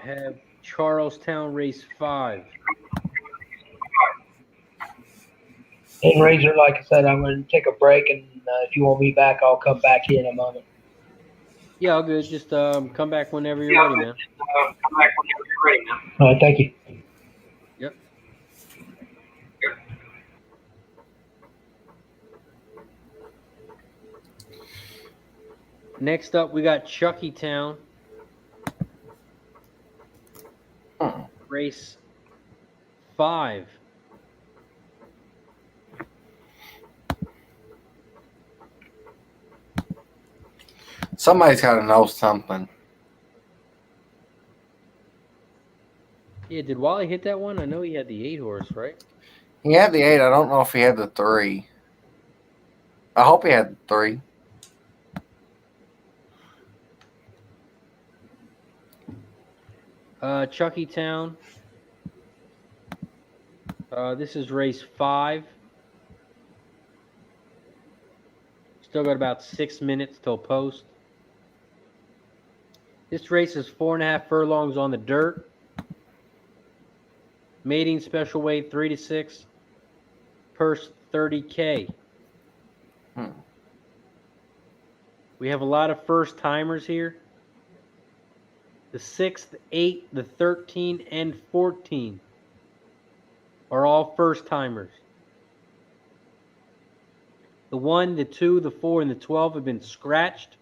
have Charlestown race 5. And Razor, like I said, I'm going to take a break, and if you want me back, I'll come back in a moment. Yeah, all good. Just come back whenever you're ready, man. All right, thank you. Yep. Next up, we got Chuckytown. Race 5. somebody's got to know something. Yeah, did Wally hit that one? I know he had the 8 horse, right? He had the 8. I don't know if he had the 3. I hope he had the 3. Chuckytown. This is race 5. Still got about 6 minutes till post. This race is 4.5 furlongs on the dirt. Mating special weight 3 to 6. Purse $30K. We have a lot of first timers here. The 6, the 8, the 13, and 14 are all first timers. The 1, the 2, the 4, and the 12 have been scratched.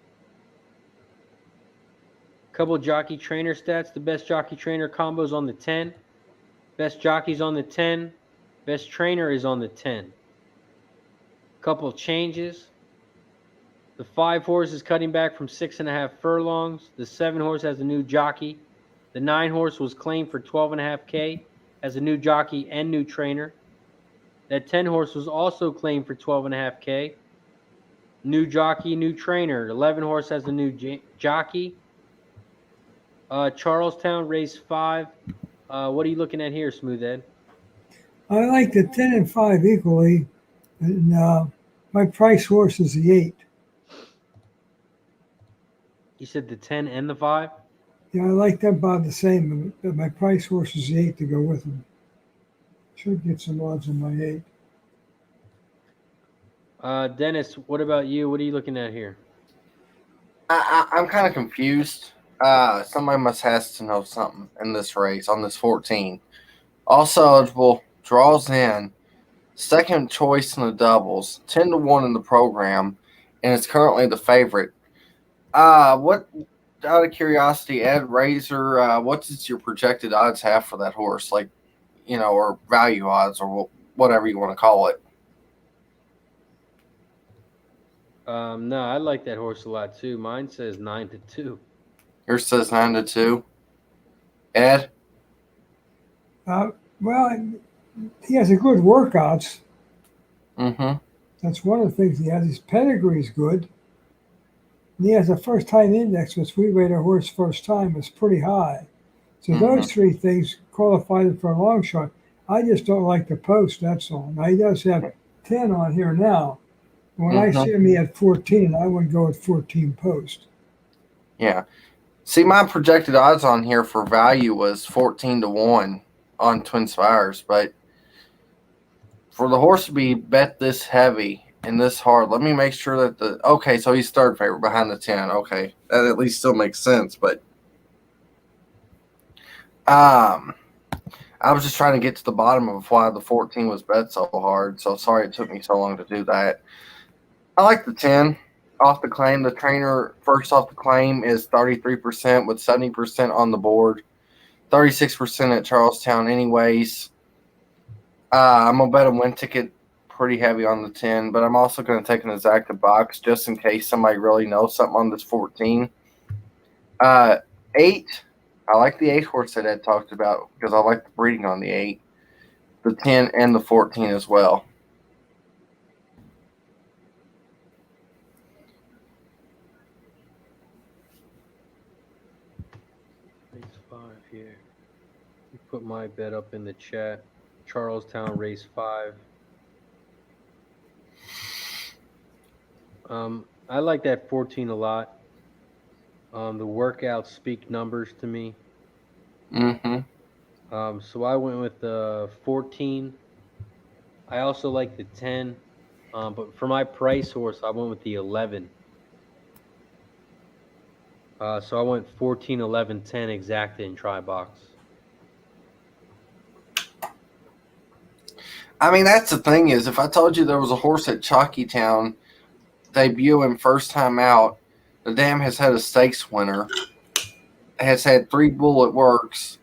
A couple of jockey trainer stats. The best jockey trainer combos on the 10. Best jockey's on the 10. Best trainer is on the 10. Couple changes. The 5 horse is cutting back from 6.5 furlongs. The 7 horse has a new jockey. The 9 horse was claimed for $12.5K as a new jockey and new trainer. That 10 horse was also claimed for $12.5K. New jockey, new trainer. 11 horse has a new jockey. Charlestown, race 5. What are you looking at here, Smooth Ed? I like the 10 and 5 equally, and my price horse is the 8. You said the 10 and the 5? Yeah, I like them about the same, but my price horse is the 8 to go with them. Should get some odds on my 8. Dennis, what about you? What are you looking at here? I'm kind of confused. Somebody must has to know something in this race on this 14. Also eligible, draws in, second choice in the doubles, 10-1 in the program, and it's currently the favorite. What, out of curiosity, Ed Razor, what does your projected odds have for that horse? Like, or value odds or whatever you want to call it. No, I like that horse a lot too. Mine says 9-2. Yours says 9-2. Ed? Well, he has a good workouts. Mm-hmm. That's one of the things he has. His pedigree is good. And he has a first-time index, which we rate a horse first time, is pretty high. So those 3 things qualify him for a long shot. I just don't like the post, that's all. Now, he does have 10 on here now. When I see him, he had 14. I would go with 14 post. Yeah. See, my projected odds on here for value was 14-1 on Twin Spires, but for the horse to be bet this heavy and this hard, let me make sure that okay, so he's third favorite behind the 10. Okay, that at least still makes sense, but I was just trying to get to the bottom of why the 14 was bet so hard, so sorry it took me so long to do that. I like the 10 off the claim. The trainer first off the claim is 33% with 70% on the board, 36% at Charlestown anyways. I'm going to bet a win ticket pretty heavy on the 10, but I'm also going to take an exacta box just in case somebody really knows something on this 14. 8, I like the 8 horse that Ed talked about because I like the breeding on the 8, the 10, and the 14 as well. Race 5 here. You put my bet up in the chat. Charlestown, race 5. I like that 14 a lot. The workouts speak numbers to me. Mm-hmm. So I went with the 14. I also like the 10. But for my price horse, I went with the 11. So I went 14, 11, 10 exacta in try box. I mean, that's the thing is, if I told you there was a horse at Chalkytown debuting first time out, the dam has had a stakes winner, has had 3 bullet works,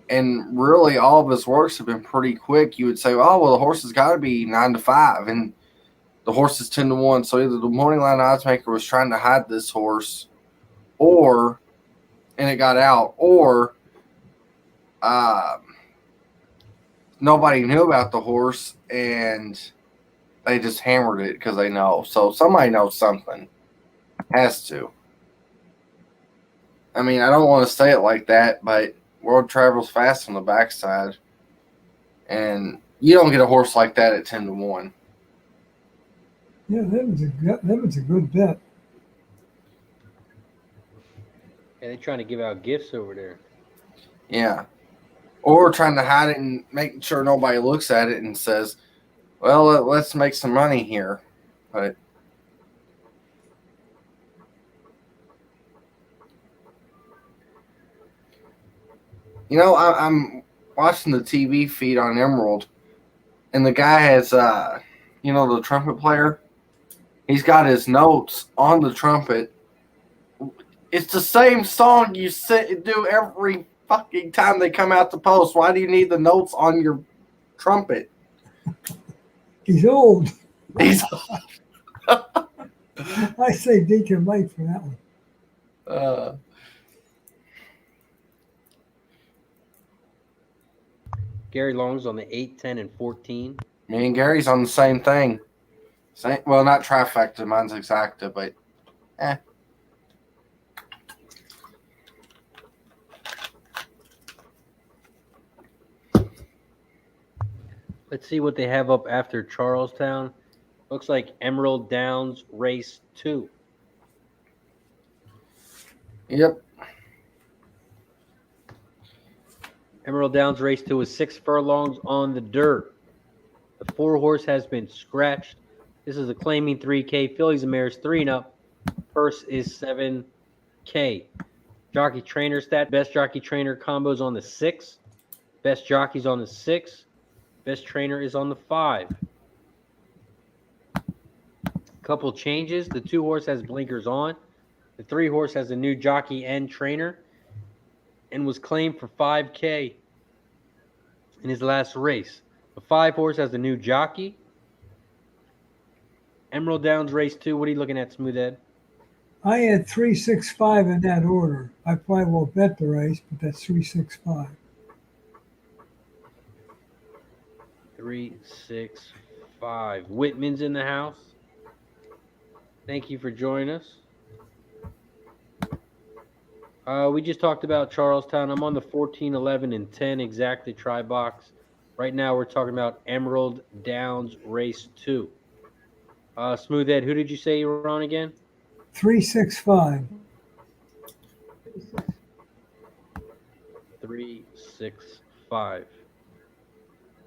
and really all of his works have been pretty quick, you would say, oh, well, the horse has got to be 9-5, and the horse is 10-1. So either the morning line odds maker was trying to hide this horse, and it got out, or nobody knew about the horse and they just hammered it because they know. So somebody knows something. Has to. I mean, I don't want to say it like that, but world travels fast on the backside. And you don't get a horse like that at 10-1. Yeah, that was a good bet. Yeah, they're trying to give out gifts over there. Yeah. Or trying to hide it and making sure nobody looks at it and says, well, let's make some money here. But I'm watching the TV feed on Emerald, and the guy has, the trumpet player. He's got his notes on the trumpet. It's the same song you do every fucking time they come out to post. Why do you need the notes on your trumpet? He's old. He's I say Deacon Mike for that one. Gary Long's on the 8, 10, and 14. Me and Gary's on the same thing. Well, not trifecta. Mine's exacta, but Let's see what they have up after Charlestown. Looks like Emerald Downs Race 2. Yep. Emerald Downs Race 2 is 6 furlongs on the dirt. The 4 horse has been scratched. This is a claiming 3K. Fillies and mares 3 and up. Purse is 7K. Jockey trainer stat. Best jockey trainer combos on the 6. Best jockeys on the 6. Best trainer is on the 5. Couple changes. The 2 horse has blinkers on. The 3 horse has a new jockey and trainer and was claimed for 5K in his last race. The 5 horse has a new jockey. Emerald Downs Race 2. What are you looking at, Smoothhead? I had 3, 6, 5 in that order. I probably won't bet the race, but that's 3, 6, 5. 3, 6, 5. Whitman's in the house. Thank you for joining us. We just talked about Charlestown. I'm on the 14, 11, and 10 exactly try box. Right now we're talking about Emerald Downs Race 2. Smoothhead, who did you say you were on again? 3, 6, 5. 3, 6, 5.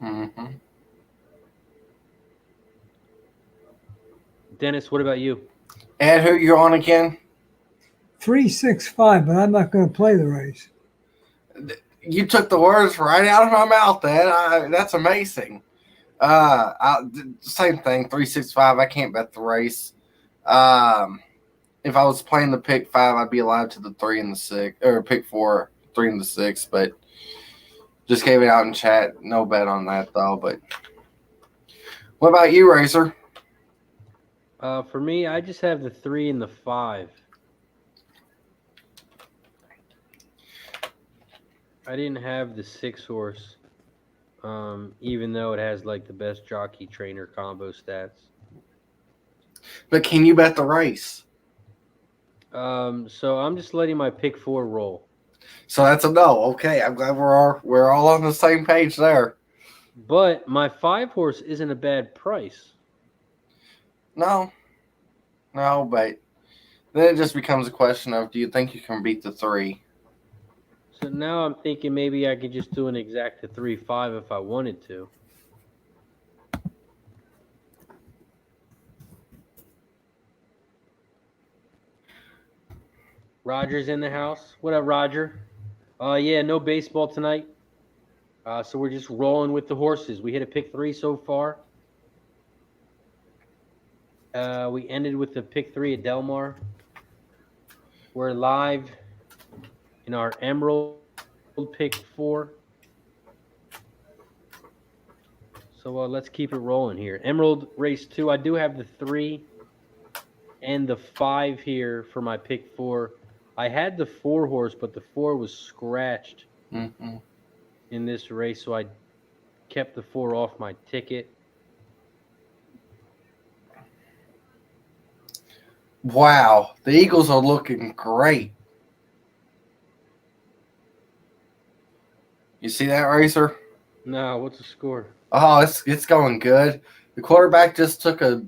Mm-hmm. Dennis, what about you? Ed, who you're on again? 3, 6, 5, but I'm not going to play the race. You took the words right out of my mouth, Ed. That's amazing. Same thing, 3, 6, 5. I can't bet the race. If I was playing the pick 5, I'd be allowed to the 3 and the 6, or pick 4, 3 and the 6. But just gave it out in chat. No bet on that though. But what about you, Razor? For me, I just have the 3 and the 5. I didn't have the 6 horse, even though it has like the best jockey trainer combo stats. But can you bet the race? So I'm just letting my pick 4 roll. So that's a no. Okay, I'm glad we're all on the same page there. But my 5 horse isn't a bad price. No, but then it just becomes a question of, do you think you can beat the 3? So now I'm thinking maybe I could just do an exacta 3-5 if I wanted to. Roger's in the house. What up, Roger? Yeah, no baseball tonight. So we're just rolling with the horses. We hit a pick 3 so far. We ended with the pick 3 at Del Mar. We're live in our Emerald pick 4. So let's keep it rolling here. Emerald Race 2. I do have the 3 and the 5 here for my pick 4. I had the 4 horse, but the 4 was scratched in this race, so I kept the 4 off my ticket. Wow, the Eagles are looking great. You see that, Racer? No, what's the score? Oh, it's going good. The quarterback just took about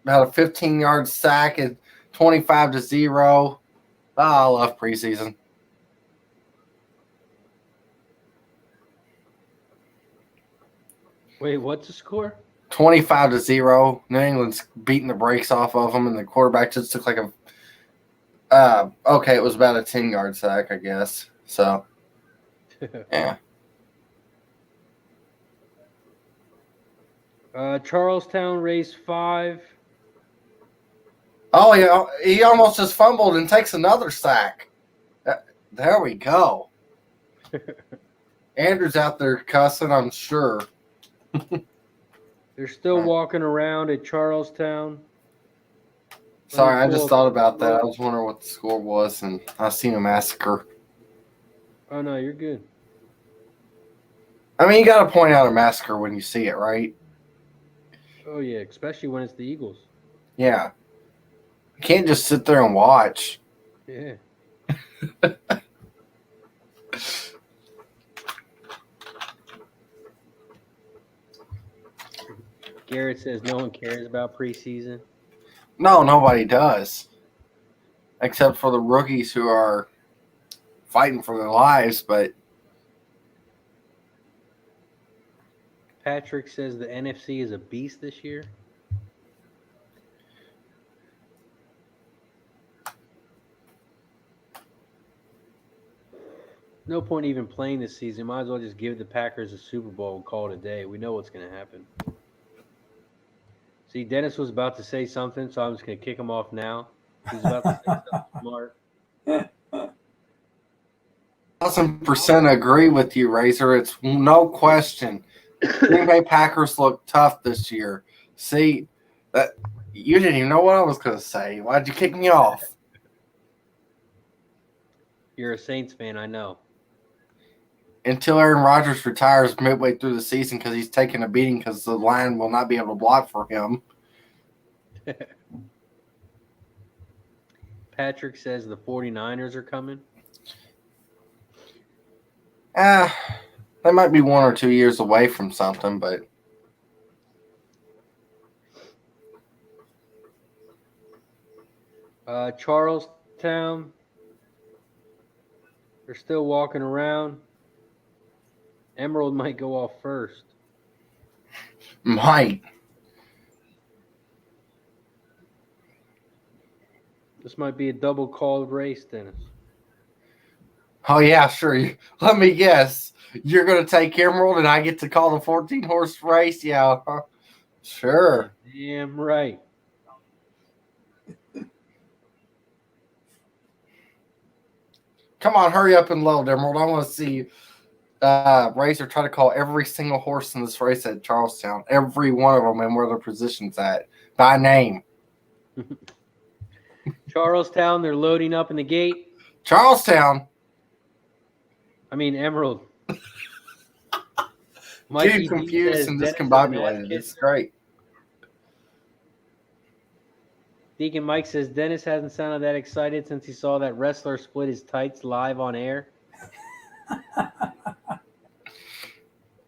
a 15-yard sack at 25-0. Oh, I love preseason. Wait, what's the score? 25-0. New England's beating the brakes off of them, and the quarterback just took like a okay, it was about a 10-yard sack, I guess. So, yeah. Charlestown Race 5. Oh, yeah, he almost just fumbled and takes another sack. There we go. Andrew's out there cussing, I'm sure. They're still walking around at Charlestown. Sorry, I just thought about that. I was wondering what the score was, and I seen a massacre. Oh, no, you're good. I mean, you got to point out a massacre when you see it, right? Oh, yeah, especially when it's the Eagles. Yeah. You can't just sit there and watch. Yeah. Garrett says no one cares about preseason. No, nobody does. Except for the rookies who are fighting for their lives, but Patrick says the NFC is a beast this year. No point even playing this season. Might as well just give the Packers a Super Bowl and call it a day. We know what's going to happen. See, Dennis was about to say something, so I'm just going to kick him off now. He's about to say something smart. 1,000% agree with you, Razor. It's no question. Green Bay Packers look tough this year. See, that you didn't even know what I was going to say. Why'd you kick me off? You're a Saints fan, I know. Until Aaron Rodgers retires midway through the season because he's taking a beating because the line will not be able to block for him. Patrick says the 49ers are coming. They might be 1 or 2 years away from something, but Charlestown, they're still walking around. Emerald might go off first. might. This might be a double called race, Dennis. Oh, yeah, sure. Let me guess. You're going to take Emerald and I get to call the 14-horse race? Yeah, sure. Damn right. Come on, hurry up and load, Emerald. I want to see Razor try to call every single horse in this race at Charlestown, every one of them, and where their position's at by name. Charlestown, they're loading up in the gate. Charlestown. I mean, Emerald. Getting confused and discombobulated. It's great. Deacon Mike says Dennis hasn't sounded that excited since he saw that wrestler split his tights live on air.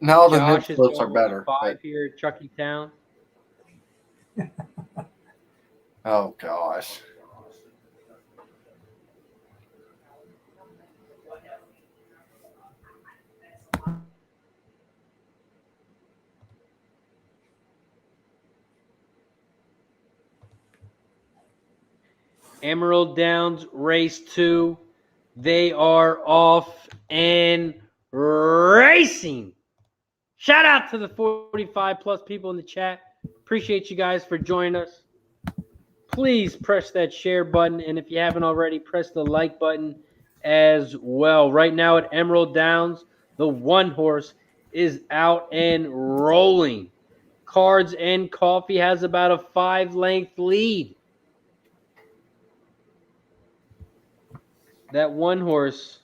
No, the Josh nip splits are is better. 5 But, here at Chucky Town. oh, gosh. Emerald Downs, race 2. They are off and racing. Shout out to the 45 plus people in the chat. Appreciate you guys for joining us. Please press that share button. And if you haven't already, press the like button as well. Right now at Emerald Downs, the 1 horse is out and rolling. Cards and Coffee has about a 5-length lead. That 1 horse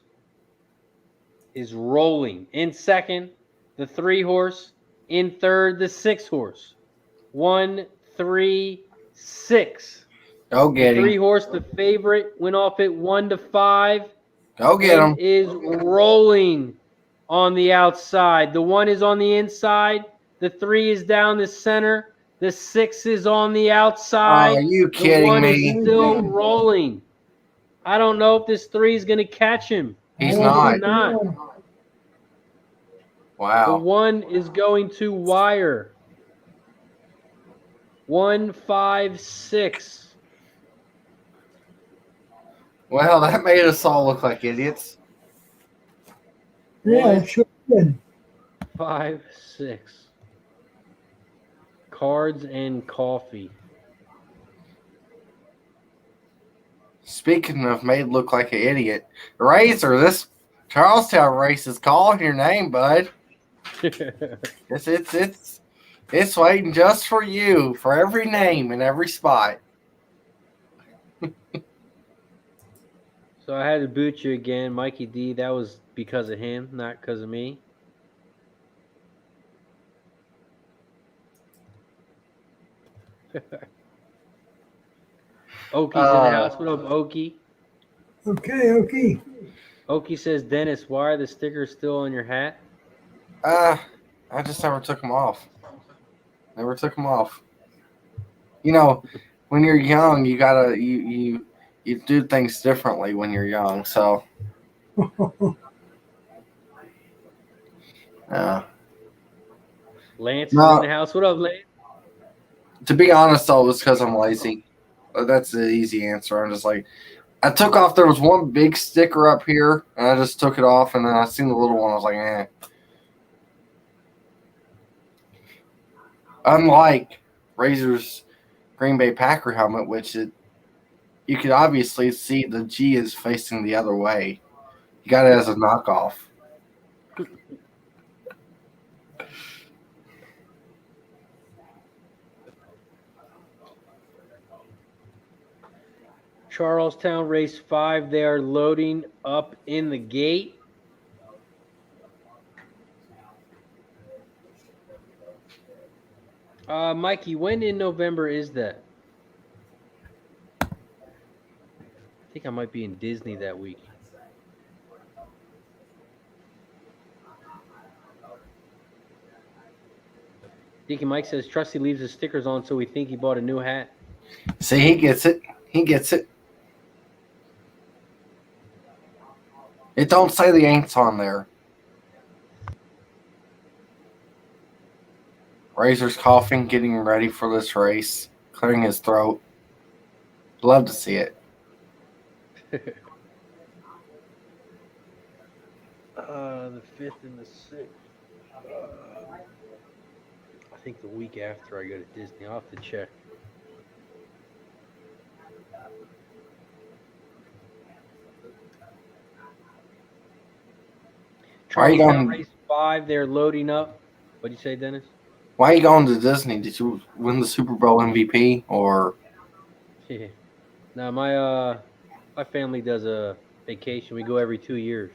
is rolling. In second, the 3 horse. In third, the 6 horse. 1, 3, 6. Go get him. 3 horse, the favorite, went off at 1 to 5. Go get him. Is rolling on the outside. The 1 is on the inside. The 3 is down the center. The 6 is on the outside. Oh, are you kidding the 1 me? is still rolling. I don't know if this 3 is going to catch him. He's not. not. The Wow. 1 is going to wire. 1, 5, 6. Well, that made us all look like idiots. Yeah, it sure did. 5, 6. Cards and Coffee. Speaking of made look like an idiot, Razor, this Charlestown race is calling your name, bud. It's waiting just for you for every name and every spot. So I had to boot you again, Mikey D. That was because of him, not because of me. Oki's in the house. What up, Okie? Okay. Okie says, Dennis, why are the stickers still on your hat? I just never took them off. Never took them off. You know, when you're young, you gotta you do things differently when you're young. So, Lance is in the house. What up, Lance? To be honest, though, it was because I'm lazy. That's the easy answer. I'm just like, I took off. There was one big sticker up here, and I just took it off, and then I seen the little one. I was like, eh. Unlike Razor's Green Bay Packer helmet, which you could obviously see the G is facing the other way. You got it as a knockoff. Charlestown race 5. They are loading up in the gate. Mikey, when in November is that? I think I might be in Disney that week. Deacon Mike says Trusty leaves his stickers on, so we think he bought a new hat. See, he gets it. It don't say the ain'ts on there. Razor's coughing, getting ready for this race, clearing his throat. Love to see it. The 5th and the 6th. I think the week after I go to Disney. I'll have to check. Why are you going? Race 5, they're loading up. What'd you say, Dennis? Why are you going to Disney? Did you win the Super Bowl MVP or? Yeah. No, my family does a vacation. We go every 2 years.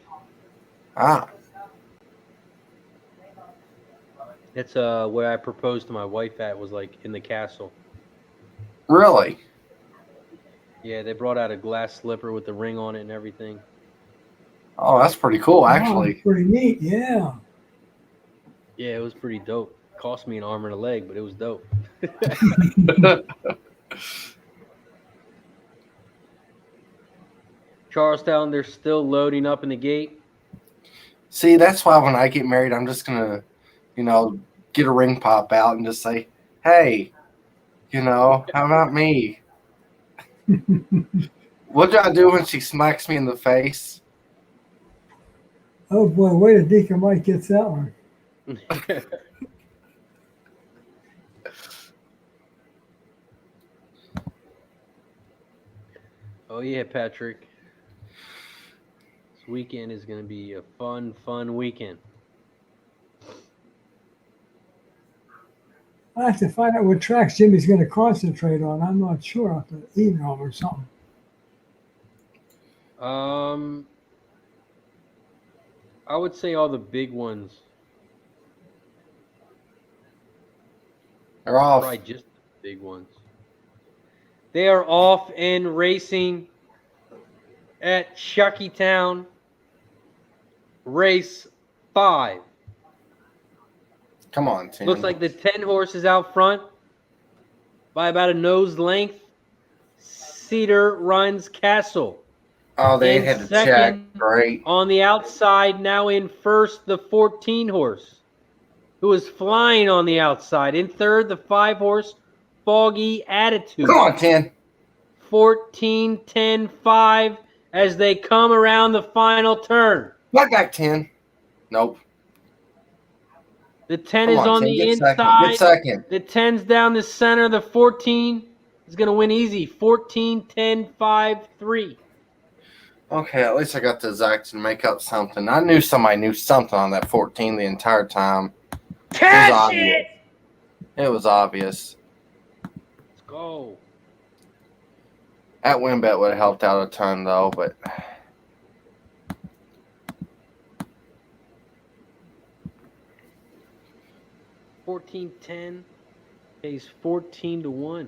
That's where I proposed to my wife at, was like in the castle. Really? Yeah, they brought out a glass slipper with the ring on it and everything. Oh, that's pretty cool, actually. Wow, pretty neat, yeah. Yeah, it was pretty dope. Cost me an arm and a leg, but it was dope. Charlestown, they're still loading up in the gate. See, that's why when I get married, I'm just going to, get a ring pop out and just say, hey, how about me? What do I do when she smacks me in the face? Oh, boy, wait till Deacon Mike gets that one. Oh, yeah, Patrick. This weekend is going to be a fun weekend. I have to find out what tracks Jimmy's going to concentrate on. I'm not sure. I have to email him or something. I would say all the big ones. They're off. Probably just the big ones. They are off and racing at Shuckytown. Race 5. Come on, Tim. Looks like the 10 horses out front by about a nose length. Cedar Runs Castle. Oh, they In had to second, check. Great. On the outside, now in first, the 14 horse, who is flying on the outside. In third, the 5 horse, Foggy Attitude. Come on, 10. 14, 10, 5 as they come around the final turn. Back 10. Nope. The 10 Come is on, on 10. the Get inside. Get second. The 10's down the center. The 14 is going to win easy. 14, 10, 5, 3. Okay, at least I got the exact to make up something. I knew somebody knew something on that 14 the entire time. Cash it! It was obvious. Let's go. That win bet would have helped out a ton, though, but. $14.10 pays 14-1.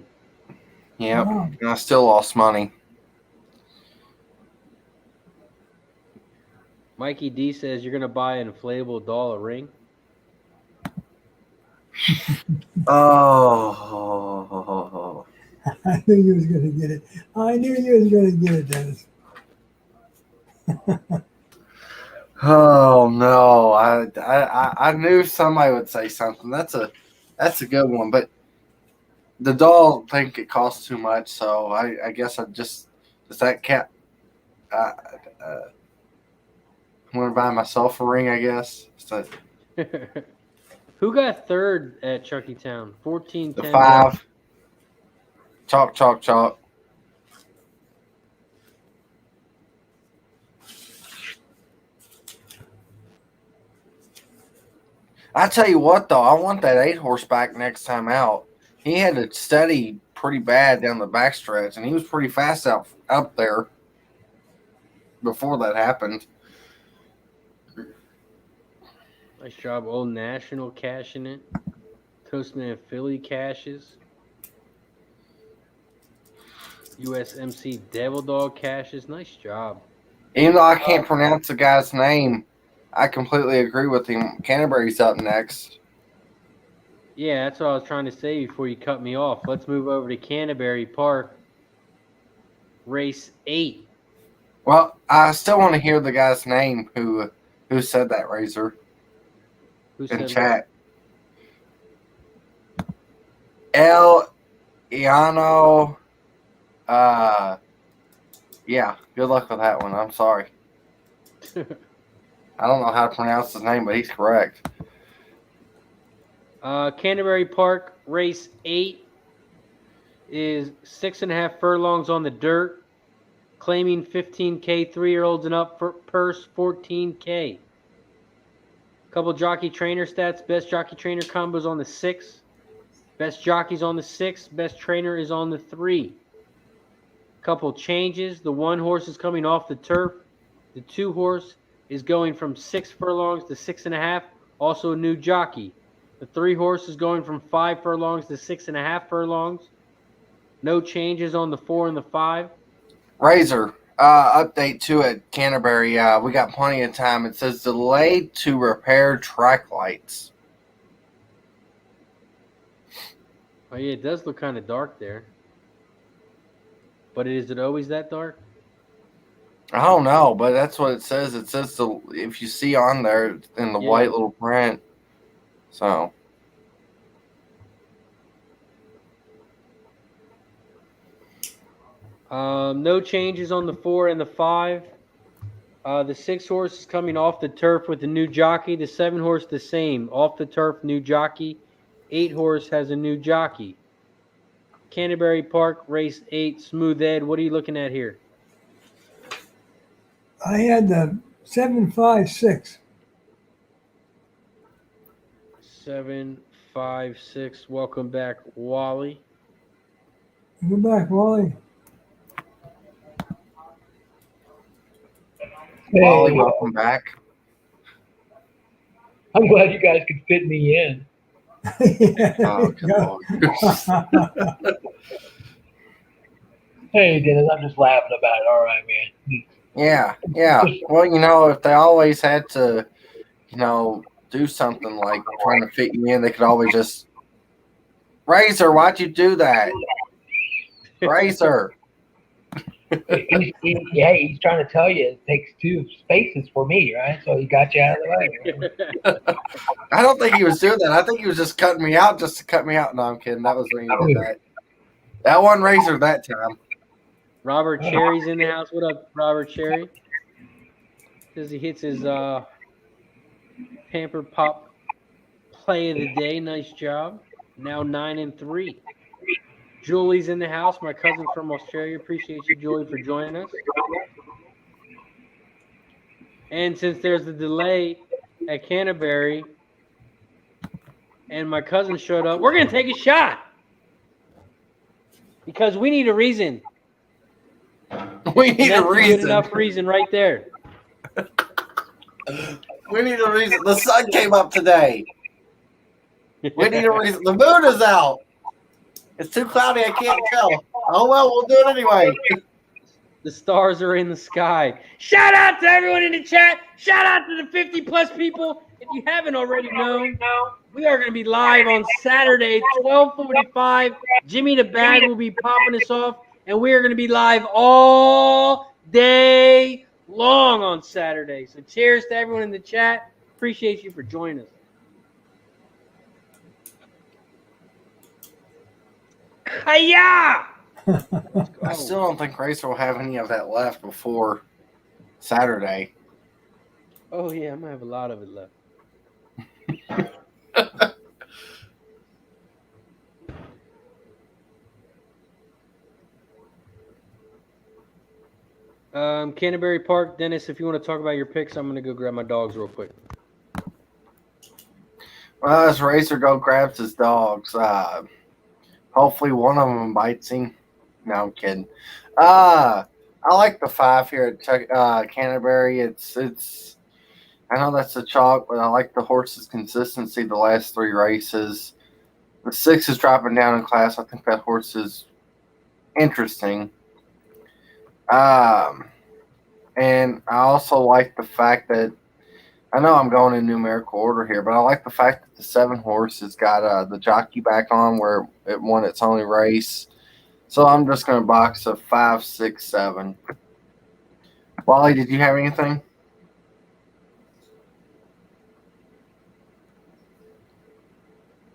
Yep, Wow. and I still lost money. Mikey D says you're gonna buy an inflatable dollar ring. Oh. I knew you was going to get it. I knew you was going to get it, Dennis. Oh no! I knew somebody would say something. That's a good one, but the doll think it costs too much, so I guess I just does that cat. I'm gonna buy myself a ring, I guess. So Who got third at Chucky Town? 14-10. the 5. Chalk, chalk, chalk. I tell you what, though, I want that 8-horse back next time out. He had to steady pretty bad down the backstretch, and he was pretty fast up there before that happened. Nice job. Old National cashing it. Toastman Philly cashes. USMC Devil Dog cashes. Nice job. Even though I can't pronounce the guy's name, I completely agree with him. Canterbury's up next. Yeah, that's what I was trying to say before you cut me off. Let's move over to Canterbury Park. Race 8. Well, I still want to hear the guy's name who said that, Razor, Who in said chat. El Iano. Yeah, good luck with that one. I'm sorry. that? I don't know how to pronounce his name, but he's correct. Canterbury Park race 8 is 6.5 furlongs on the dirt, claiming 15K 3-year-olds and up for purse 14K. Couple jockey trainer stats. Best jockey trainer combos on the 6. Best jockeys on the 6. Best trainer is on the 3. Couple changes. The 1 horse is coming off the turf. The 2 horse is going from 6 furlongs to 6.5. Also a new jockey. The 3 horse is going from 5 furlongs to 6.5 furlongs. No changes on the 4 and the 5. Razor, update to it, Canterbury. We got plenty of time. It says delayed to repair track lights. Oh, yeah, it does look kind of dark there. But is it always that dark? I don't know, but that's what it says. It says if you see on there in the white little print. So. No changes on the 4 and the 5. The 6 horse is coming off the turf with a new jockey. The 7 horse the same. Off the turf, new jockey. 8 horse has a new jockey. Canterbury Park, race 8, Smooth Ed. What are you looking at here? I had the 756. 756. Welcome back, Wally. Go back, Wally. Wally, Hey, welcome back. I'm glad you guys could fit me in. Oh, good Lord. Hey, Dennis, I'm just laughing about it. All right, man. Yeah. Well, if they always had to, do something like trying to fit you in, they could always just, Razor, why'd you do that? Razor. He's trying to tell you it takes 2 spaces for me, right? So he got you out of the way. I don't think he was doing that. I think he was just cutting me out just to cut me out. No, I'm kidding. That was when he did that. That wasn't Razor that time. Robert Cherry's in the house. What up, Robert Cherry? Says he hits his Pamper Pop play of the day. Nice job. Now 9-3. Julie's in the house. My cousin from Australia. Appreciate you, Julie, for joining us. And since there's a delay at Canterbury and my cousin showed up, we're going to take a shot. Because we need a reason. We need a Good reason. enough reason right there. We need a reason. The sun came up today. We need a reason. The moon is out. It's too cloudy. I can't tell. Oh, well, we'll do it anyway. The stars are in the sky. Shout out to everyone in the chat. Shout out to the 50-plus people. If you haven't already known, we are going to be live on Saturday, 12:45. Jimmy the Bag will be popping us off, and we are going to be live all day long on Saturday. So cheers to everyone in the chat. Appreciate you for joining us. Hiya! I still don't think Racer will have any of that left before Saturday. Oh, yeah, I'm going to have a lot of it left. Canterbury Park, Dennis, if you want to talk about your picks, I'm going to go grab my dogs real quick. Well, as Racer grabs his dogs, hopefully one of them bites him. No, I'm kidding. I like the 5 here at Canterbury. It's. I know that's a chalk, but I like the horse's consistency the last 3 races. The 6 is dropping down in class. I think that horse is interesting. And I also like the fact that I know I'm going in numerical order here, but I like the fact that the 7 horse has got the jockey back on where it won its only race. So I'm just going to box a 5, 6, 7. Wally, did you have anything?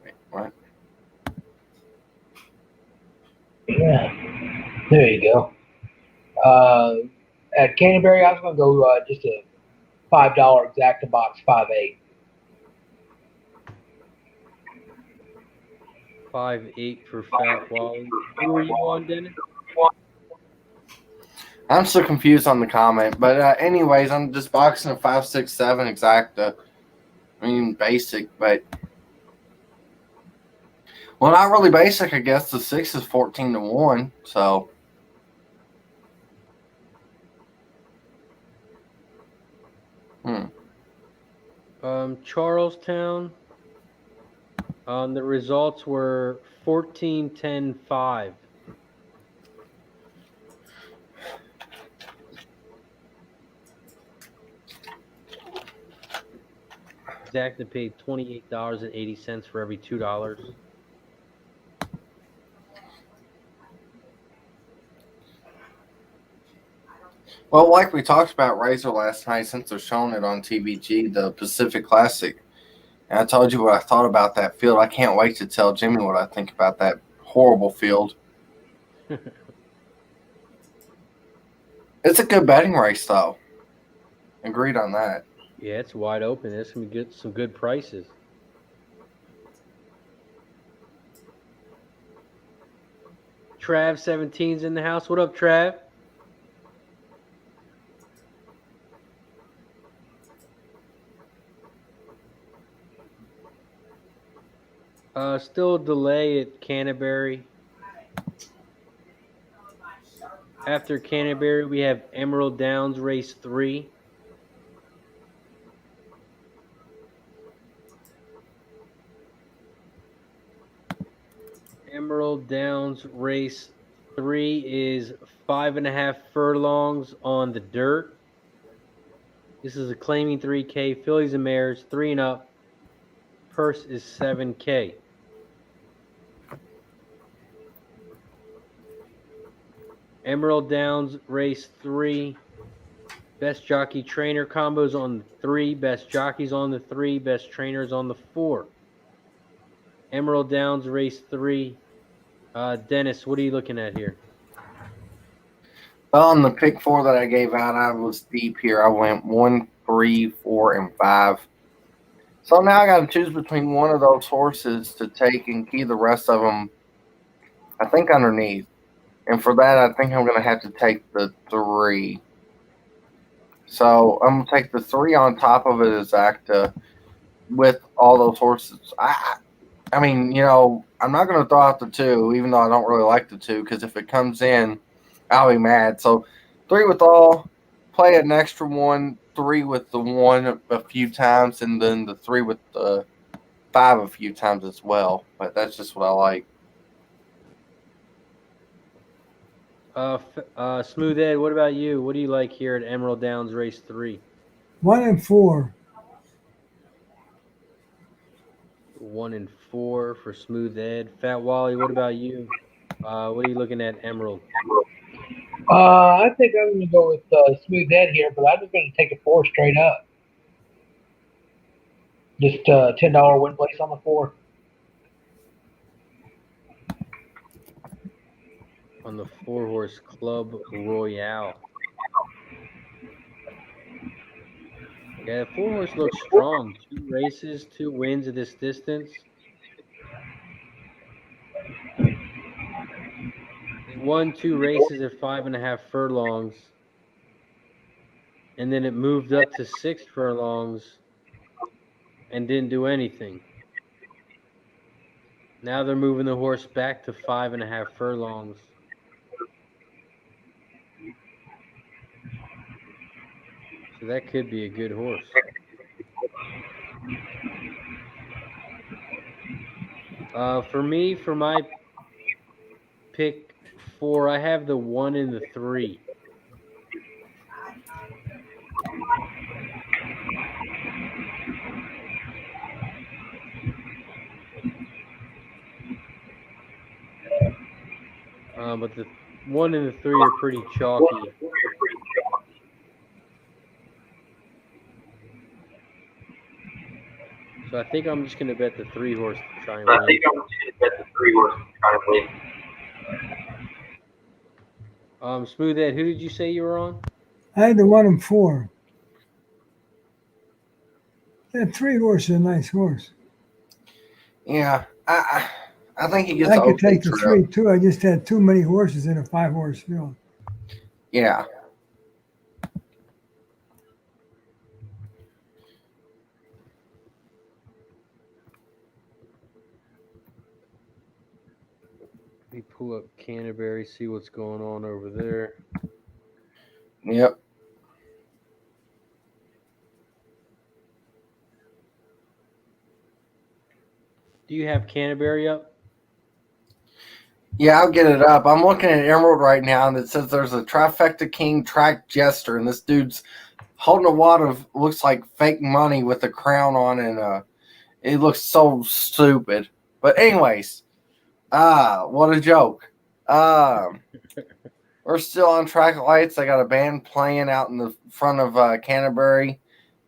Wait, what? Yeah. There you go. At Canterbury, I was going to go just a $5 exacta box 5/8. 5-8 for Fat Wally. Who are you on, Dennis? I'm so confused on the comment, but anyways, I'm just boxing a 5, 6, 7 exacta. I mean, basic, but well, not really basic. I guess the 6 is 14-1, so. Charlestown. The results were 14-10-5. Exacta paid $28.80 for every $2. Well, like we talked about Razor last night, since they're showing it on TVG, the Pacific Classic, and I told you what I thought about that field. I can't wait to tell Jimmy what I think about that horrible field. It's a good betting race, though. Agreed on that. Yeah, it's wide open. There's going to be some good prices. Trav 17's in the house. What up, Trav? Still a delay at Canterbury. After Canterbury, we have Emerald Downs race 3. Emerald Downs race 3 is 5.5 furlongs on the dirt. This is a claiming 3K. Fillies and mares, 3 and up. Purse is $7K. Emerald Downs race 3. Best jockey trainer combos on the 3. Best jockeys on the 3. Best trainers on the 4. Emerald Downs race 3. Dennis, what are you looking at here? On the pick 4 that I gave out, I was deep here. I went 1, 3, 4, and 5. So now I got to choose between one of those horses to take and key the rest of them, I think, underneath. And for that, I think I'm going to have to take the 3. So I'm gonna take the 3 on top of it exacta with all those horses. I mean, I'm not gonna throw out the 2, even though I don't really like the 2, because if it comes in, I'll be mad. So 3 with all, play an extra 1, 3 with the 1 a few times, and then the 3 with the 5 a few times as well. But that's just what I like. Smooth Ed, what about you? What do you like here at Emerald Downs Race 3? 1 and 4. 1 and 4 for Smooth Ed. Fat Wally, what about you? What are you looking at, Emerald? I think I'm going to go with Smooth Ed here, but I'm just going to take a 4 straight up. Just $10 win place on the 4. On the 4-horse Club Royale. Yeah, the 4-horse looks strong. 2 races, 2 wins at this distance. It won 2 races at 5.5 furlongs. And then it moved up to 6 furlongs and didn't do anything. Now they're moving the horse back to 5.5 furlongs. So that could be a good horse. For me, for my pick 4, I have the 1 and the 3. But the 1 and the 3 are pretty chalky. So I think I'm just going to bet the 3-horse to try and win. Smooth Ed, who did you say you were on? I had the 1 and 4. That 3-horse is a nice horse. Yeah, I think he gets. I could take the 3 too. I just had too many horses in a 5-horse field. Yeah. Let me pull up Canterbury, see what's going on over there. Yep. Do you have Canterbury up? Yeah, I'll get it up. I'm looking at Emerald right now, and it says there's a Trifecta King track jester, and this dude's holding a wad of looks like fake money with a crown on, and it looks so stupid. But anyways, what a joke. We're still on track lights. I got a band playing out in the front of Canterbury.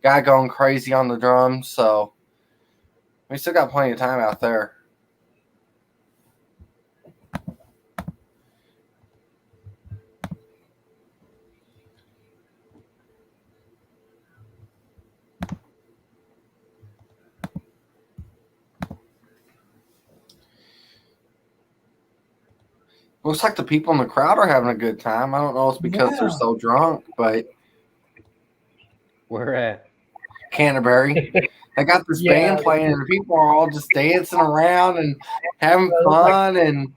Guy going crazy on the drums, so we still got plenty of time out there. Looks like the people in the crowd are having a good time. I don't know if it's because they're so drunk, but Where at? Canterbury. I got this band playing, and people are all just dancing around and having fun. And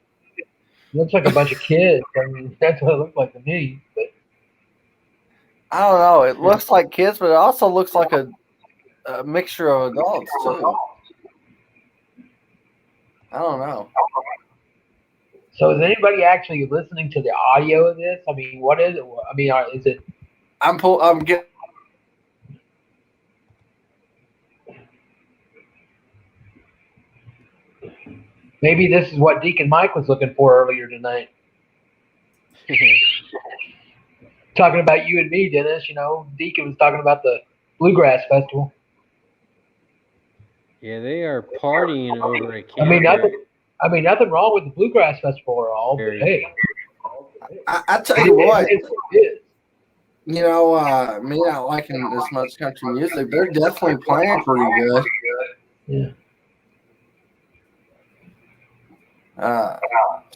looks like a bunch of kids. I mean, that's what it looks like to me. But I don't know. It looks like kids, but it also looks like a mixture of adults too. I don't know. So is anybody actually listening to the audio of this? I mean, what is it? I mean, is it? I'm getting. Maybe this is what Deacon Mike was looking for earlier tonight. Talking about you and me, Dennis. You know, Deacon was talking about the Bluegrass Festival. Yeah, they are partying over at Canterbury. I mean, nothing wrong with the Bluegrass Festival at all, but hey. I tell you what, me not liking as much country music, they're definitely playing pretty good. Yeah.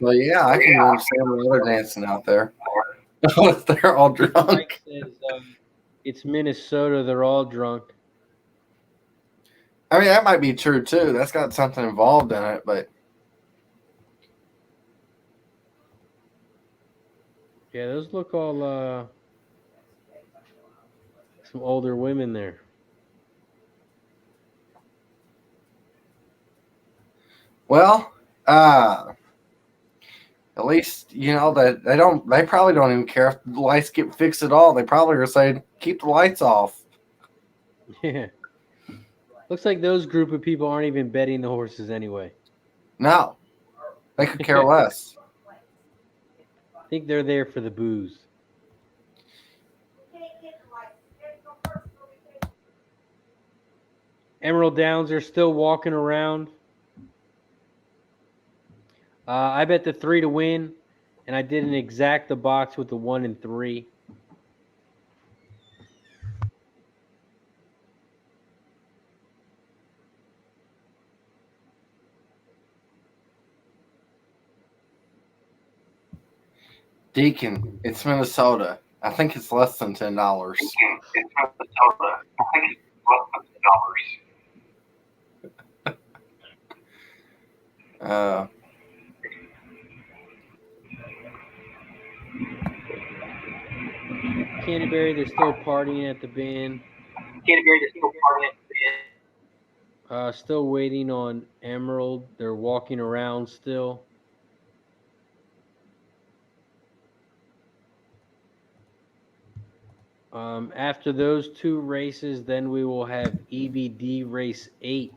So yeah, I can understand why they're dancing out there. They're all drunk. It's Minnesota. They're all drunk. I mean, that might be true too. That's got something involved in it, but Yeah, those look all some older women there. well, at least you know that they probably don't even care if the lights get fixed at all. They probably are saying keep the lights off. Yeah. Looks like those group of people aren't even betting the horses anyway. No, they could care less. I think they're there for the booze. Emerald Downs are still walking around. I bet the 3 to win, and I did an exact the box with the 1 and 3. Deacon, it's Minnesota. I think it's less than $10. Canterbury, they're still partying at the band. Still waiting on Emerald. They're walking around still. After those 2 races, then we will have EBD race 8.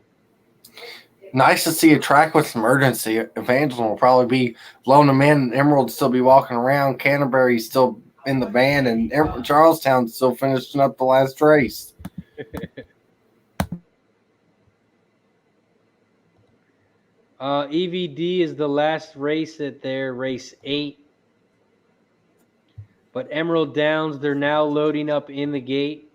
Nice to see a track with some urgency. Evangeline will probably be loaning them in. Emerald still be walking around. Canterbury's still in the band, and Charlestown still finishing up the last race. EVD is the last race at their race 8. But Emerald Downs, they're now loading up in the gate.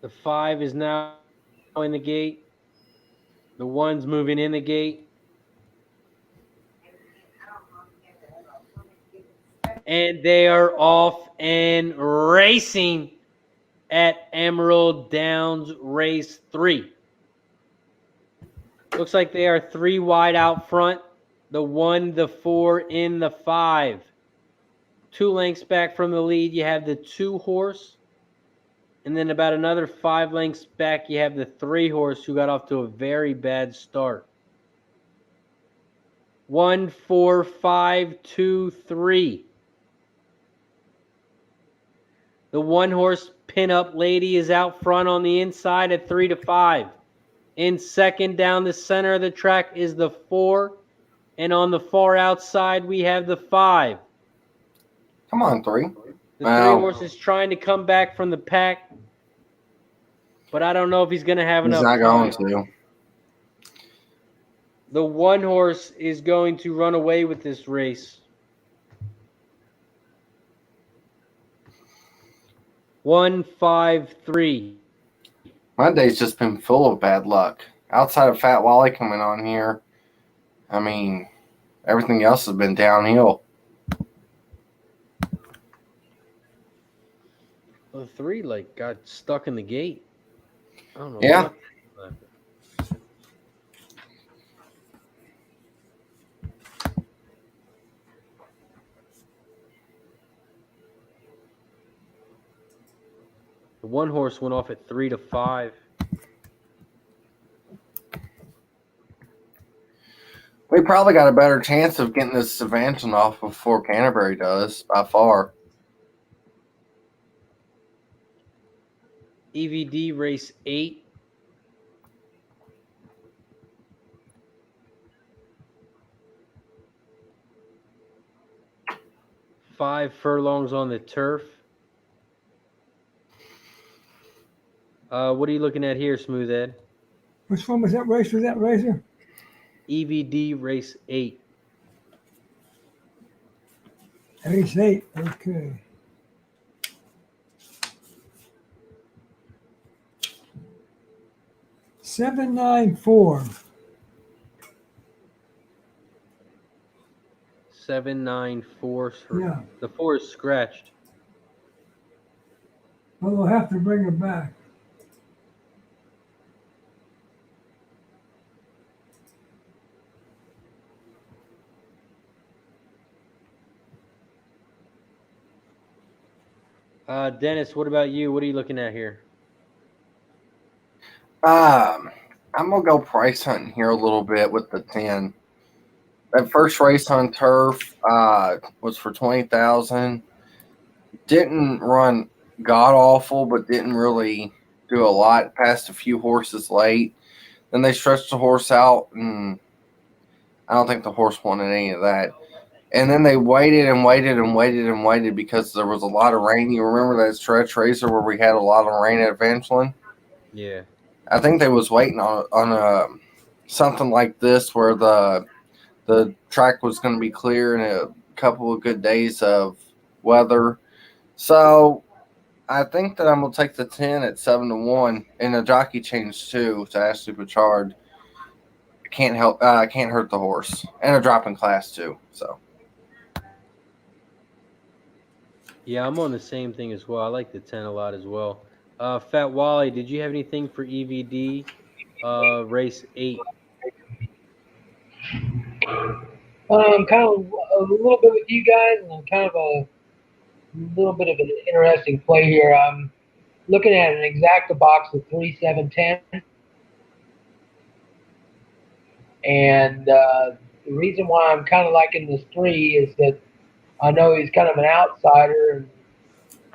The 5 is now in the gate. The 1's moving in the gate. And they are off and racing at Emerald Downs race 3. Looks like they are 3 wide out front. The 1, the 4, in the 5. 2 lengths back from the lead, you have the 2 horse. And then about another 5 lengths back, you have the 3 horse who got off to a very bad start. 1, 4, 5, 2, 3. The 1 horse pinup lady is out front on the inside at 3 to 5. In second down the center of the track is the 4. And on the far outside, we have the 5. Come on, 3. The 3 horse is trying to come back from the pack, but I don't know if he's going to have enough time. He's not going to. The 1 horse is going to run away with this race. 1, 5, 3. Monday's just been full of bad luck. Outside of Fat Wally coming on here, I mean, everything else has been downhill. Well, the 3 got stuck in the gate. I don't know. Yeah. What. The 1 horse went off at 3 to 5. We probably got a better chance of getting this Evangeline off before Canterbury does, by far. EVD race 8. Five furlongs on the turf. What are you looking at here, Smooth Ed? Which one was that race? Was that Razor? EVD race 8. Ace 8. Okay. Seven, 9, 4. 794. Yeah. The 4 is scratched. Well, we'll have to bring it back. Dennis, what about you? What are you looking at here? I'm gonna go price hunting here a little bit with the 10. That first race on turf was for 20,000. Didn't run god awful, but didn't really do a lot. Passed a few horses late. Then they stretched the horse out, and I don't think the horse wanted any of that. And then they waited and waited and waited and waited because there was a lot of rain. You remember that stretch racer where we had a lot of rain at Evangeline? Yeah. I think they was waiting on something like this where the track was going to be clear in a couple of good days of weather. So I think that I'm going to take the 10 at 7-1 and a jockey change too to Ashley Bouchard. Can't hurt the horse, and a drop in class too. So Yeah, I'm on the same thing as well. I like the 10 a lot as well. Fat Wally, did you have anything for EVD race 8? Kind of a little bit with you guys, and kind of a little bit of an interesting play here. I'm looking at an exacta box of 3-7-10, and the reason why I'm kind of liking this 3 is that I know he's kind of an outsider,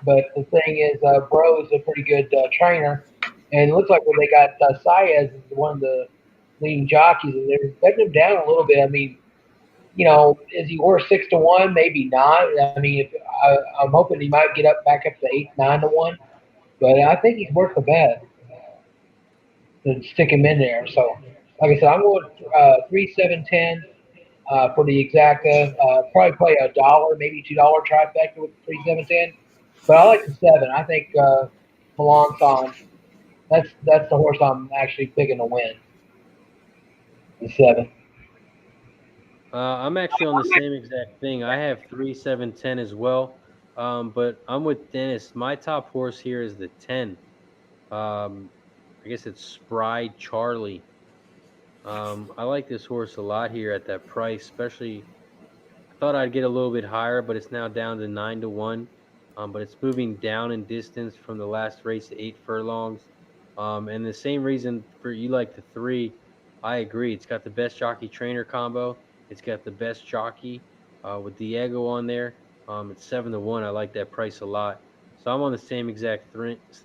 but the thing is, Bro is a pretty good trainer, and it looks like when they got Saez as one of the leading jockeys, and they're betting him down a little bit. I mean, is he worth 6-1? Maybe not. I mean, I'm hoping he might get up back up to 8-9-1, but I think he's worth the bet to stick him in there. So, like I said, I'm going 3-7-10 for the exacta. Probably play $1, maybe $2 trifecta with 3-7-10. But I like the 7. I think Melanson. That's the horse I'm actually picking to win. The 7. I'm actually on the same exact thing. I have 3-7-10 as well. But I'm with Dennis. My top horse here is the 10. I guess it's Spry Charlie. I like this horse a lot here at that price, especially I thought I'd get a little bit higher, but it's now down to 9-1. But it's moving down in distance from the last race at 8 furlongs. And the same reason for you like the 3, I agree. It's got the best jockey trainer combo. It's got the best jockey with Diego on there. It's 7-1. I like that price a lot. So I'm on the same exact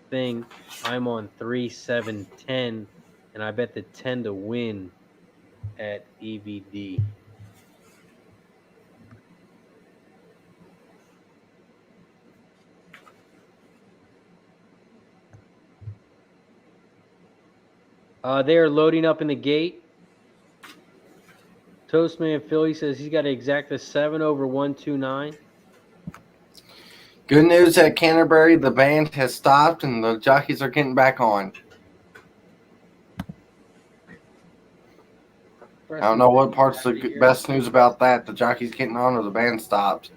thing. I'm on 3-7-10, and I bet the 10 to win at EVD. They are loading up in the gate. Toastman Philly says he's got to exact a 7 over 129. good news at Canterbury, the band has stopped and the jockeys are getting back on. I don't know what part's the best news about that. The jockeys getting on or the band stopped.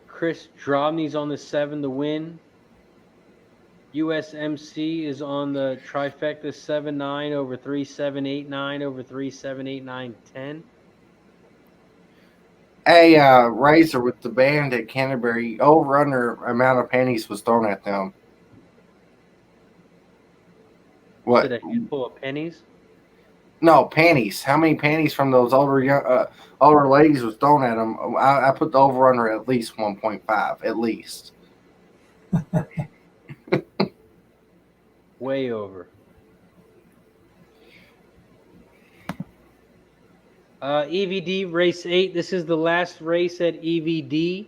Chris Drobny's on the 7 to win. USMC is on the trifecta 7-9 over 3-7-8-9 over 3-7-8-9-10. A razor with the band at Canterbury, over under amount of pennies was thrown at them. What? Is it a handful of pennies? No, panties. How many panties from those older ladies was thrown at them? I put the over under at least 1.5, at least. Way over. EVD race 8. This is the last race at EVD.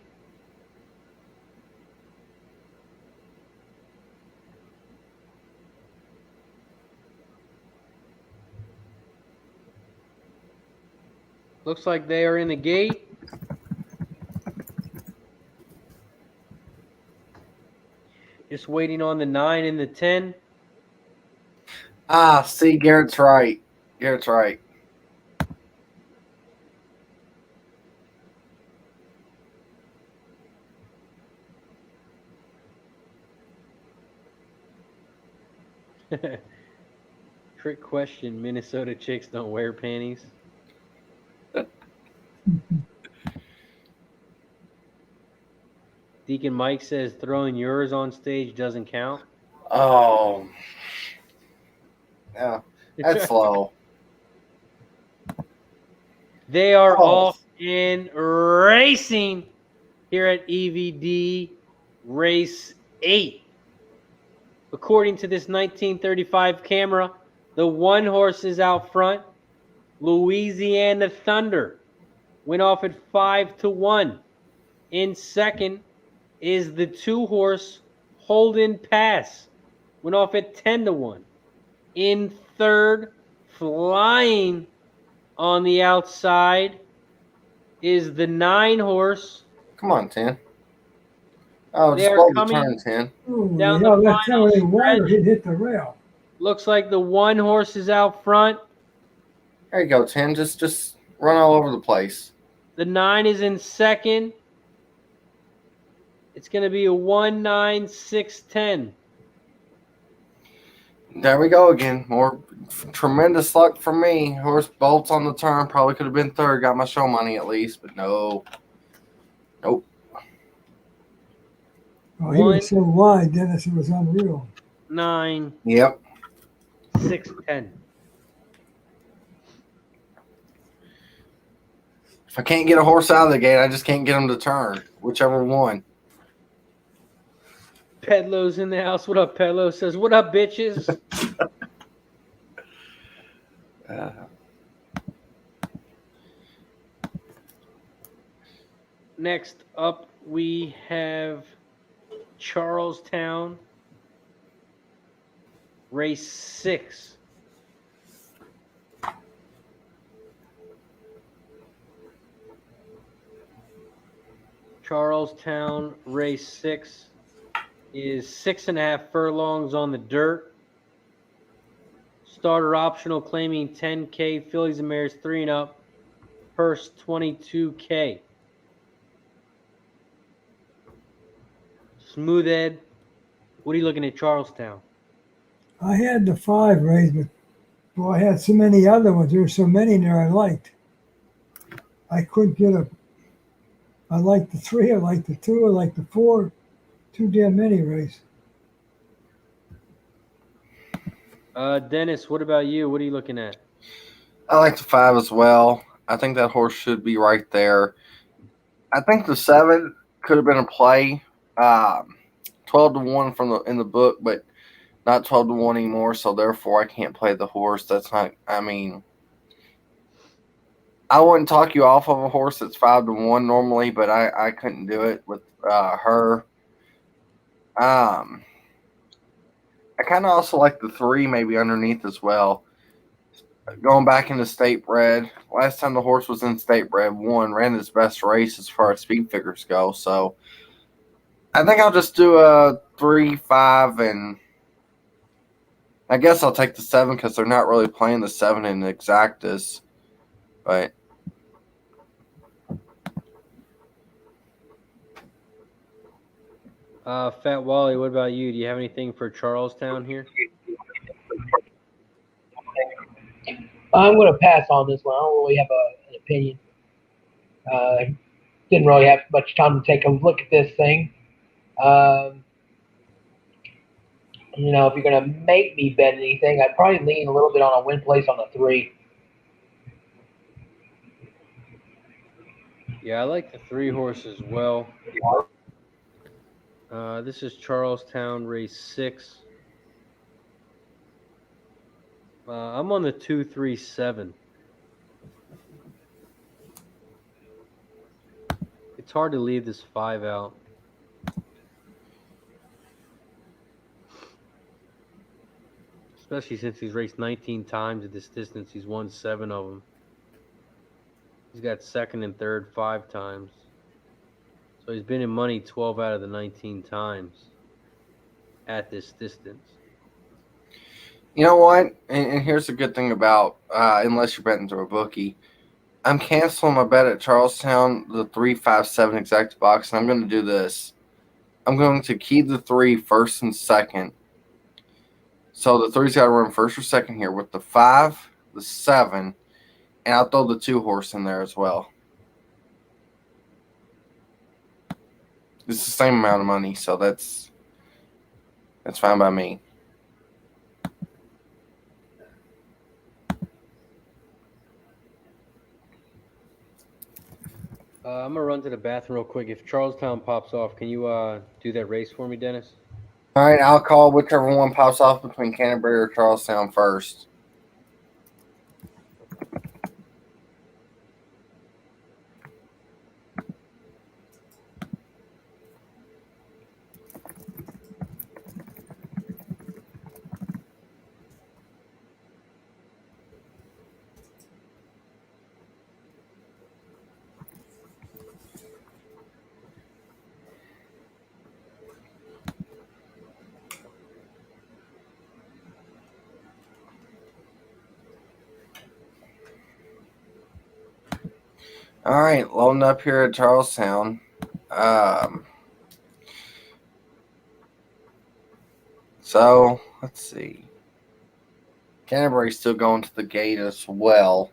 Looks like they are in the gate. Just waiting on the 9 and the 10. See, Garrett's right. Garrett's right. Trick question. Minnesota chicks don't wear panties. Deacon Mike says throwing yours on stage doesn't count. Oh. Yeah, that's low. They are Oh. off in racing here at EVD Race 8. According to this 1935 camera, the one horse is out front. Louisiana Thunder went off at 5-1. In second is the 2 horse Holden Pass. Went off at 10-1. In third, flying on the outside, is the 9 horse. Come on, 10. Oh, They just are blow the coming turn, 10. Oh, down yeah, the that's how final they water. stretch. He'd hit the rail. Looks like the 1 horse is out front. There you go, 10. Just run all over the place. The 9 is in second. It's going to be a 1-9-6-10. There we go again. More tremendous luck for me. Horse bolts on the turn. Probably could have been third. Got my show money at least, but no. Nope. Oh, he was so wide, Dennis, it was unreal. 9, Yep. 6-10. If I can't get a horse out of the gate, I just can't get him to turn. Whichever one. Pedlo's in the house. What up, Pedlo? Says, what up, bitches? Next up, we have Charlestown, race 6. Charlestown, race 6 is 6.5 furlongs on the dirt. Starter optional claiming 10K, fillies and mares 3 and up, purse 22K. Smooth Ed, what are you looking at Charlestown? I had the 5 raised, but boy, I had so many other ones. There were so many in there I liked. I couldn't get a. I liked the 3, I liked the 2, I liked the 4. Too damn many race. Dennis, what about you? What are you looking at? I like the 5 as well. I think that horse should be right there. I think the 7 could have been a play. 12-1 in the book, but not 12-1 anymore. So therefore, I can't play the horse. That's not. I mean, I wouldn't talk you off of a horse that's 5-1 normally, but I couldn't do it with her. I kind of also like the 3 maybe underneath as well. Going back into state bred. Last time the horse was in state bred, ran his best race as far as speed figures go. So I think I'll just do a 3, 5, and I guess I'll take the 7 because they're not really playing the 7 in exactas. But Fat Wally, what about you? Do you have anything for Charlestown here? I'm going to pass on this one. I don't really have an opinion. Didn't really have much time to take a look at this thing. If you're going to make me bet anything, I'd probably lean a little bit on a win place on the 3. Yeah, I like the 3 horse as well. This is Charlestown, race 6. I'm on the 2-3-7. It's hard to leave this 5 out. Especially since he's raced 19 times at this distance. He's won 7 of them. He's got second and third 5 times. So he's been in money 12 out of the 19 times at this distance. You know what? And here's the good thing about, unless you're betting through a bookie, I'm canceling my bet at Charlestown, the 3-5-7 exact box, and I'm going to do this. I'm going to key the 3 first and second. So the 3's got to run first or second here with the 5, the 7, and I'll throw the 2 horse in there as well. It's the same amount of money, so that's fine by me. I'm gonna run to the bathroom real quick. If Charlestown pops off, can you do that race for me, Dennis? All right, I'll call whichever one pops off between Canterbury or Charlestown first. All right, loading up here at Charlestown. So let's see. Canterbury's still going to the gate as well.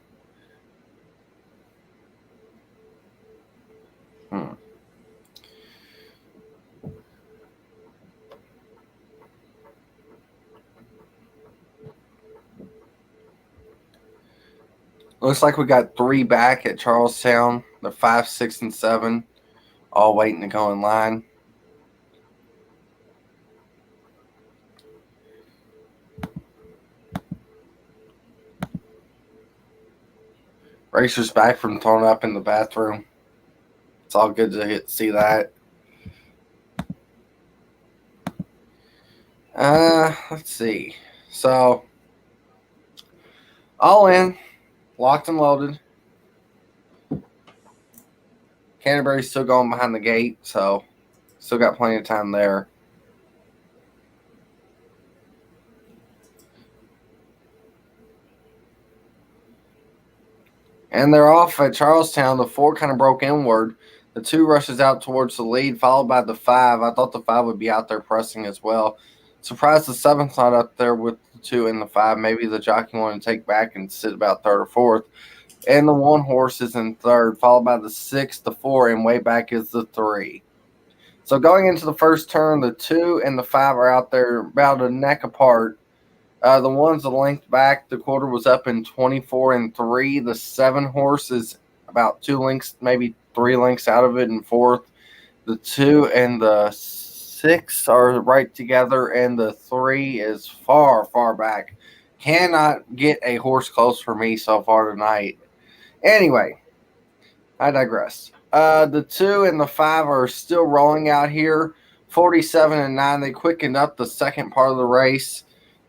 Looks like we got 3 back at Charlestown. The 5, 6, and 7 all waiting to go in line. Racer's back from throwing up in the bathroom. It's all good to see that. Let's see. So, all in, locked and loaded. Canterbury's still going behind the gate, so still got plenty of time there. And they're off at Charlestown. The 4 kind of broke inward. The 2 rushes out towards the lead, followed by the 5. I thought the 5 would be out there pressing as well. Surprised the 7's not up there with the 2 and the 5. Maybe the jockey wanted to take back and sit about 3rd or 4th. And the 1 horse is in 3rd, followed by the 6, the 4, and way back is the 3. So going into the first turn, the 2 and the 5 are out there about a neck apart. The 1's a length back. The quarter was up in 24 and 3. The 7 horse is about 2 lengths, maybe 3 lengths out of it in 4th. The 2 and the 6 are right together, and the 3 is far, far back. Cannot get a horse close for me so far tonight. Anyway, I digress. The 2 and the 5 are still rolling out here. 47 and 9. They quickened up the second part of the race.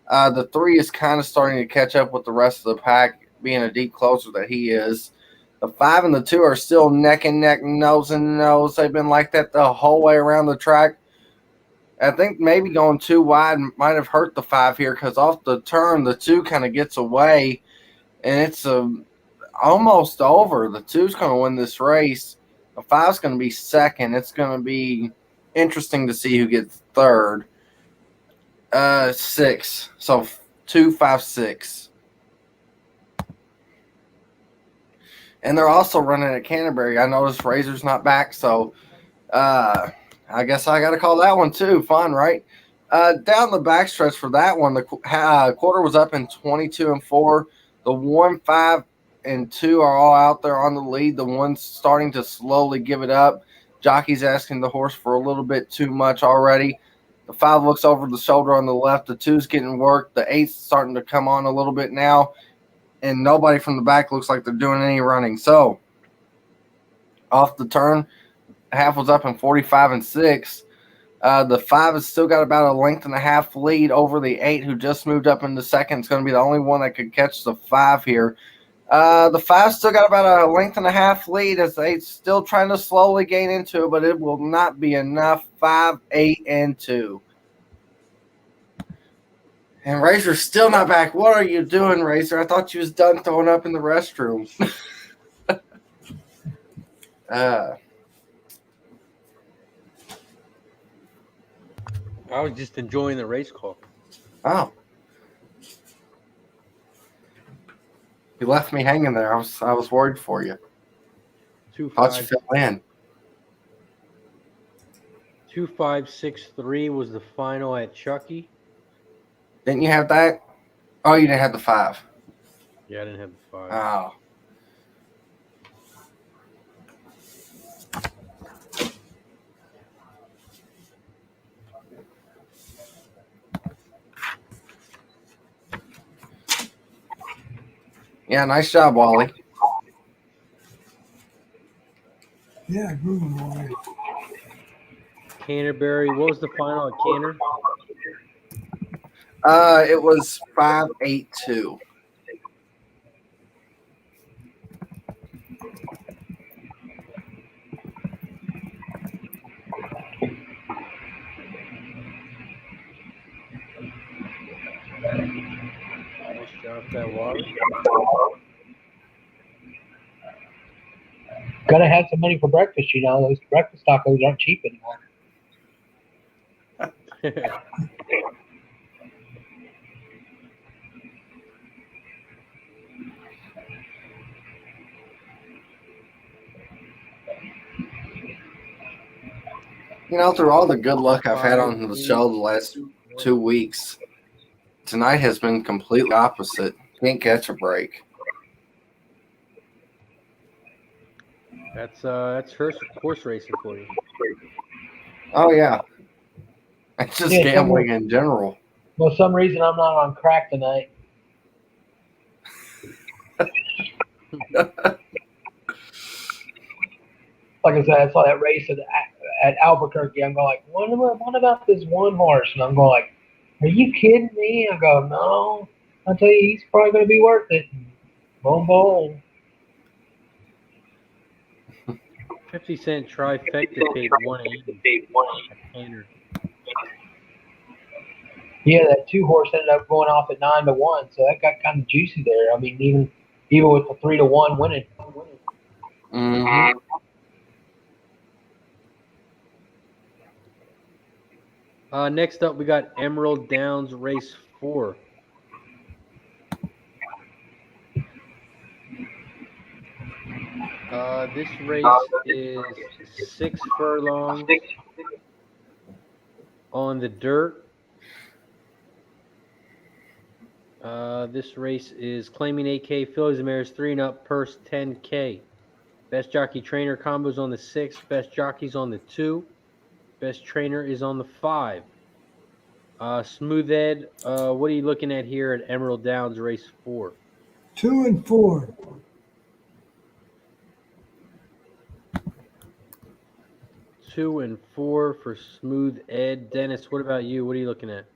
The 3 is kind of starting to catch up with the rest of the pack, being a deep closer that he is. The 5 and the 2 are still neck and neck, nose and nose. They've been like that the whole way around the track. I think maybe going too wide might have hurt the 5 here, because off the turn, the 2 kind of gets away, and it's almost over. The 2's going to win this race. The 5's going to be second. It's going to be interesting to see who gets 3rd. 6. So 2, 5, 6. And they're also running at Canterbury. I noticed Razor's not back, so I guess I got to call that one too. Fun, right? Down the backstretch for that one, the quarter was up in 22 and 4. The 1, 5, and 2 are all out there on the lead. The 1's starting to slowly give it up. Jockey's asking the horse for a little bit too much already. The 5 looks over the shoulder on the left. The 2's getting worked. The 8's starting to come on a little bit now. And nobody from the back looks like they're doing any running. So, off the turn, half was up in 45 and 6. The 5 has still got about a length and a half lead over the 8, who just moved up into second. It's going to be the only one that could catch the 5 here. The 5 still got about a length and a half lead as they still trying to slowly gain into it, but it will not be enough. 5, 8, and 2. And Razor's still not back. What are you doing, Razor? I thought you was done throwing up in the restroom. I was just enjoying the race call. Oh. You left me hanging there. I was worried for you. Thought you fell in. 2563 was the final at Chucky. Didn't you have that? Oh, you didn't have the 5. Yeah, I didn't have the 5. Oh. Yeah, nice job, Wally. Yeah, grooving all right. Canterbury. What was the final at Canter? It was 5, 8, 2. Nice job, that water. Gotta have some money for breakfast, you know. Those breakfast tacos aren't cheap anymore. You know, through all the good luck I've had on the show the last 2 weeks, tonight has been completely opposite. Can't catch a break. That's horse racing for you. Oh, yeah. It's just gambling in general. Well, some reason I'm not on crack tonight. Like I said, I saw that race at Albuquerque. I'm going like, what about this one horse? And I'm going like, are you kidding me? I go, no. I tell you, he's probably going to be worth it. Boom, boom. 50-cent trifecta paid 180 at Canter. Yeah, that 2 horse ended up going off at 9-1, so that got kind of juicy there. I mean, even with the 3-1 winning. Mm-hmm. Next up, we got Emerald Downs Race 4. This race is 6 furlongs on the dirt. This race is claiming 8K, fillies and mares 3 and up, purse 10K. Best jockey trainer combos on the 6, best jockeys on the 2, best trainer is on the 5. Smooth Ed, what are you looking at here at Emerald Downs Race 4? 2 and 4. 2 and 4 for Smooth Ed. Dennis, what about you? What are you looking at?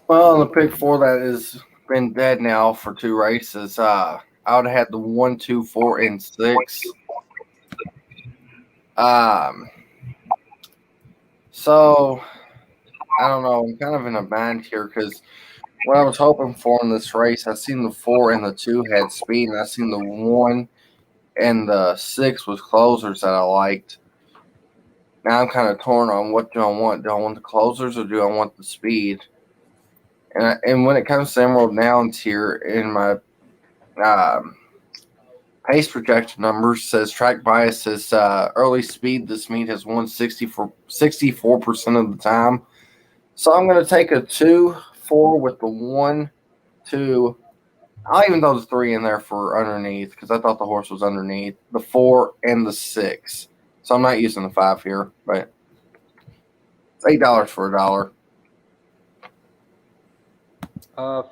Well, the pick 4 that has been dead now for 2 races. I would have had the 1, 2, 4, and 6. So I don't know. I'm kind of in a bind here because what I was hoping for in this race, I seen the 4 and the 2 had speed, and I seen the 1 and the 6 was closers that I liked. Now I'm kind of torn on what do I want. Do I want the closers or do I want the speed? And when it comes to Emerald Downs here, in my pace projection numbers says track bias says early speed. This meet has won 64% of the time. So I'm going to take a 2, 4 with the 1, 2. I'll even throw the 3 in there for underneath because I thought the horse was underneath. The 4 and the 6. So I'm not using the 5 here, but it's $8 for $1.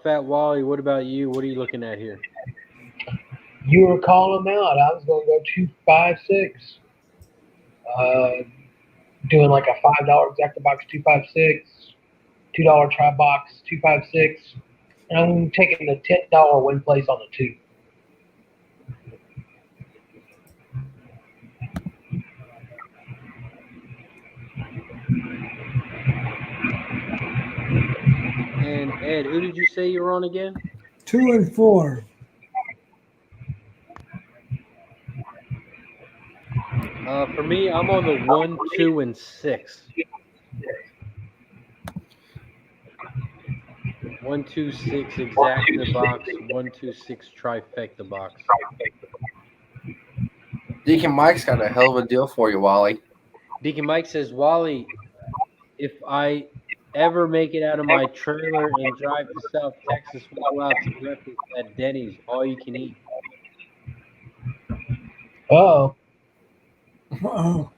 Fat Wally, what about you? What are you looking at here? You were calling them out. I was going to go 2, 5, 6. Doing like a $5 exacta box 2, 5, 6. $2 try box 2, 5, 6. And I'm taking the $10 win place on the 2. And Ed, who did you say you were on again? 2 and 4. For me, I'm on the 1, 2, and 6. 1, 2, 6 exact in the box. 1, 2, 6 trifecta box. Deacon Mike's got a hell of a deal for you, Wally. Deacon Mike says, Wally, if I ever make it out of my trailer and drive to South Texas, we'll go out to breakfast at Denny's, all you can eat. Uh-oh. Uh-oh.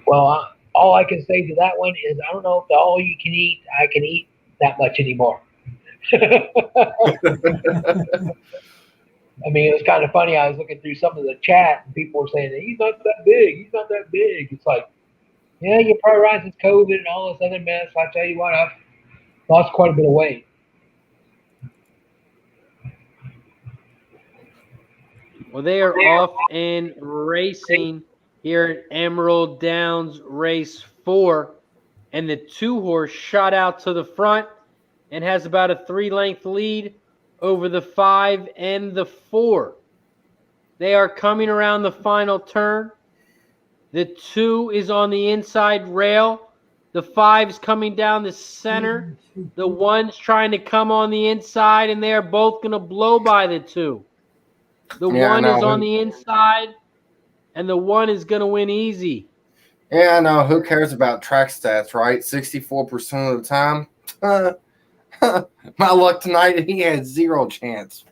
Well, all I can say to that one is I don't know if the all you can eat, I can eat that much anymore. I mean, it was kind of funny. I was looking through some of the chat, and people were saying, he's not that big. He's not that big. It's like, yeah, you're probably right since COVID and all this other mess. I tell you what, I've lost quite a bit of weight. Well, they are off and racing here at Emerald Downs Race 4. And the 2-horse shot out to the front and has about a 3-length lead over the 5 and the 4. They are coming around the final turn. The 2 is on the inside rail. The 5's coming down the center. The 1's trying to come on the inside, and they are both going to blow by the 2. The 1 is on the inside, and the 1 is going to win easy. Yeah, I know. Who cares about track stats, right? 64% of the time. My luck tonight, he had 0 chance.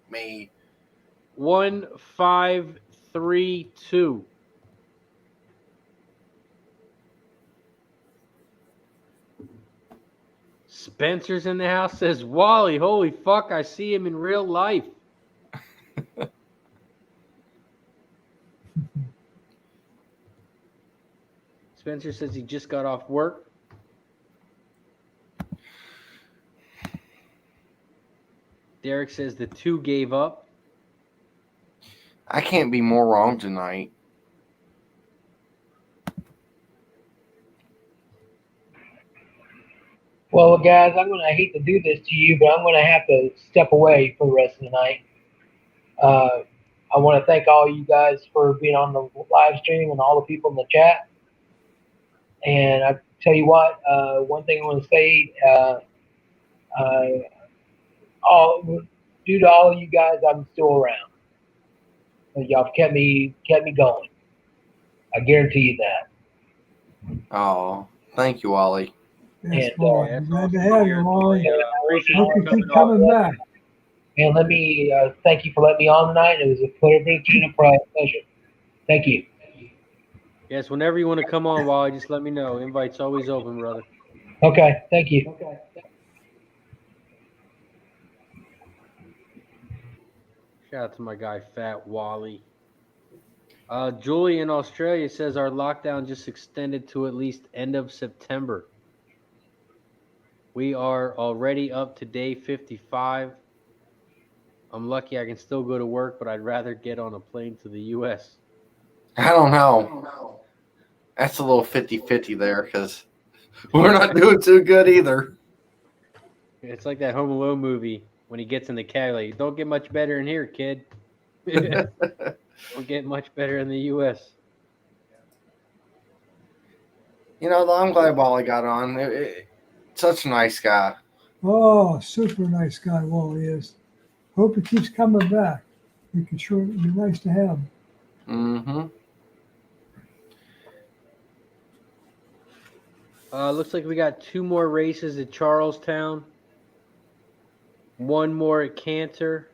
Me. 1, 5, 3, 2. Spencer's in the house, says, Wally, holy fuck, I see him in real life. Spencer says he just got off work. Derek says the 2 gave up. I can't be more wrong tonight. Well, guys, I hate to do this to you, but I'm going to have to step away for the rest of the night. I want to thank all you guys for being on the live stream and all the people in the chat. And I tell you what, one thing I want to say, due to all of you guys, I'm still around. Y'all kept me going. I guarantee you that. Oh, thank you, Wally. Yes, And, boy. that's Glad to awesome have here. you, Wally. Appreciate Hope you you keep coming coming back. And let me thank you for letting me on tonight. It was a privilege and a pleasure. Thank you. Yes, whenever you want to come on, Wally, just let me know. Invite's always open, brother. Okay, thank you. Shout out to my guy, Fat Wally. Julie in Australia says our lockdown just extended to at least end of September. We are already up to day 55. I'm lucky I can still go to work, but I'd rather get on a plane to the U.S. I don't know. That's a little 50-50 there because we're not doing too good either. It's like that Home Alone movie when he gets in the cab. Like, don't get much better in here, kid. Don't get much better in the U.S. You know, I'm glad Wally got on. Such a nice guy. Oh, super nice guy, Wally is. Hope he keeps coming back. We could sure it'd be nice to have him. Mm-hmm. Looks like we got 2 more races at Charlestown. 1 more at Canter.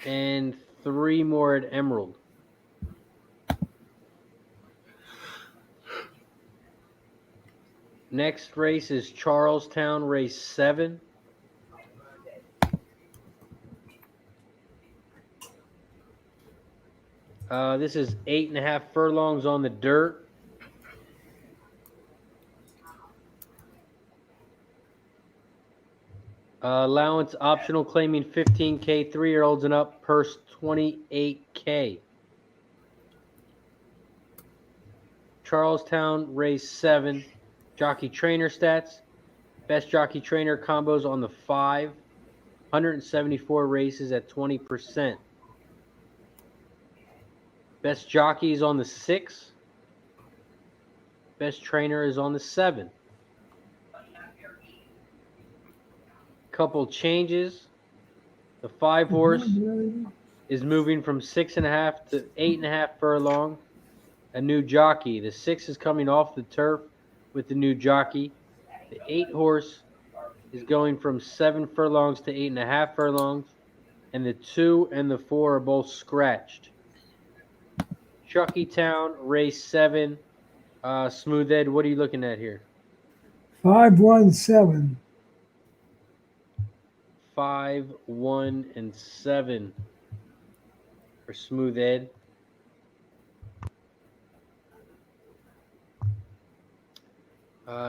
And 3 more at Emerald. Next race is Charlestown, race 7. This is 8.5 furlongs on the dirt. Allowance optional claiming 15K, 3-year-olds and up, purse 28K. Charlestown, race 7, jockey trainer stats. Best jockey trainer combos on the 5, 174 races at 20%. Best jockey is on the 6. Best trainer is on the 7. Couple changes. The 5 horse is moving from 6.5 to 8.5 furlong. A new jockey. The 6 is coming off the turf with the new jockey. The 8 horse is going from 7 furlongs to 8.5 furlongs. And the 2 and the 4 are both scratched. Chuckytown, race 7. Smooth Ed, what are you looking at here? 5-1-7. 5, 1, and 7 for Smooth Ed.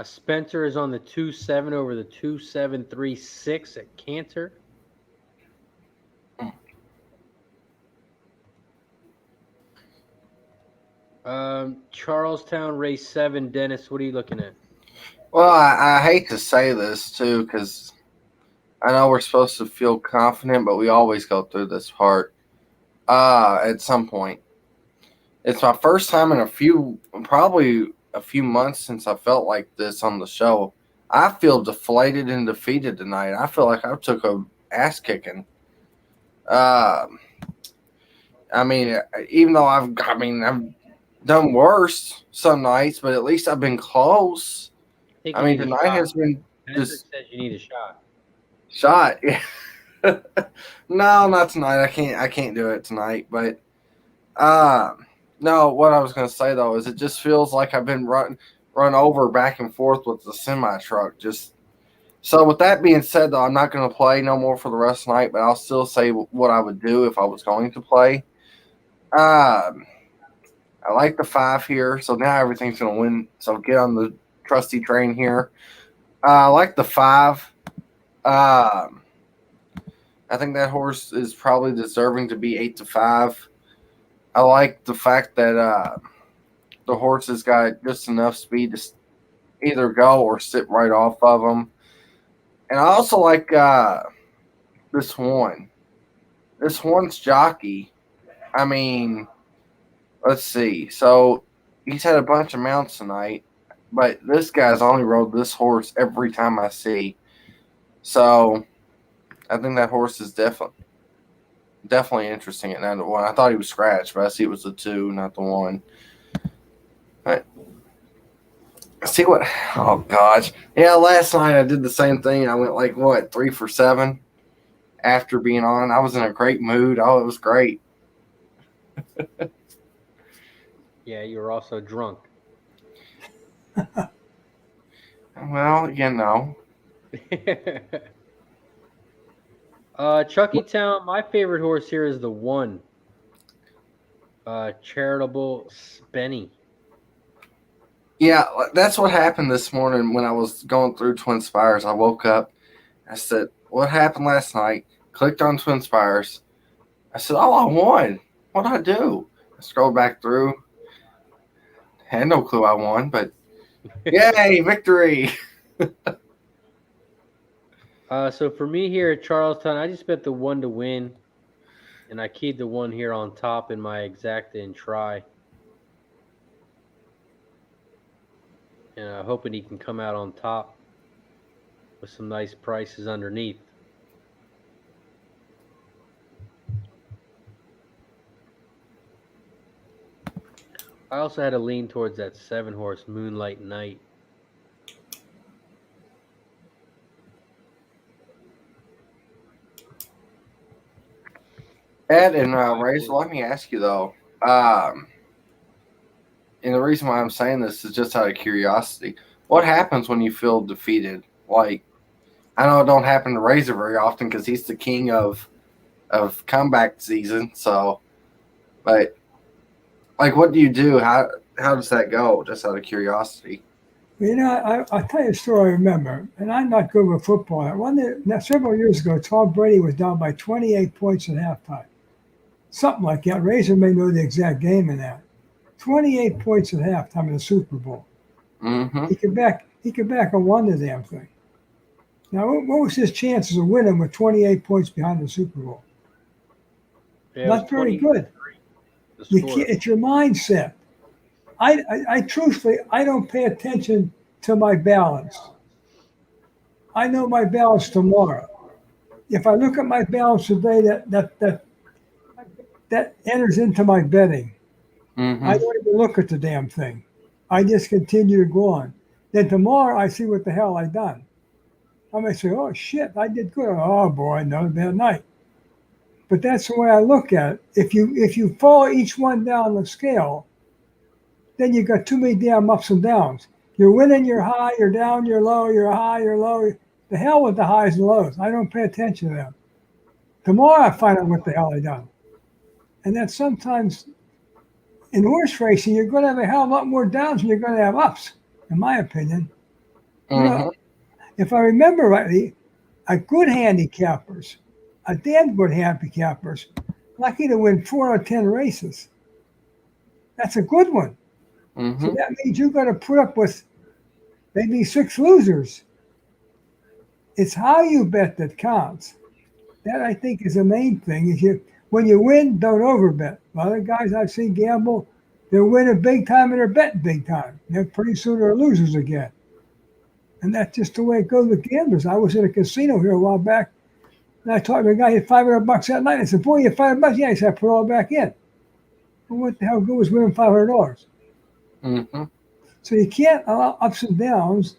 Spencer is on the 2-7 over the 2-7-3-6 at Canter. Charlestown, race 7. Dennis, what are you looking at? Well, I hate to say this too, because I know we're supposed to feel confident, but we always go through this part at some point. It's my first time in probably a few months since I felt like this on the show. I feel deflated and defeated tonight. I feel like I took a ass kicking. I mean, even though I've done worse some nights, but at least I've been close. I mean, tonight has been just. Says you need a shot. Shot, yeah. No, not tonight. I can't do it tonight. But no, what I was gonna say though is it just feels like I've been run over back and forth with the semi truck. Just so with that being said though, I'm not gonna play no more for the rest of the night, but I'll still say what I would do if I was going to play. I like the 5 here, so now everything's gonna win. So get on the trusty train here. I like the 5. I think that horse is probably deserving to be 8-5. I like the fact that the horse has got just enough speed to either go or sit right off of him. And I also like this one. This one's jockey. I mean, let's see. So he's had a bunch of mounts tonight, but this guy's only rode this horse every time I see. So I think that horse is definitely interesting at 9-1. I thought he was scratched, but I see it was the 2, not the 1. But see what? Oh gosh, yeah. Last night I did the same thing. I went like 3 for 7 after being on. I was in a great mood. Oh, it was great. Yeah, you were also drunk. Well, you know. Chuckytown, my favorite horse here is the 1. Charitable Spenny. Yeah, that's what happened this morning when I was going through Twin Spires. I woke up. I said, what happened last night? Clicked on Twin Spires. I said, oh, I won. What'd I do? I scrolled back through. Had no clue I won, but yay, victory. So for me here at Charlestown, I just bet the 1 to win, and I keyed the 1 here on top in my exacta and try. And hoping he can come out on top with some nice prices underneath. I also had a lean towards that 7 horse Moonlight Night. Ed and Razor, let me ask you though, and the reason why I'm saying this is just out of curiosity. What happens when you feel defeated? Like, I know it don't happen to Razor very often because he's the king of comeback season. So, but like, what do you do? How does that go? Just out of curiosity. You know, I'll tell you a story I remember, and I'm not good with football. Several years ago, Tom Brady was down by 28 points at halftime. Something like that. Razor may know the exact game in that. 28 points at halftime in the Super Bowl. Mm-hmm. He could back and won the damn thing. Now, what was his chances of winning with 28 points behind the Super Bowl? Yeah, it Not was very good. 23, the You score. can't, it's your mindset. I truthfully, I don't pay attention to my balance. I know my balance tomorrow. If I look at my balance today, that enters into my betting. Mm-hmm. I don't even look at the damn thing. I just continue to go on. Then tomorrow I see what the hell I done. I may say, oh shit, I did good. Oh boy, another bad night. But that's the way I look at it. If you follow each one down the scale, then you got too many damn ups and downs. You're winning, you're high, you're down, you're low, you're high, you're low. The hell with the highs and lows. I don't pay attention to them. Tomorrow I find out what the hell I done. And then sometimes in horse racing, you're going to have a hell of a lot more downs than you're going to have ups, in my opinion. You know, if I remember rightly, a damn good handicappers, lucky to win 4 out of 10 races. That's a good one. Mm-hmm. So that means you've got to put up with maybe 6 losers. It's how you bet that counts. That I think is the main thing. Is when you win, don't overbet. A lot of guys I've seen gamble, they're winning big time and they're betting big time. Pretty soon they're losers again. And that's just the way it goes with gamblers. I was in a casino here a while back, and I talked to a guy who had $500 that night. I said, boy, you had $500? Yeah, he said, I put it all back in. Well, what the hell good was winning $500? Mm-hmm. So you can't allow ups and downs,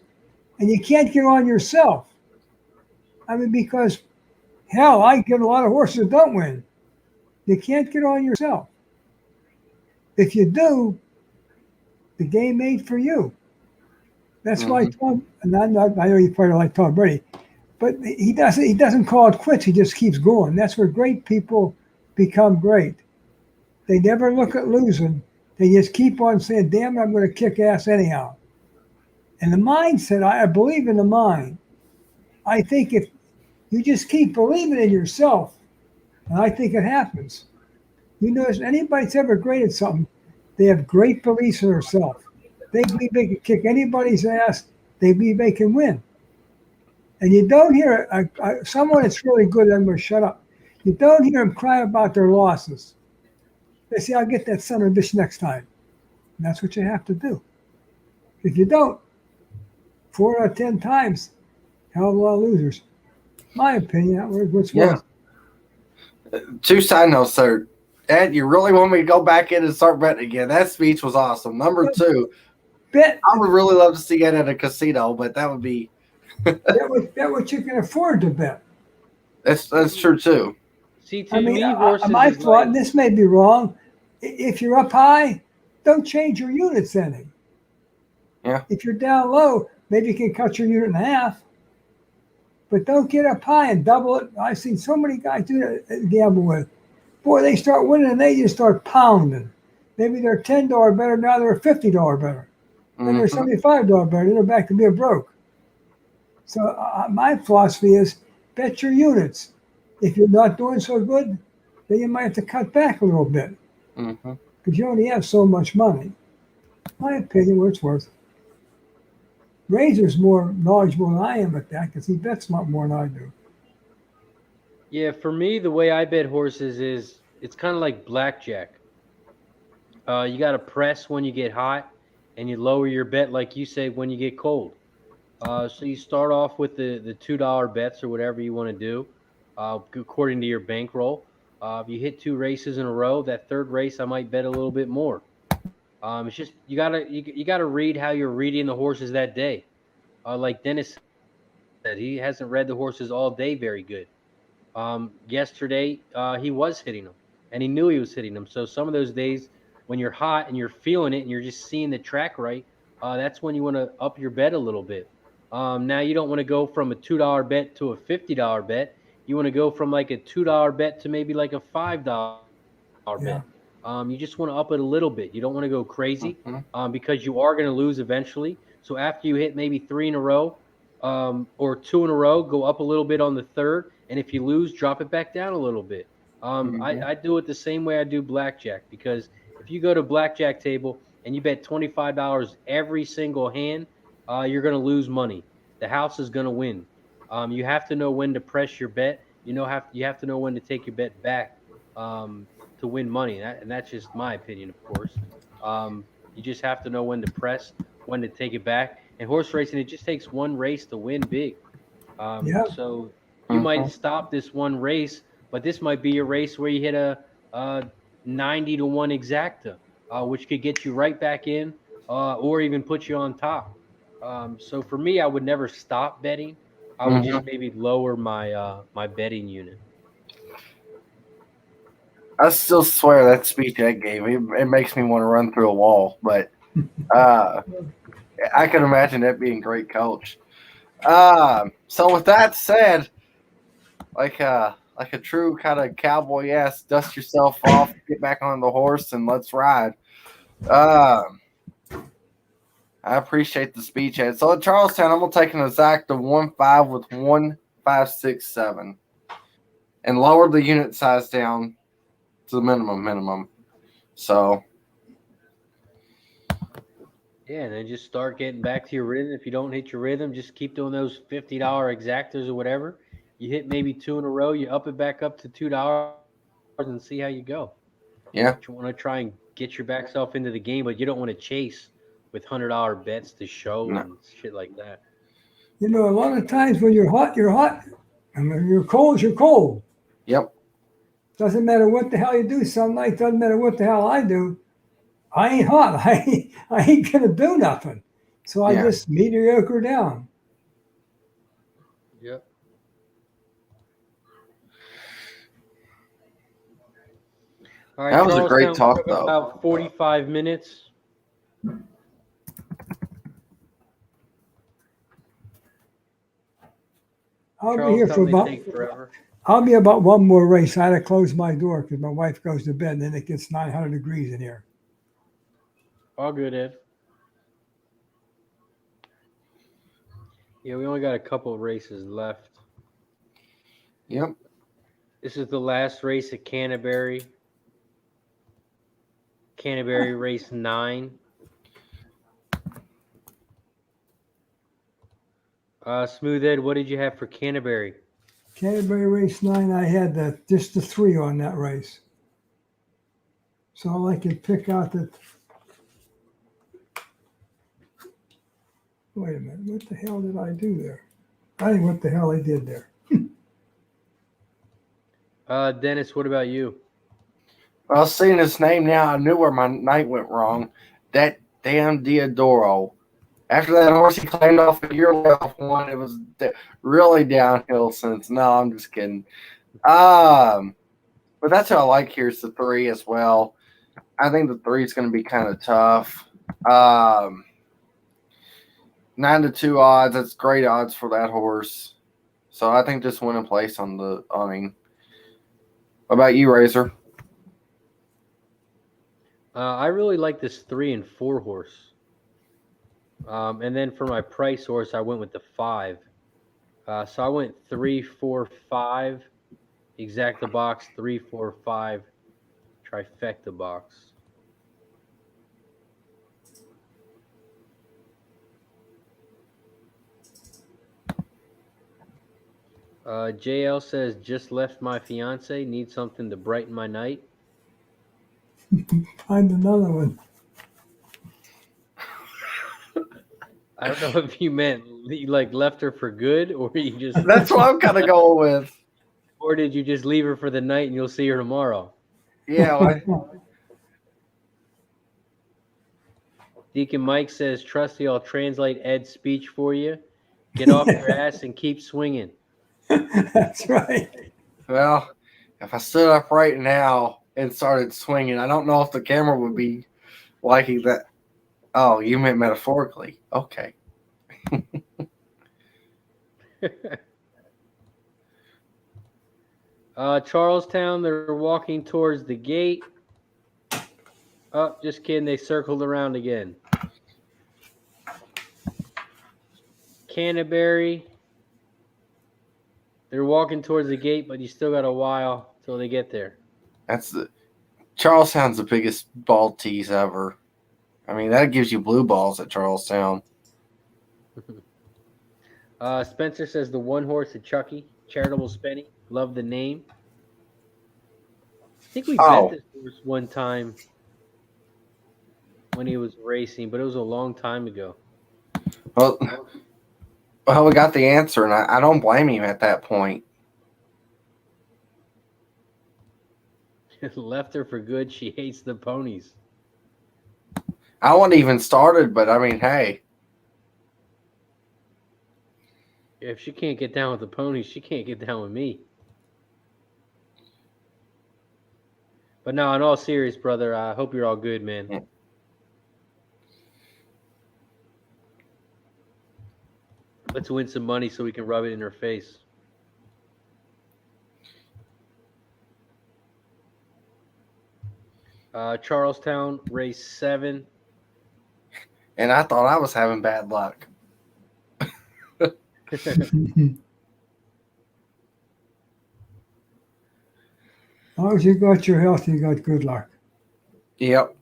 and you can't get on yourself. I mean, because, hell, I get a lot of horses that don't win. You can't get on yourself. If you do, the game ain't for you. That's why Tom, and I know you probably don't like Tom Brady, but he doesn't call it quits. He just keeps going. That's where great people become great. They never look at losing. They just keep on saying, damn it, I'm going to kick ass anyhow. And the mindset, I believe in the mind. I think if you just keep believing in yourself, and I think it happens. You notice anybody that's ever great at something, they have great beliefs in themselves. They believe they can kick anybody's ass. They believe they can win. And you don't hear someone that's really good, I'm going to shut up. You don't hear them cry about their losses. They say, I'll get that son of a bitch next time. And that's what you have to do. If you don't, 4 out of 10 times, hell of a lot of losers. My opinion, what's Yeah. 2 side notes, sir. Ed, you really want me to go back in and start betting again? That speech was awesome. Number 2, bet. I would really love to see it at a casino, but that would be Bet what you can afford to bet. that's true too. See, to me, horses my is thought, like, and this may be wrong, if you're up high, don't change your units any. Yeah. If you're down low, maybe you can cut your unit in half. But don't get up high and double it. I've seen so many guys do that gamble with. Boy, they start winning and they just start pounding. Maybe they're $10 better, now they're $50 better. Then they're $75 better, then they're back to being broke. So my philosophy is bet your units. If you're not doing so good, then you might have to cut back a little bit. Because you only have so much money. My opinion, what it's worth. Razor's more knowledgeable than I am at that because he bets a lot more than I do. yeah, for me, the way I bet horses is it's kind of like blackjack. You got to press when you get hot, and you lower your bet, like you said, when you get cold. So you start off with the $2 bets or whatever you want to do, according to your bankroll. If you hit 2 races in a row, that 3rd race I might bet a little bit more. It's just you gotta read how you're reading the horses that day. Like Dennis said, he hasn't read the horses all day very good. Yesterday he was hitting them, and he knew he was hitting them. So some of those days when you're hot and you're feeling it and you're just seeing the track right, that's when you want to up your bet a little bit. Now you don't want to go from a $2 bet to a $50 bet. You want to go from like a $2 bet to maybe like a $5 bet. You just want to up it a little bit. You don't want to go crazy because you are going to lose eventually. So after you hit maybe 3 in a row or 2 in a row, go up a little bit on the 3rd. And if you lose, drop it back down a little bit. I do it the same way I do blackjack because if you go to blackjack table and you bet $25 every single hand, you're going to lose money. The house is going to win. You have to know when to press your bet. You have to know when to take your bet back to win money. And that's just my opinion, of course. You just have to know when to press, when to take it back. And horse racing, it just takes one race to win big. Yeah. So you might stop this one race, but this might be a race where you hit a 90 to 1 exacta, which could get you right back in or even put you on top. So for me, I would never stop betting. I would just maybe lower my betting unit. I still swear that speech I gave, it makes me want to run through a wall. But I can imagine that being great coach. So with that said, like a true kind of cowboy ass, dust yourself off, get back on the horse, and let's ride. I appreciate the speech, Ed. So at Charlestown, I'm gonna take an exact of 1-5 with 1-5-6-7, and lower the unit size down to the minimum. So Yeah, and then just start getting back to your rhythm. If you don't hit your rhythm, just keep doing those $50 exactors or whatever. You hit maybe 2 in a row, you up it back up to $2 and see how you go. yeah, You want to try and get your back self into the game, but you don't want to chase with $100 bets to show and shit like that. You know, a lot of times when you're hot, you're hot. And when you're cold, you're cold. yep, Doesn't matter what the hell you do some night. Doesn't matter what the hell I do. I ain't hot. I ain't going to do nothing. So I just mediocre down. Yep. All right, that was a great Charlestown, talk, though. about 45 minutes. I'll be here for Charlestown, about. they take forever. I'll be about one more race. I had to close my door because my wife goes to bed, and then it gets 900 degrees in here. All good, Ed. Yeah, we only got a couple of races left. Yep. This is the last race at Canterbury. Canterbury race 9. Smooth Ed, what did you have for Canterbury? Canterbury race 9, I had just the 3 on that race. So I could pick out the. Wait a minute, what the hell did I do there? I think what the hell I did there. Dennis, what about you? Well, seeing his name now, I knew where my night went wrong. That damn Diodoro. After that horse he claimed off a year off one, it was really downhill since. No, I'm just kidding. But that's what I like here is the 3 as well. I think the 3 is going to be kind of tough. 9-2 odds. That's great odds for that horse. So I think just win a place on the. I mean, what about you, Razor? I really like this 3 and 4 horse. And then for my price horse, I went with the 5. So I went 3, 4, 5, exacta box, 3, 4, 5, trifecta box. JL says, just left my fiance, need something to brighten my night. Find another one. I don't know if you meant you like left her for good, or you just That's what I'm kind of going with. or did you just leave her for the night and you'll see her tomorrow? Yeah. Deacon Mike says, Trusty, I'll translate Ed's speech for you. Get off your ass and keep swinging. That's right. Well, if I stood up right now and started swinging, I don't know if the camera would be liking that. Oh, you meant metaphorically. Okay. Charlestown, they're walking towards the gate. Oh, just kidding. They circled around again. Canterbury, they're walking towards the gate, but you still got a while till they get there. That's the Charlestown's the biggest ball tease ever. I mean, that gives you blue balls at Charlestown. Spencer says the one horse at Chucky, Charitable Spenny. Love the name. I think we bet this horse one time when he was racing, but it was a long time ago. Well, we got the answer, and I don't blame him at that point. Left her for good. She hates the ponies. I wasn't even started, but I mean, hey. If she can't get down with the ponies, she can't get down with me. But no, in all serious, brother, I hope you're all good, man. Yeah. Let's win some money so we can rub it in her face. Charlestown, race 7. And I thought I was having bad luck. As long as you got your health, you got good luck. Yep.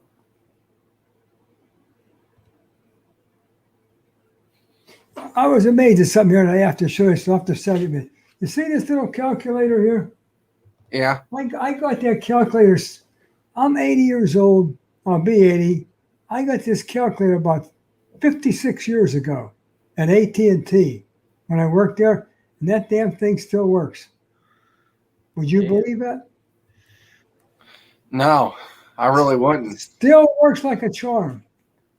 I was amazed at something here, and I have to show you. So I have to sell you. You see this little calculator here? Yeah. I got that calculator. I'm 80 years old. I'll be 80. I got this calculator about 56 years ago at AT&T when I worked there, and that damn thing still works. Would you believe that? No, I really wouldn't. Still works like a charm.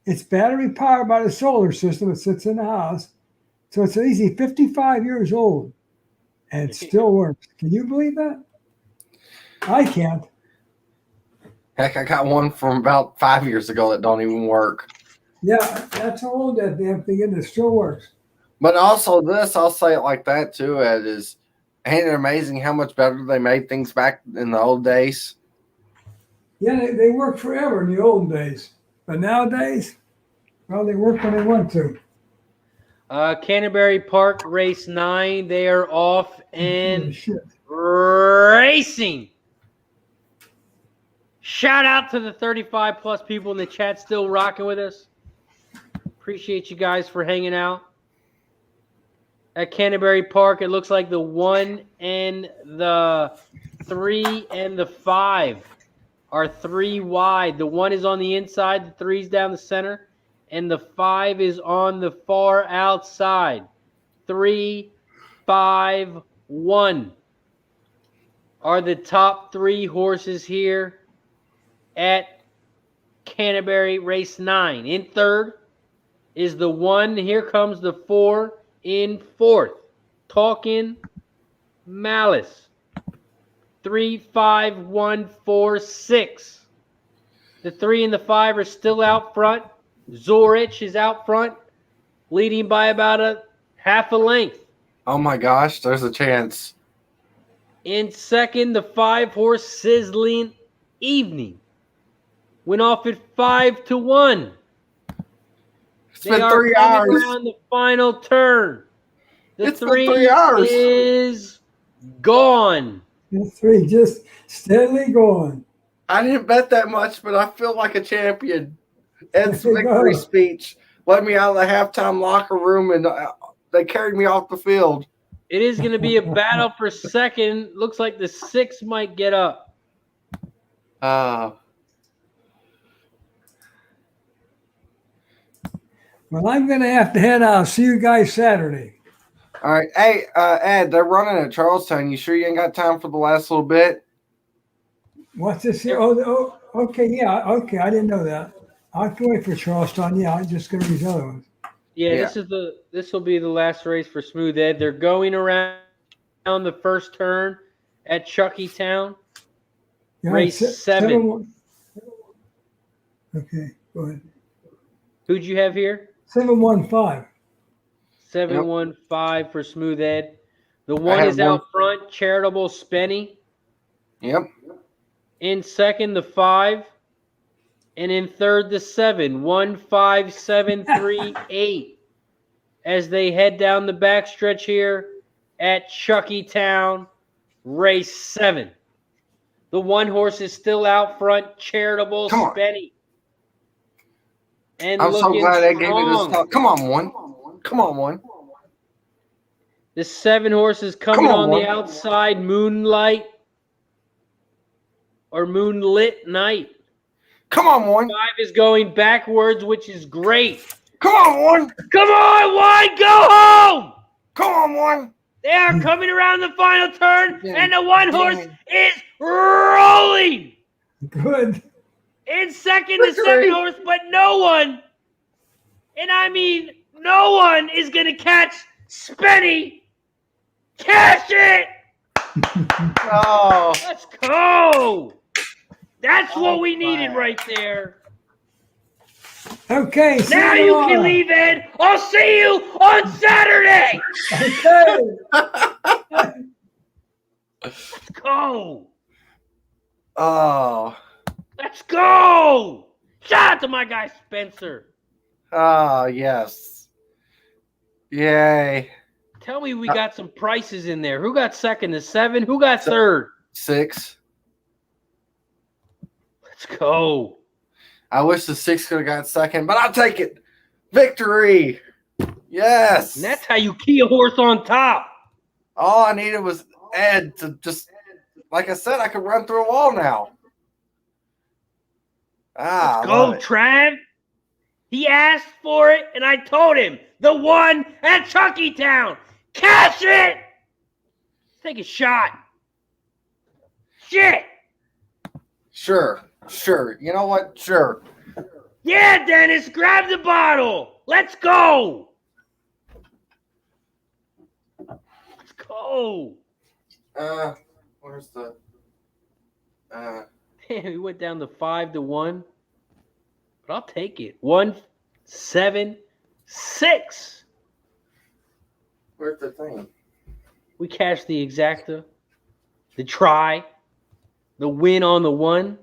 It's battery powered by the solar system. It sits in the house. So it's easy, 55 years old, and it still works. Can you believe that? I can't. Heck, I got one from about 5 years ago that don't even work. Yeah, that's how old that damn thing is. It still works. But also this, I'll say it like that too, Ed, is ain't it amazing how much better they made things back in the old days? Yeah, they worked forever in the old days. But nowadays, well, they work when they want to. Canterbury Park, race 9. They are off and Shit. racing. Shout out to the 35 plus people in the chat still rocking with us. Appreciate you guys for hanging out. At Canterbury Park, it looks like the 1 and the 3 and the 5 are 3 wide. The 1 is on the inside, the 3 is down the center, and the 5 is on the far outside. 3, 5, 1 are the top 3 horses here at Canterbury race 9. In third is the 1. Here comes the 4 in fourth. Talking Malice. 3, 5, 1, 4, 6. The 3 and the 5 are still out front. Zorich is out front, leading by about a half a length. Oh my gosh, there's a chance. In second, the 5 horse Sizzling Evening went off at 5-1. It's been 3 hours. Around the final turn. It's been 3 hours. Is gone. The 3 just steadily going. I didn't bet that much, but I feel like a champion. Ed's There you victory go. speech let me out of the halftime locker room, and they carried me off the field. It is going to be a battle for second. Looks like the 6 might get up. Well, I'm going to have to head out. I'll see you guys Saturday. All right. Hey, Ed, they're running at Charlestown. You sure you ain't got time for the last little bit? What's this here? Oh, okay. Yeah. Okay. I didn't know that. I can wait for Charlestown. Yeah, I'm just going to these other ones. Yeah, this will be the last race for Smooth Ed. They're going around the first turn at Chucky Town. Yeah, Race 7. Okay, go ahead. Who'd you have here? 715. 715 for Smooth Ed. The 1 is out front, Charitable Spenny. Yep. In second, the 5. And in third, the 7. 1, 5, 7, 3, 8. As they head down the backstretch here at Chucky Town, race 7. The one horse is still out front, Charitable Come on. Spenny. And I'm so looking glad they gave me this strong. stuff. Come on, one. Come on, one. The 7 horse is coming Come on, on one. the outside, Moonlight or Moonlit Night. Come on, one. 5 is going backwards, which is great. Come on, one. Come on, one, go home! Come on, one. They are coming around the final turn, Yeah. and the one horse Yeah. is rolling. Good. In second, the 7 horse, but no one, and I mean no one, is going to catch Spenny. Cash it! Oh. Let's go! That's what we needed right there. Okay. see Now you tomorrow. can leave, Ed. I'll see you on Saturday. Okay. Let's go. Oh. Let's go. Shout out to my guy Spencer. Oh, yes. Yay. Tell me we got some prices in there. Who got second? The 7? Who got third? 6. Let's go. I wish the 6 could have got second, but I'll take it. Victory. Yes. And that's how you key a horse on top. All I needed was Ed to just, like I said, I could run through a wall now. Ah, I Go, love it. Trav. He asked for it, and I told him. The 1 at Chuckytown. Cash it. Take a shot. Shit. Sure. You know what? Sure. Yeah, Dennis, grab the bottle. Let's go. Let's go. Where's the? Damn, we went down to 5-1. But I'll take it. 1, 7, 6. Where's the thing? We cashed the exacta, the try, the win on the 1.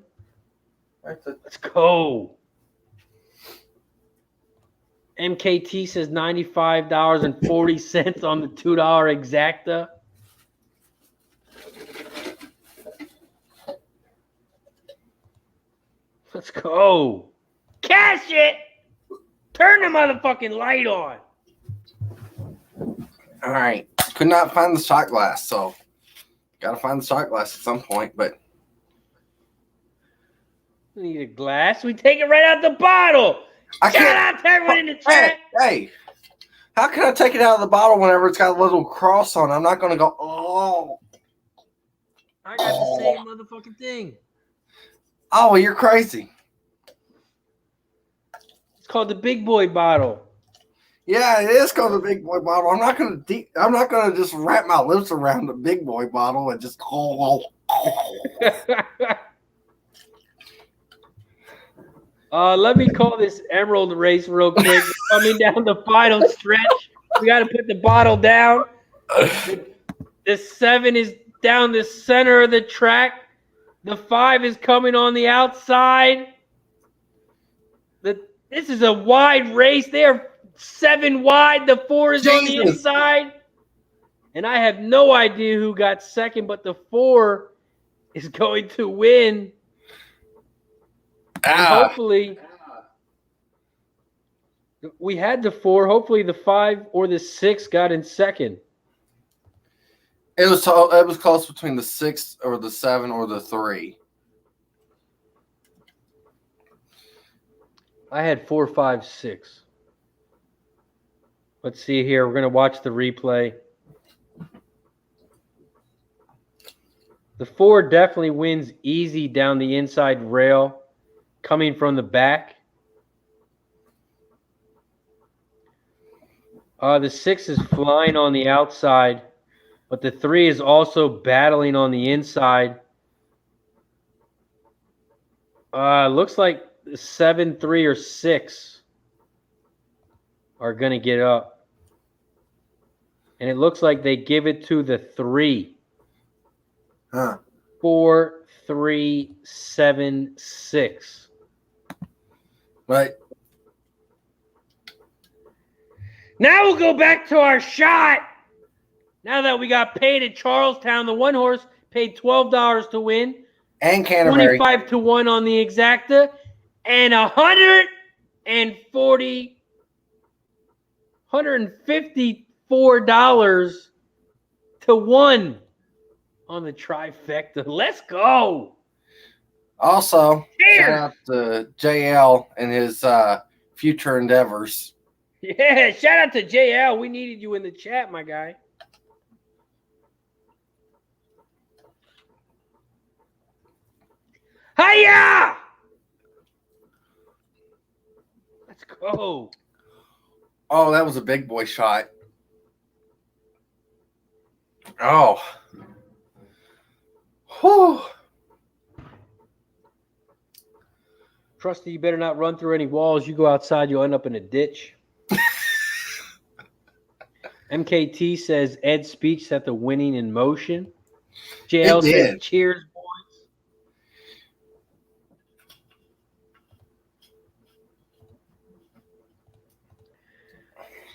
Where's the? Let's go. MKT says $95.40 on the $2 exacta. Let's go. Cash it. Turn the motherfucking light on. All right. Could not find the shot glass, so got to find the shot glass at some point. But We need a glass. We take it right out the bottle. I Shout can't. out to everyone in the chat. Hey, how can I take it out of the bottle whenever it's got a little cross on it? I'm not going to go. I got the same motherfucking thing. Oh, you're crazy. It's called the big boy bottle. Yeah, it is called the big boy bottle. I'm not going to just wrap my lips around the big boy bottle and just. Let me call this Emerald race real quick. Coming down the final stretch. We got to put the bottle down. The 7 is down the center of the track. The 5 is coming on the outside. This is a wide race. They are 7 wide. The 4 is on the Jesus. inside. And I have no idea who got second, but the 4 is going to win. And hopefully, we had the 4. Hopefully, the 5 or the 6 got in second. It was close between the 6 or the 7 or the 3. I had 4, 5, 6. Let's see here. We're going to watch the replay. The 4 definitely wins easy down the inside rail, coming from the back. The 6 is flying on the outside, but the 3 is also battling on the inside. Looks like 7, 3, or 6 are going to get up. And it looks like they give it to the 3. Huh. 4, 3, 7, 6. Right. Now we'll go back to our shot. Now that we got paid at Charlestown, the 1 horse paid $12 to win. And Canterbury. 25 to 1 on the exacta, and $154 to 1 on the trifecta. Let's go. Also, Cheers. shout out to JL and his future endeavors. Yeah, shout out to JL. We needed you in the chat, my guy. Hiya! Let's go. Oh, that was a big boy shot. Oh. Whew. Trusty, you better not run through any walls. You go outside, you'll end up in a ditch. MKT says Ed's speech set the winning in motion. JL It says did. cheers, boys.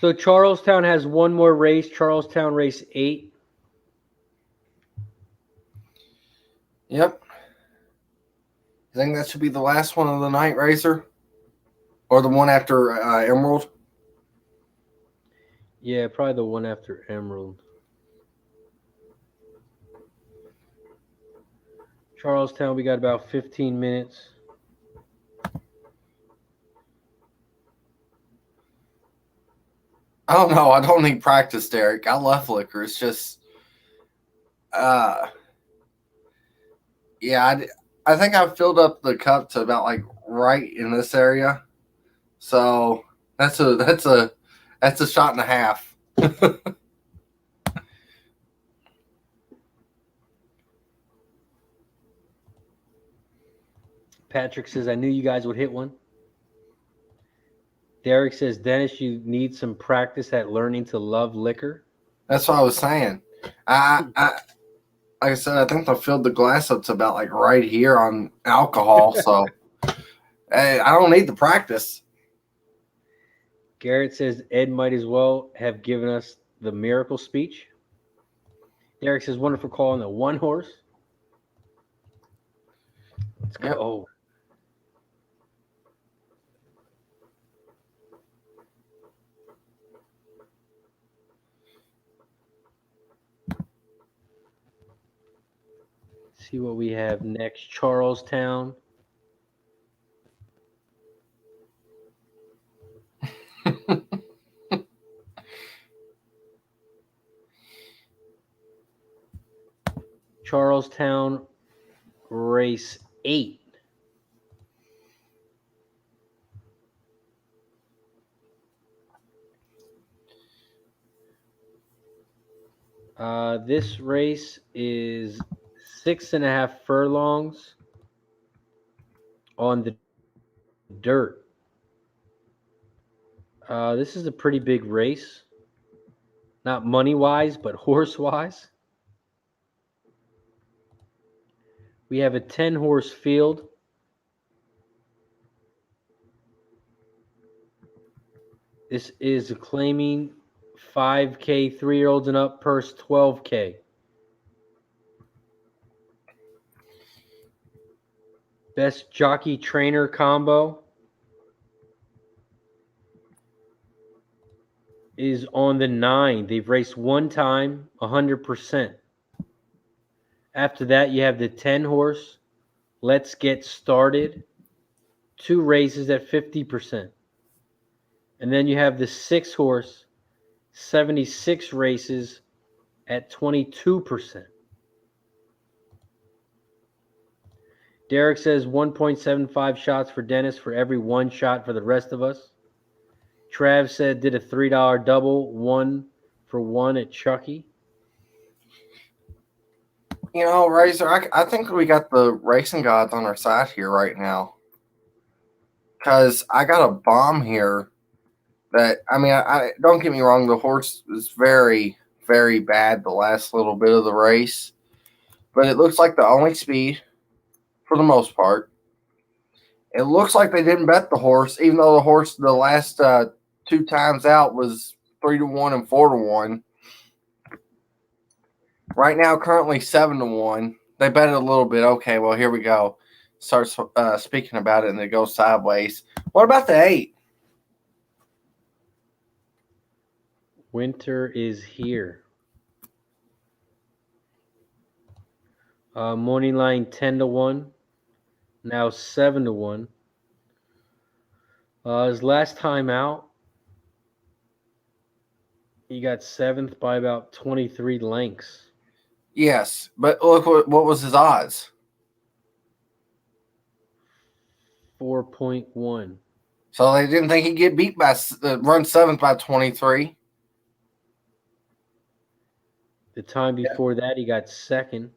So Charlestown has one more race. Charlestown race 8. Yep. I think that should be the last one of the night, Razor? Or the one after Emerald? Yeah, probably the one after Emerald. Charlestown, we got about 15 minutes. I don't know. I don't need practice, Derek. I love liquor. It's just, yeah, I think I've filled up the cup to about like right in this area. So that's a shot and a half. Patrick says, I knew you guys would hit one. Derek says, Dennis, you need some practice at learning to love liquor. That's what I was saying. Like I said, I think I filled the glass up to about like right here on alcohol. So hey, I don't need the practice. Garrett says, Ed might as well have given us the miracle speech. Derek says, wonderful call on the one horse. Let's go. See what we have next. Charlestown. Charlestown race 8. This race is 6.5 furlongs on the dirt. This is a pretty big race. Not money-wise, but horse-wise. We have a 10-horse field. This is claiming 5K 3-year-olds and up, purse 12K. Best jockey trainer combo is on the 9. They've raced one time, 100%. After that, you have the 10-horse. Let's get started. 2 races at 50%. And then you have the 6-horse, 76 races at 22%. Derek says 1.75 shots for Dennis for every 1 shot for the rest of us. Trav said did a $3 double, 1 for 1 at Chucky. You know, Razor, I think we got the racing gods on our side here right now. Because I got a bomb here that, I mean, I don't get me wrong, the horse is very, very bad the last little bit of the race. But it looks like the only speed for the most part. It looks like they didn't bet the horse, even though the horse the last 2 times out was 3 to 1 and 4 to 1. Right now, currently 7 to 1. they bet it a little bit. Okay, well, here we go. Starts speaking about it, and it goes sideways. What about the 8? Winter is here. Morning line 10-1. Now 7-1. His last time out, he got 7th by about 23 lengths. Yes, but look what was his odds? 4.1. So they didn't think he'd get beat by run 7th by 23. The time before that, he got 2nd.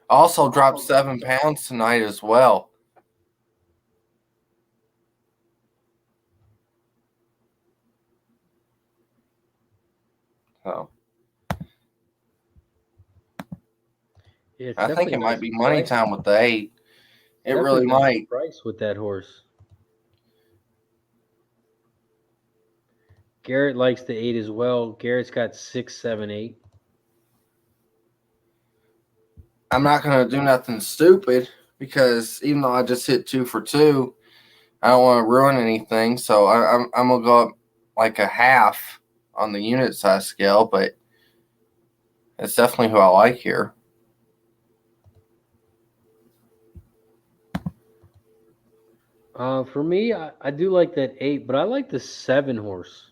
Also dropped 7 pounds tonight as well. So Yeah, I think it might be money time with the 8. It really might. Price with that horse. Garrett likes the 8 as well. Garrett's got 6, 7, 8. I'm not going to do nothing stupid because even though I just hit 2 for 2, I don't want to ruin anything. So I'm going to go up like a half on the unit size scale, but it's definitely who I like here. For me, I do like that 8, but I like the 7 horse.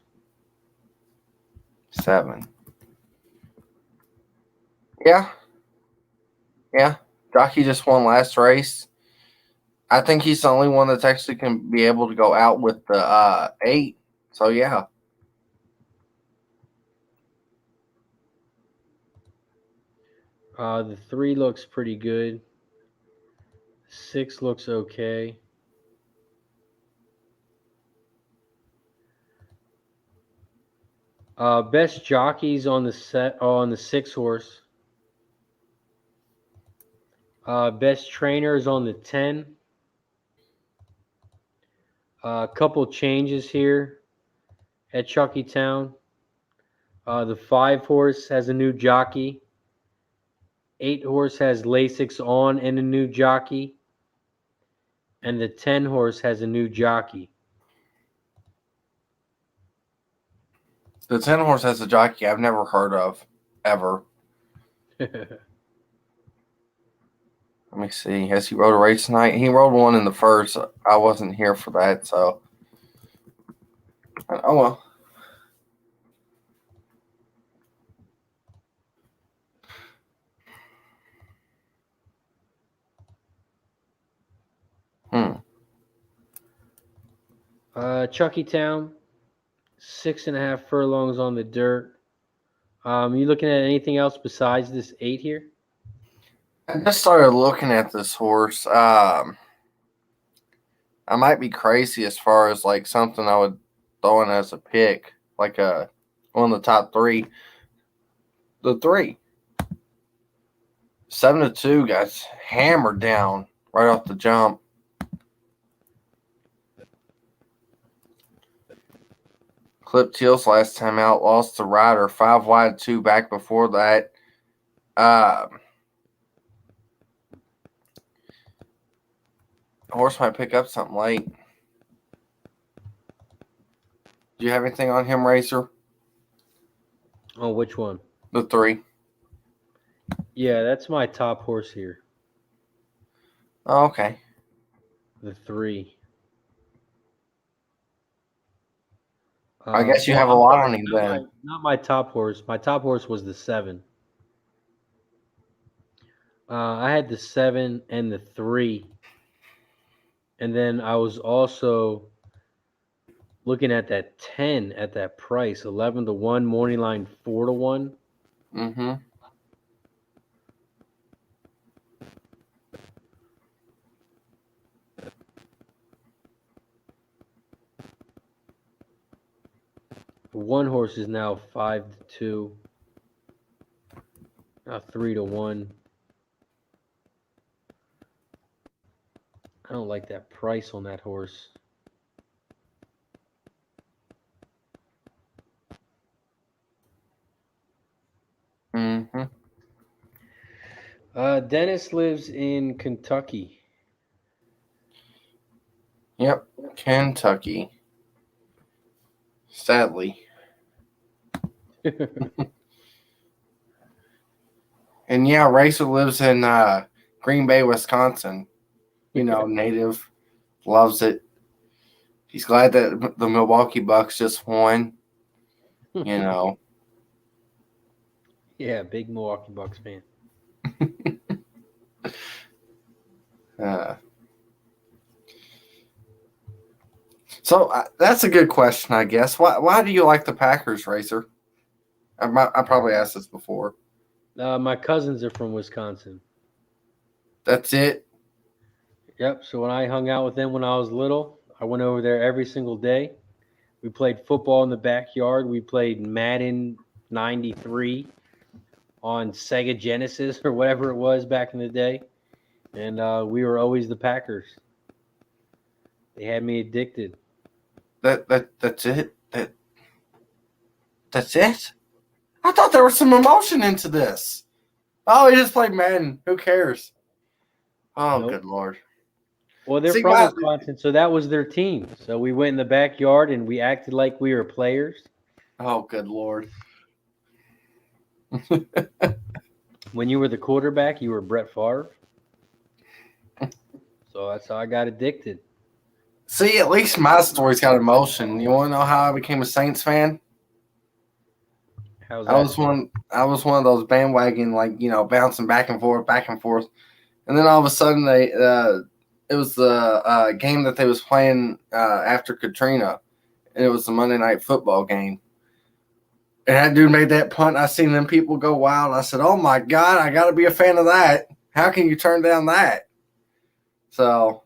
7. Yeah. Jockey just won last race. I think he's the only one that's actually can be able to go out with the 8. So yeah. The 3 looks pretty good. 6 looks okay. Best jockeys on the 6 horse. Best trainers on the 10. A couple changes here at Chuckytown. The 5 horse has a new jockey. 8 horse has Lasix on and a new jockey. And the 10 horse has a new jockey. The 10 horse has a jockey I've never heard of, ever. Let me see. Has he rode a race tonight? He rode one in the first. I wasn't here for that, so. Oh, well. Chuckytown, 6.5 furlongs on the dirt. You looking at anything else besides this 8 here? I just started looking at this horse. I might be crazy as far as like something I would throw in as a pick, like one of the top 3. The 3. 7-2 got hammered down right off the jump. Clip Teals last time out lost the rider 5 wide 2 back before that. Horse might pick up something late. Do you have anything on him, Racer? Oh, which one? The 3. Yeah, that's my top horse here. Oh, okay. The 3. I guess you have a lot on him then. Not my top horse. My top horse was the 7. I had the 7 and the 3. And then I was also looking at that 10 at that price, 11-1, morning line 4-1. Mm-hmm. The 1 horse is now 5-2. Now 3-1. I don't like that price on that horse. Mm-hmm. Dennis lives in Kentucky. Yep. Kentucky. Sadly. And yeah, Racer lives in Green Bay, Wisconsin. Native. Loves it. He's glad that the Milwaukee Bucks just won. Yeah, big Milwaukee Bucks fan. Uh, so that's a good question, I guess. Why do you like the Packers, Racer? I probably asked this before. My cousins are from Wisconsin. That's it? Yep. So when I hung out with them when I was little, I went over there every single day. We played football in the backyard. We played Madden 93 on Sega Genesis or whatever it was back in the day. And we were always the Packers. They had me addicted. That's it? That's it? I thought there was some emotion into this. Oh, he just played Madden. Who cares? Oh, Nope. Good Lord. Well, they're from Wisconsin, so that was their team. So we went in the backyard and we acted like we were players. Oh, good Lord. When you were the quarterback, you were Brett Favre. So that's how I got addicted. See, at least my story's got emotion. You want to know how I became a Saints fan? How's I that? was one of those bandwagon, bouncing back and forth, and then all of a sudden it was the game that they was playing after Katrina, and it was the Monday Night Football game. And that dude made that punt. I seen them people go wild. I said, "Oh my God, I got to be a fan of that. How can you turn down that?" So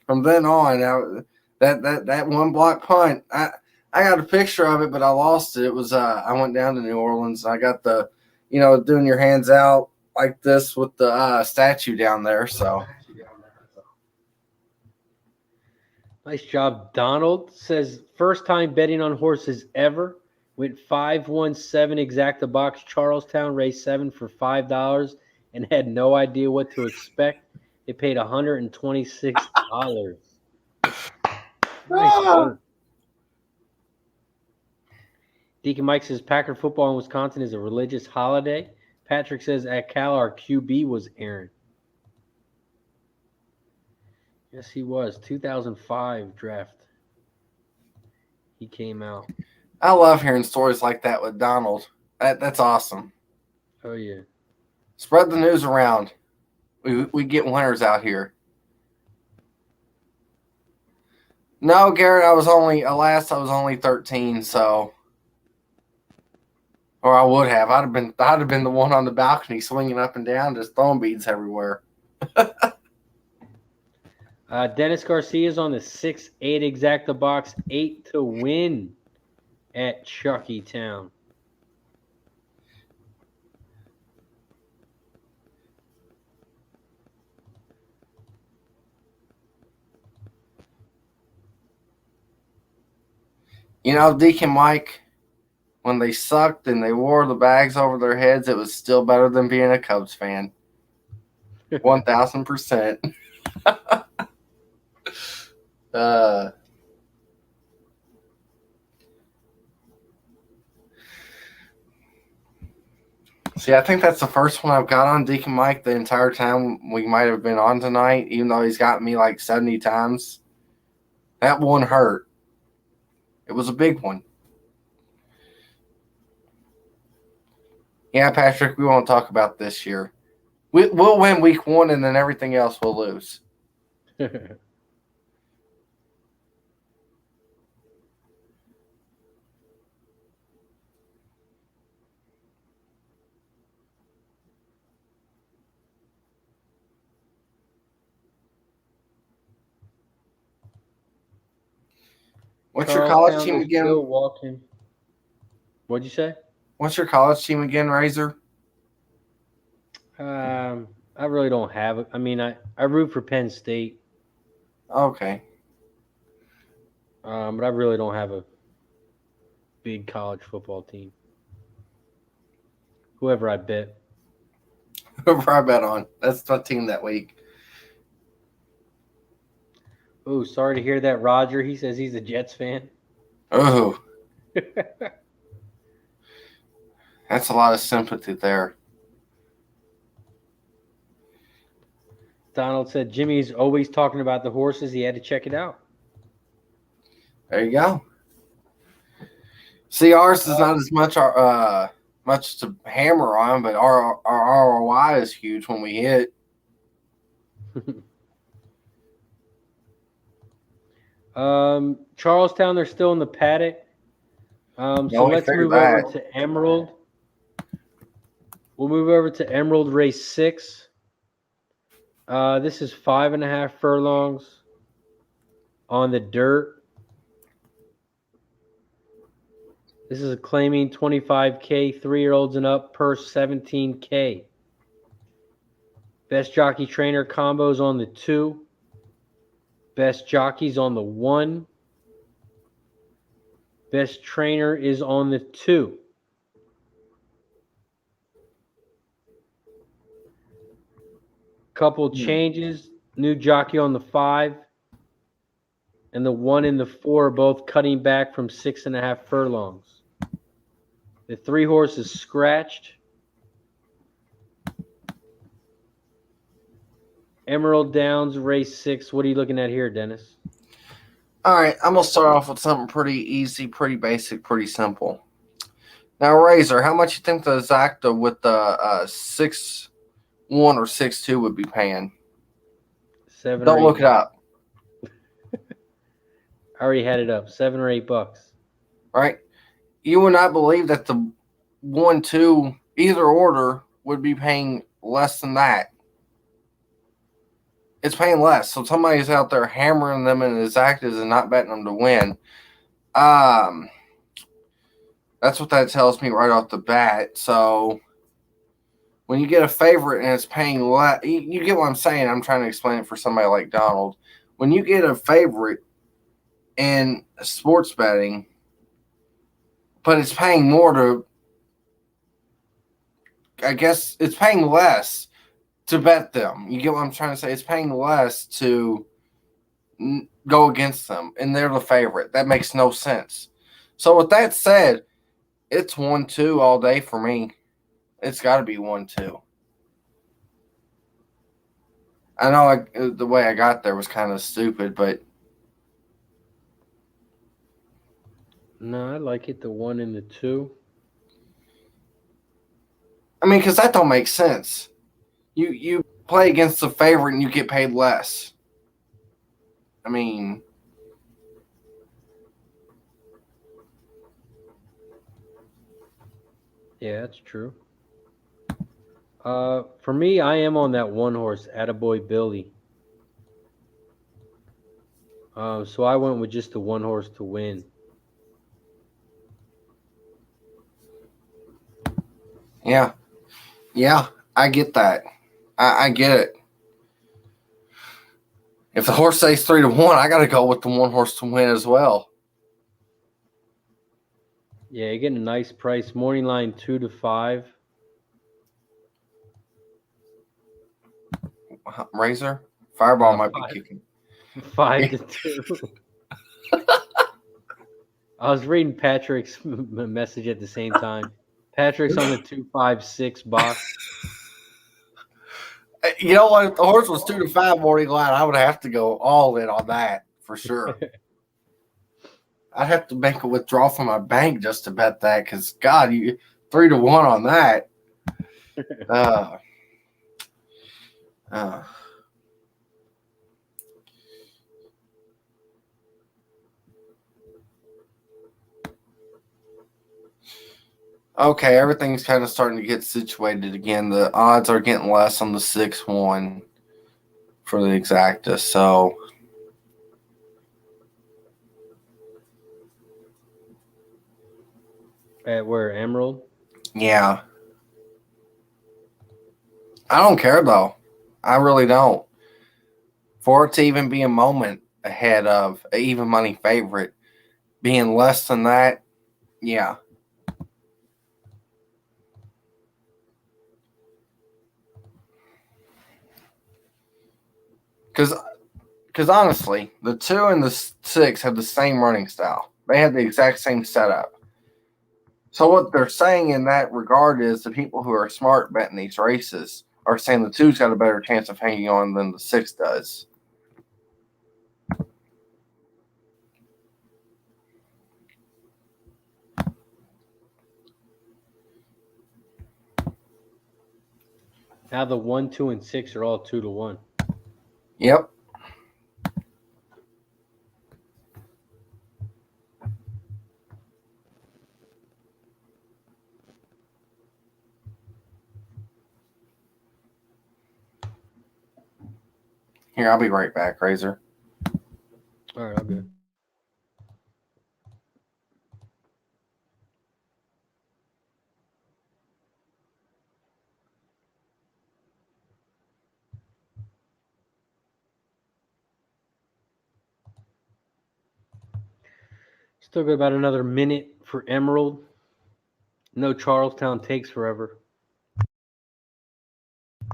from then on, that one block punt, I got a picture of it, but I lost it. It was I went down to New Orleans. I got the, doing your hands out like this with the statue down there. So Nice job. Donald says, first time betting on horses ever. Went 5-1-7 exacta box Charlestown, race 7 for $5 and had no idea what to expect. They paid $126. Nice work. Deacon Mike says Packer football in Wisconsin is a religious holiday. Patrick says at Cal our QB was Aaron. Yes, he was. 2005 draft. He came out. I love hearing stories like that with Donald. That's awesome. Oh, yeah. Spread the news around. We get winners out here. No, Garrett, I was only 13, so, or I would have. I'd have been the one on the balcony swinging up and down, just throwing beads everywhere. Dennis Garcia's on the 6-8 exacta box, 8 to win at Chuckytown. Deacon Mike, when they sucked and they wore the bags over their heads, it was still better than being a Cubs fan. 1,000%. See, I think that's the first one I've got on Deacon Mike the entire time we might have been on tonight, even though he's got me like 70 times. That one hurt. It was a big one. Yeah, Patrick, we won't talk about this year. We'll win week 1, and then everything else we'll lose. What's your college team again? Still walking. What'd you say? What's your college team again, Razor? I really don't have it. I mean, I root for Penn State. Okay. But I really don't have a big college football team. Whoever I bet. Whoever I bet on. That's my team that week. Oh, sorry to hear that, Roger. He says he's a Jets fan. Oh, that's a lot of sympathy there. Donald said Jimmy's always talking about the horses. He had to check it out. There you go. See, ours is not as much much to hammer on, but our ROI is huge when we hit. Charlestown, they're still in the paddock. So we let's figured move over that. to Emerald. We'll move over to Emerald Race 6. This is 5.5 furlongs on the dirt. This is claiming 25K, 3-year-olds and up, purse 17K. Best jockey trainer combos on the 2. Best jockeys on the 1. Best trainer is on the 2. Couple changes. New jockey on the 5. And the 1 and the 4 are both cutting back from 6.5 furlongs. The 3 horse is scratched. Emerald Downs, race 6. What are you looking at here, Dennis? All right, I'm going to start off with something pretty easy, pretty basic, pretty simple. Now, Razor, how much you think the exacta with the 6-1 or 6-2 would be paying? 7 Don't or 8 look it up. I already had it up. $7 or $8. All right. You would not believe that the 1-2, either order, would be paying less than that. It's paying less. So somebody's out there hammering them in exactas and not betting them to win. That's what that tells me right off the bat. So when you get a favorite and it's paying less, you get what I'm saying. I'm trying to explain it for somebody like Donald. When you get a favorite in sports betting, but it's paying more to, I guess it's paying less to bet them. You get what I'm trying to say? It's paying less to go against them, and they're the favorite. That makes no sense. So with that said, it's 1-2 all day for me. It's got to be 1-2. I know the way I got there was kind of stupid, but No, I like it. The 1 and the 2. I mean, because that don't make sense. You play against the favorite and you get paid less. I mean, Yeah, that's true. For me, I am on that 1 horse, Attaboy Billy. So I went with just the 1 horse to win. yeah, I get that. I get it. If the horse says 3-1, I got to go with the 1 horse to win as well. Yeah, you're getting a nice price. Morning line 2 to 5. Razor, Fireball might 5. be kicking. 5 to 2. I was reading Patrick's message at the same time. Patrick's on the 256 box. You know what? If the horse was 2-5 morning line, I would have to go all in on that for sure. I'd have to make a withdrawal from my bank just to bet that, because God, you 3-1 on that. Okay, everything's kind of starting to get situated again. The odds are getting less on the 6-1 for the exacta. So At where? Emerald? yeah. I don't care though. I really don't. For it to even be a moment ahead of an even money favorite, being less than that, yeah. Because honestly, the 2 and the 6 have the same running style. They have the exact same setup. So what they're saying in that regard is the people who are smart betting these races are saying the 2's got a better chance of hanging on than the 6 does. Now the 1, 2, and 6 are all 2-1. Yep. Here, I'll be right back, Razor. All right, I'll go. Still got about another minute for Emerald. No, Charlestown takes forever.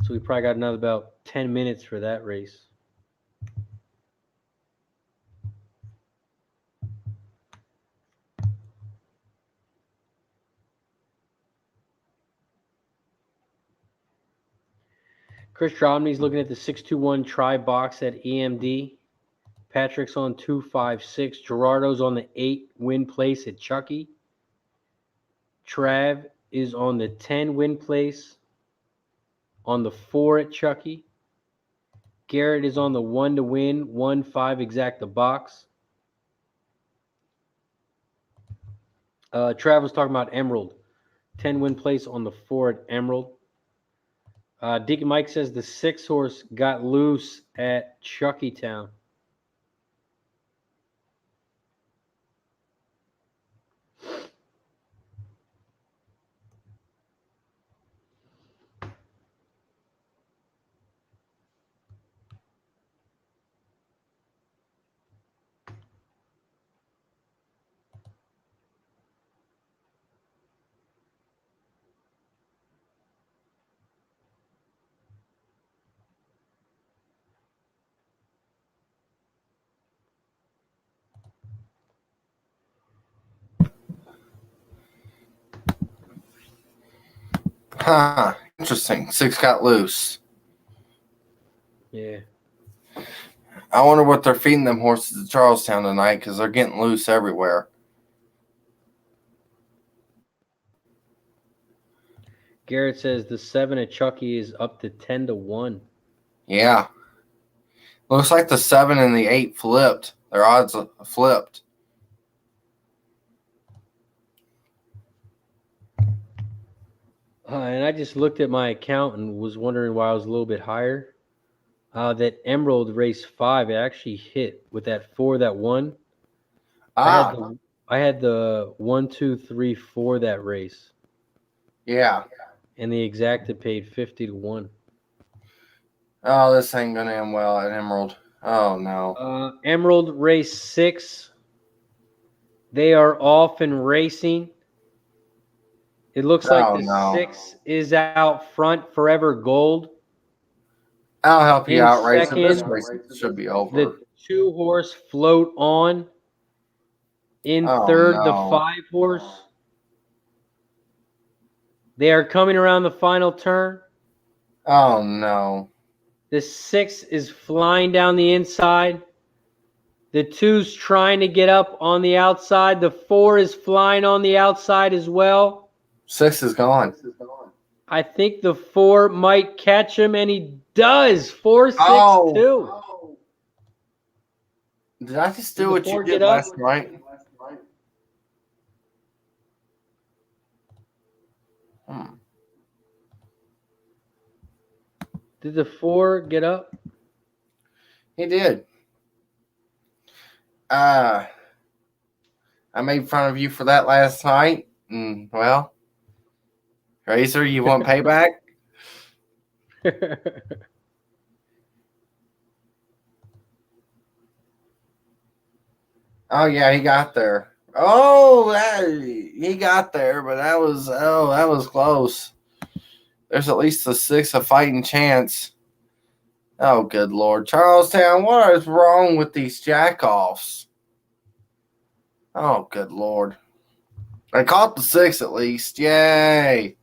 So we probably got another about 10 minutes for that race. Chris Romney's looking at the 6-2-1 try box at EMD. Patrick's on 2-5-6. Gerardo's on the 8 win place at Chucky. Trav is on the 10 win place on the 4 at Chucky. Garrett is on the 1 to win, 1-5 exact the box. Trav was talking about Emerald. 10 win place on the 4 at Emerald. Deacon Mike says the 6 horse got loose at Chucky Town. Huh. Interesting. 6 got loose. Yeah. I wonder what they're feeding them horses at Charlestown tonight because they're getting loose everywhere. Garrett says the 7 at Chucky is up to 10-1. Yeah. Looks like the 7 and the 8 flipped. Their odds flipped. And I just looked at my account and was wondering why I was a little bit higher. That Emerald race 5, it actually hit with that 4 that won. I had the 1, 2, 3, 4 that race. Yeah. And the exacta paid 50-1. Oh, this ain't going to end well at Emerald. Oh, no. Emerald race 6. They are off and racing. It looks like the 6 is out front, Forever Gold. I'll help you In out, Razor. This second, race should be over. The 2 horse Float On. In third, the 5 horse. They are coming around the final turn. Oh, no. The 6 is flying down the inside. The 2's trying to get up on the outside. The 4 is flying on the outside as well. 6 is gone. I think the 4 might catch him, and he does. 4-6-2. Oh. Did I just do Did the what 4 you did get up? last night? Did the 4 get up? He did. I made fun of you for that last night. And, well, Razor, you want payback? Oh, yeah, he got there. Oh, he got there, but that was close. There's at least a 6 a fighting chance. Oh, good Lord. Charlestown, what is wrong with these jackoffs? Oh, good Lord. I caught the 6 at least. Yay.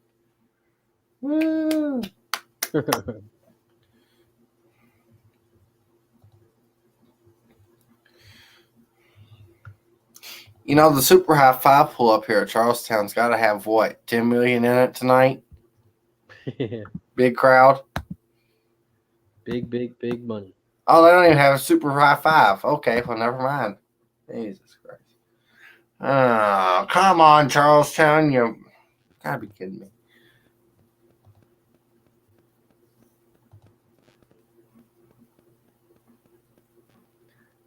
Woo. You know, the Super High 5 pull up here at Charlestown's got to have, what, 10 million in it tonight? Big crowd. Big money. Oh, they don't even have a Super High 5. Okay, well, never mind. Jesus Christ. Oh, come on, Charlestown. You gotta be kidding me.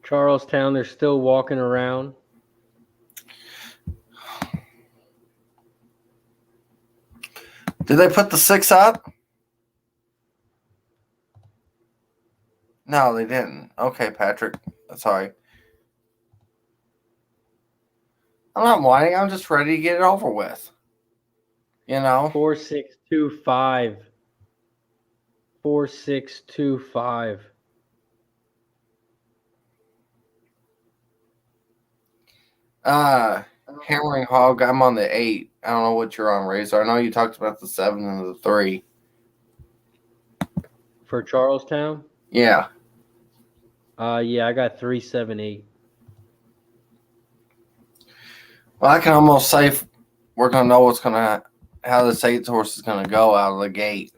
Charlestown, they're still walking around. Did they put the 6 up? No, they didn't. Okay, Patrick. Sorry. I'm not whining. I'm just ready to get it over with. You know? 4625. 4625. Hammering Hog, I'm on the 8. I don't know what you're on, Razor. I know you talked about the 7 and the 3. For Charlestown? Yeah. Yeah, I got 378. Well, I can almost say we're gonna know how this 8 horse is gonna go out of the gate.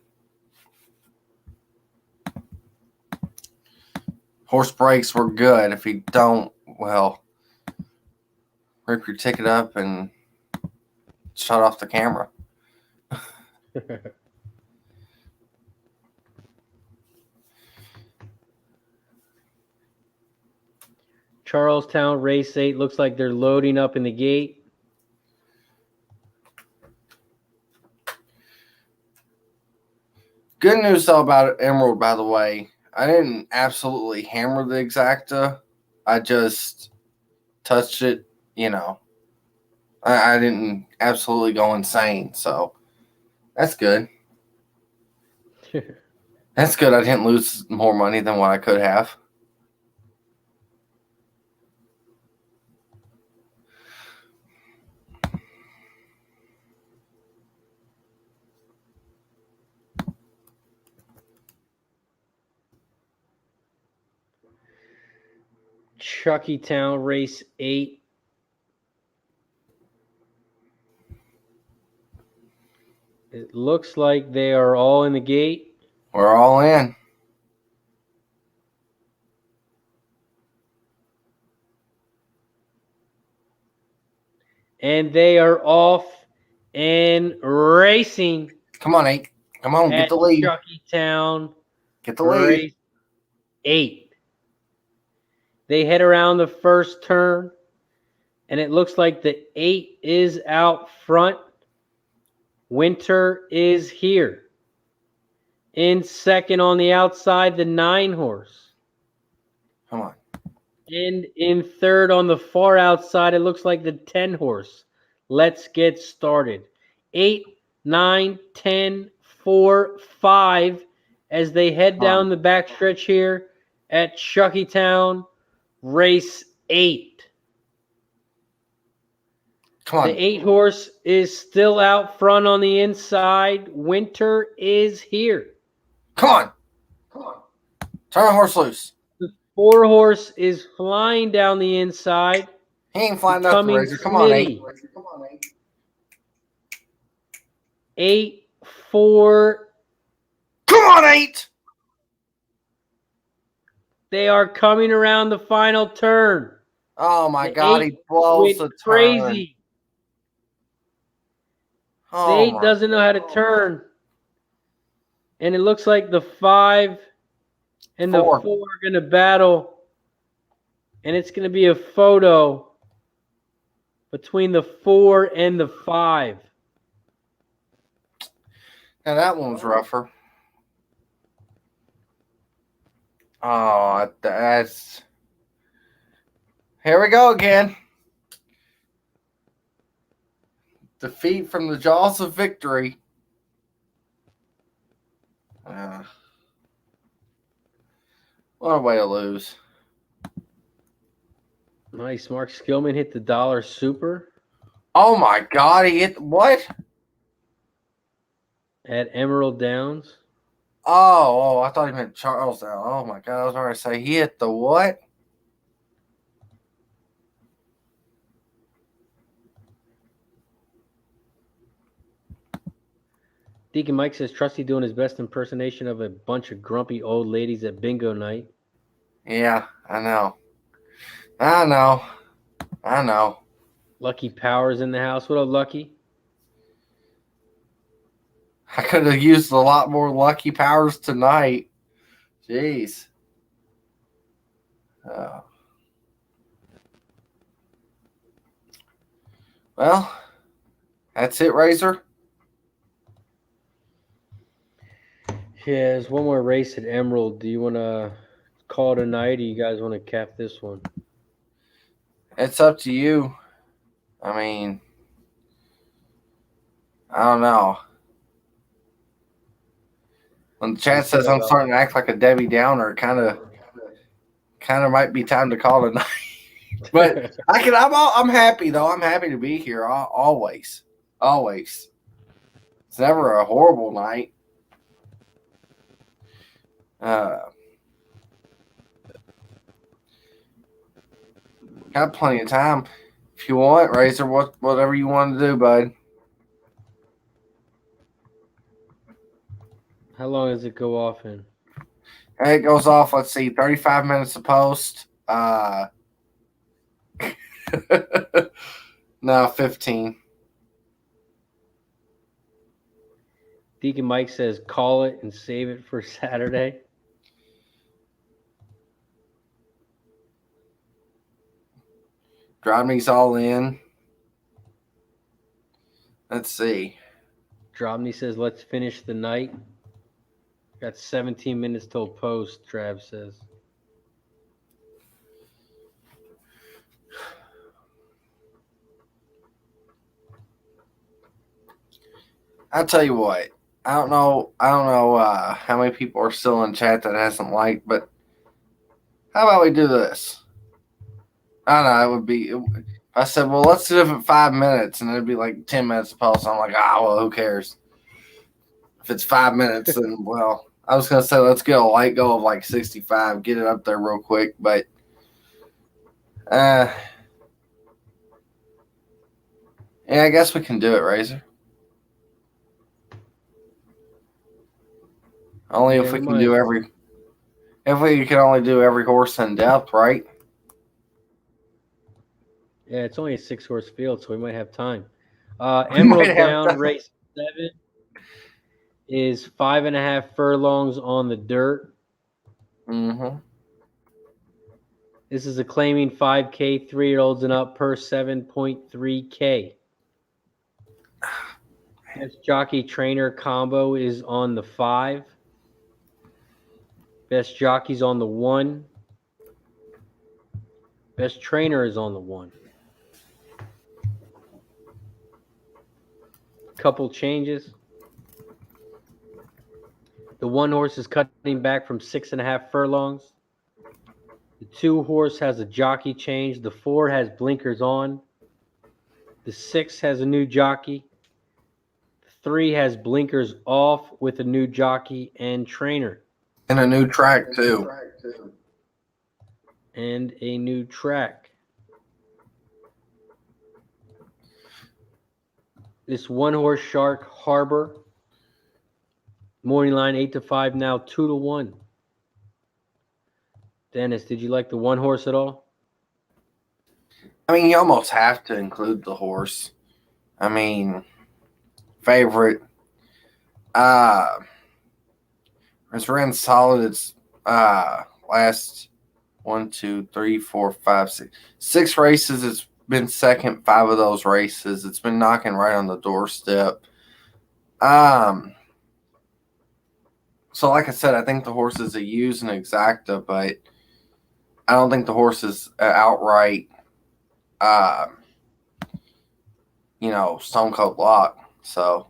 Horse breaks were good. If you don't, well, rip your ticket up and shut off the camera. Charlestown race 8 looks like they're loading up in the gate. Good news though about Emerald, by the way. I didn't absolutely hammer the exacta. I just touched it, you know. I didn't absolutely go insane, so that's good. That's good. I didn't lose more money than what I could have. Chuckytown race 8. It looks like they are all in the gate. We're all in. And they are off and racing. Come on, 8. Come on, get the lead. Chuckytown Get the lead. race 8. They head around the first turn, and it looks like the 8 is out front. Winter is here. In second on the outside, the 9 horse. Come on. And in third on the far outside, it looks like the 10 horse. Let's get started. 8, 9, 10, 4, 5 as they head down the backstretch here at Chuckytown, race 8. Come on. The 8 horse is still out front on the inside. Winter is here. Come on. Come on. Turn the horse loose. The 4 horse is flying down the inside. He ain't flying nothing, Razor. Come on, 8. 8, 4. Come on, 8. They are coming around the final turn. Oh, my The God. 8 He blows went the turn. crazy. Oh, The 8 doesn't know how to turn. And it looks like the 5 and the 4 are going to battle. And it's going to be a photo between the 4 and the 5. Now, that one was rougher. Oh, that's... Here we go again. Defeat from the jaws of victory. What a way to lose. Nice. Mark Skillman hit the dollar super Oh my God, he hit what? at Emerald Downs. Oh, I thought he meant Charlestown. Oh my God, I was going to say he hit the what? Deacon Mike says Trusty doing his best impersonation of a bunch of grumpy old ladies at bingo night. Yeah, I know. I know. I know. Lucky Powers in the house. What up, Lucky? I could have used a lot more Lucky Powers tonight. Jeez. Well, that's it, Razor. Yeah, there's one more race at Emerald. Do you want to call it a night, or you guys want to cap this one? It's up to you. I mean, I don't know. When the chat says I'm starting to act like a Debbie Downer, kind of might be time to call it a night. But I'm happy though. I'm happy to be here. Always. It's never a horrible night. Got plenty of time. If you want, Razor, whatever you want to do, bud. How long does it go off in? It goes off, let's see, 35 minutes of post. No, 15. Deacon Mike says call it and save it for Saturday. Drobney's all in. Let's see. Drobney says let's finish the night. Got 17 minutes till post, Trav says. I'll tell you what. I don't know how many people are still in chat that hasn't liked, but how about we do this? I don't know. It would be. I said, well, let's do it for 5 minutes, and it'd be like 10 minutes of post. I'm like, well, who cares? If it's 5 minutes, then well, I was gonna say let's get a light go of like 65, get it up there real quick, but yeah, I guess we can do it, Razor. Only if we can do if we can only do every horse in depth, right? Yeah, it's only a 6-horse field, so we might have time. Emerald Down race 7 is 5.5 furlongs on the dirt. Mm-hmm. This is a claiming 5K, 3-year-olds and up per 7.3K. Best jockey trainer combo is on the 5. Best jockey's on the 1. Best trainer is on the 1. Couple changes. The 1 horse is cutting back from 6.5 furlongs. The 2 horse has a jockey change. The 4 has blinkers on. The 6 has a new jockey. The 3 has blinkers off with a new jockey and trainer. And a new track too. And a new track. This 1 horse Shark Harbor. Morning line 8-5, now 2-1. Dennis, did you like the 1 horse at all? I mean, you almost have to include the horse. I mean, favorite. It's ran solid. It's last 1, 2, 3, 4, 5, 6 races. It's been second 5 of those races. It's been knocking right on the doorstep. So like I said, I think the horse is a use and exacta, but I don't think the horse is outright, stone cold lock. So,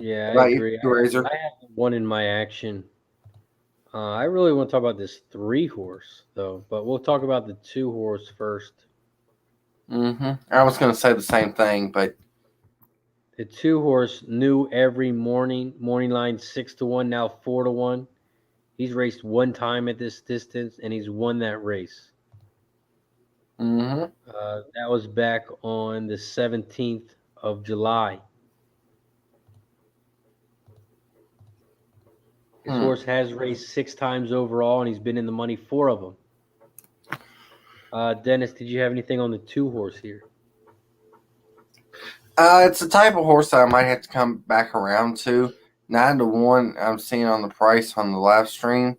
Yeah, I About you, agree. Razor? I have one in my action. I really want to talk about this 3-horse though, but we'll talk about the 2-horse first. I was going to say the same thing, but The 2-horse new every morning line 6-1, now 4-1. He's raced one time at this distance, and he's won that race. That was back on the 17th of July. This horse has raced 6 times overall, and he's been in the money 4 of them. Dennis, did you have anything on the 2-horse here? It's the type of horse that I might have to come back around to. 9-1, I'm seeing on the price on the live stream.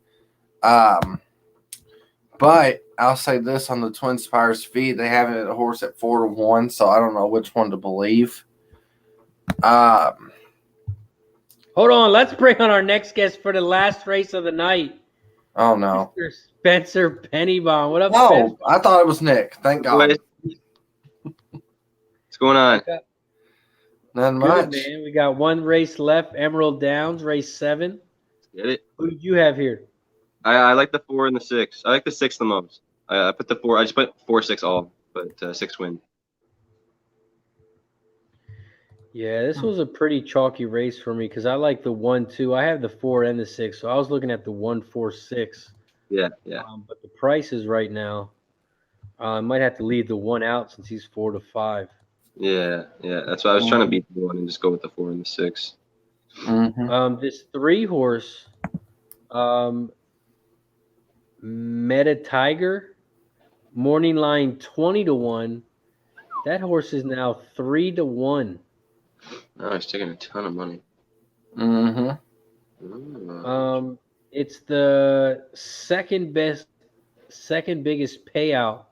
But I'll say this on the Twin Spires feed, they have it a horse at 4-1, so I don't know which one to believe. Hold on, let's bring on our next guest for the last race of the night. Oh no, Mr. Spencer Pennybomb. What up, no! Spence? I thought it was Nick. Thank God. What's going on? Nothing Good, much. man. We got one race left. Emerald Downs, race 7. Get it? Who did you have here? I like the 4 and the 6. I like the 6 the most. I put the 4. I just put 4, 6 all, but 6 win. Yeah, this was a pretty chalky race for me because I like the 1, 2. I have the 4 and the 6, so I was looking at the 1, 4, 6. Yeah. But the prices right now, I might have to leave the 1 out since he's 4-5. Yeah. That's why I was trying to beat the 1 and just go with the 4 and the 6. This 3-horse, Meta Tiger, morning line 20-1. That horse is now 3-1. Oh, he's taking a ton of money. It's the second biggest payout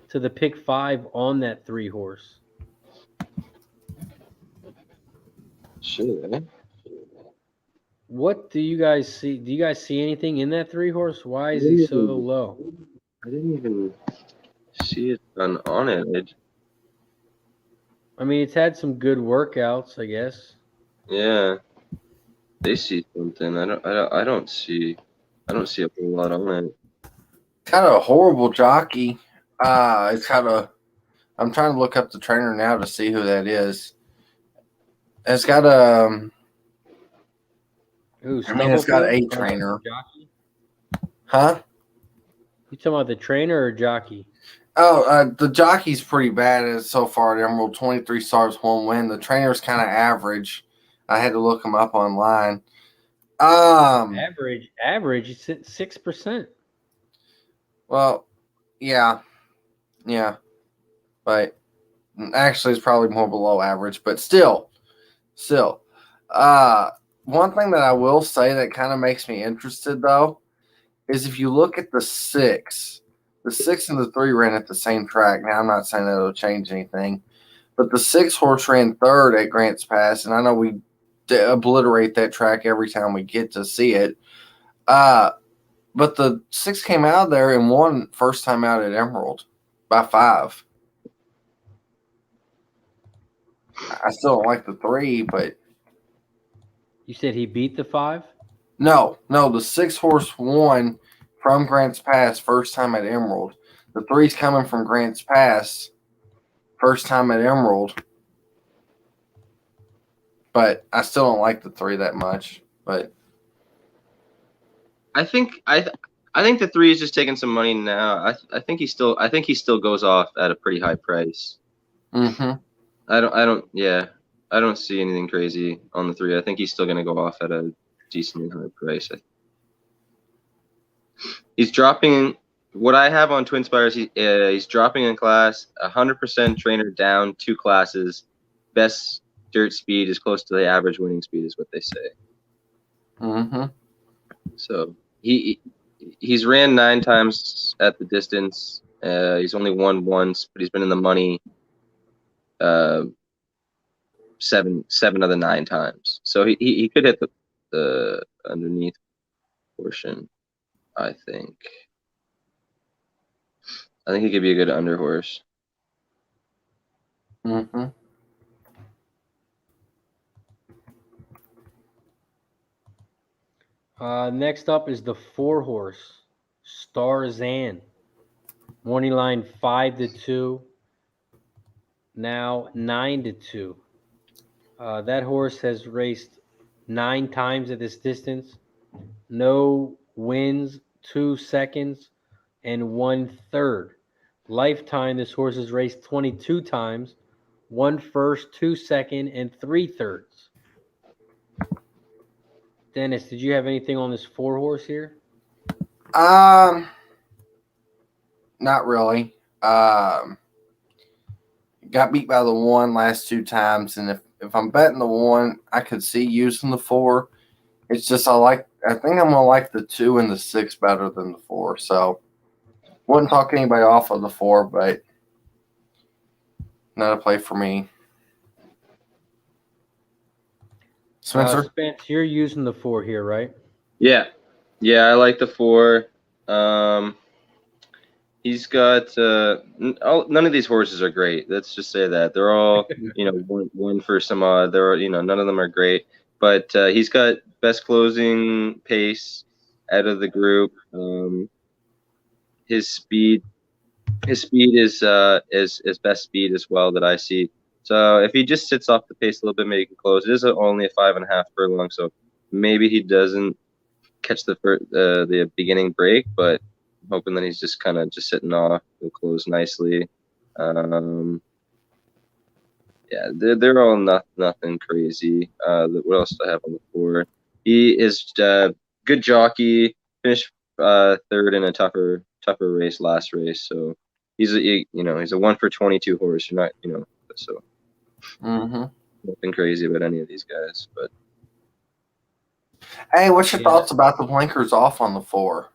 to the pick 5 on that 3-horse. Shit, eh? What do you guys see? Do you guys see anything in that 3-horse? Why is he so low? I didn't even see it on it. I mean, it's had some good workouts, I guess. Yeah. They see something. I don't see a whole lot on it. Kind of a horrible jockey. It's kind of. I'm trying to look up the trainer now to see who that is. It's got a. It's got a trainer. Jockey? Huh? You talking about the trainer or jockey? Oh, the jockey's pretty bad so far at Emerald. 23 starts, 1 win. The trainer's kind of average. I had to look him up online. Average, it's at 6%. Well, yeah. But actually, it's probably more below average. But still. One thing that I will say that kind of makes me interested, though, is if you look at the 6 and the 3 ran at the same track. Now, I'm not saying that it'll change anything, but the 6 horse ran 3rd at Grants Pass, and I know we obliterate that track every time we get to see it. But the 6 came out there and won first time out at Emerald by 5. I still don't like the 3, but You said he beat the 5? no, the 6 horse won from Grants Pass first time at Emerald. The 3's coming from Grants Pass first time at Emerald. But I still don't like the 3 that much. But I think the 3 is just taking some money now. I think he still goes off at a pretty high price. I don't see anything crazy on the 3. I think he's still going to go off at a decently high price. He's dropping. What I have on Twin Spires, he's dropping in class. 100% trainer down 2 classes. Best dirt speed is close to the average winning speed, is what they say. So he's ran 9 times at the distance. He's only won once, but he's been in the money 7 of the 9 times. So he could hit the underneath portion. I think he could be a good under horse. Next up is the 4-horse, Starzan. Morning line 5-2. Now 9-2. That horse has raced 9 times at this distance. No wins, 2 seconds, and 1/3. Lifetime, this horse has raced 22 times, 1 first, 2 second, and 3/3. Dennis, did you have anything on this 4-horse here? Not really. Got beat by the 1 last 2 times, and if I'm betting the 1, I could see using the 4. It's just I think I'm gonna like the 2 and the 6 better than the 4. So wouldn't talk anybody off of the 4, but not a play for me. Spencer? Spence, you're using the 4 here, right? Yeah, I like the 4. He's got none of these horses are great. Let's just say that they're all one for some odd. They're none of them are great, but he's got best closing pace out of the group. His speed is best speed as well that I see. So if he just sits off the pace a little bit, maybe he can close. It is only a 5.5 furlong, so maybe he doesn't catch the beginning break, but I'm hoping that he's just kind of just sitting off. He'll close nicely. Yeah, they're all nothing crazy. What else do I have on the 4? He is good jockey. Finished 3rd in a tougher race last race, so he's a 1 for 22 horse. You're not so nothing crazy about any of these guys. But hey, what's your thoughts about the blinkers off on the 4?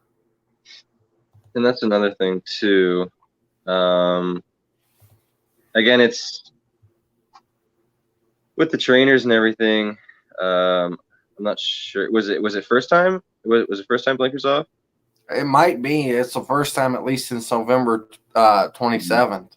And that's another thing too. Again, it's with the trainers and everything. I'm not sure. Was it first time? Was it first time blinkers off? It might be. It's the first time, at least since November 27th.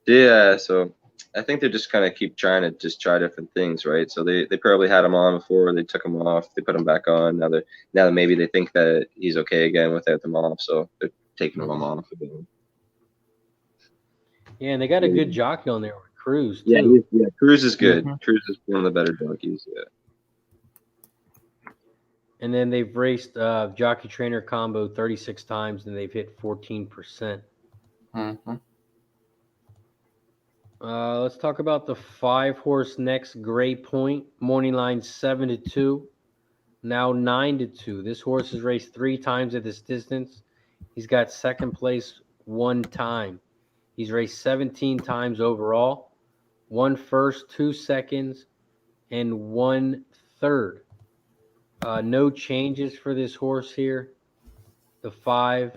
Yeah, so I think they just kind of keep trying to just try different things, right? So they probably had him on before, they took him off, they put him back on. Now that maybe they think that he's okay again without them off, so they're taking him off again. Yeah, and they got a good jockey on there with Cruz too. Yeah, Cruz is good. Cruz is one of the better jockeys. Yeah. And then they've raced jockey trainer combo 36 times, and they've hit 14%. Let's talk about the 5-horse next. Gray Point, morning line 7-2, now 9-2. This horse has raced 3 times at this distance. He's got second place 1 time. He's raced 17 times overall. 1 first, 2 seconds, and 1/3. No changes for this horse here. The 5.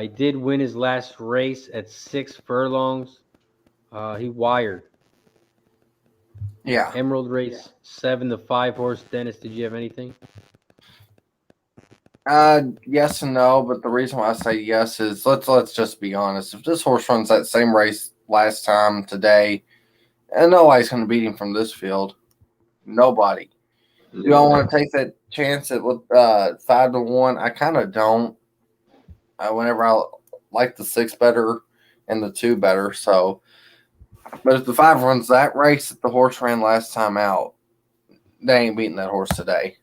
He did win his last race at 6 furlongs. He wired. Yeah. Emerald race 7, the 5-horse. Dennis, did you have anything? Yes and no, but the reason why I say yes is let's just be honest. If this horse runs that same race last time today, and nobody's going to beat him from this field. Nobody. You don't want to take that chance at 5-1. I kind of don't. Whenever I like the 6 better and the 2 better, so. But if the 5 runs that race that the horse ran last time out, they ain't beating that horse today.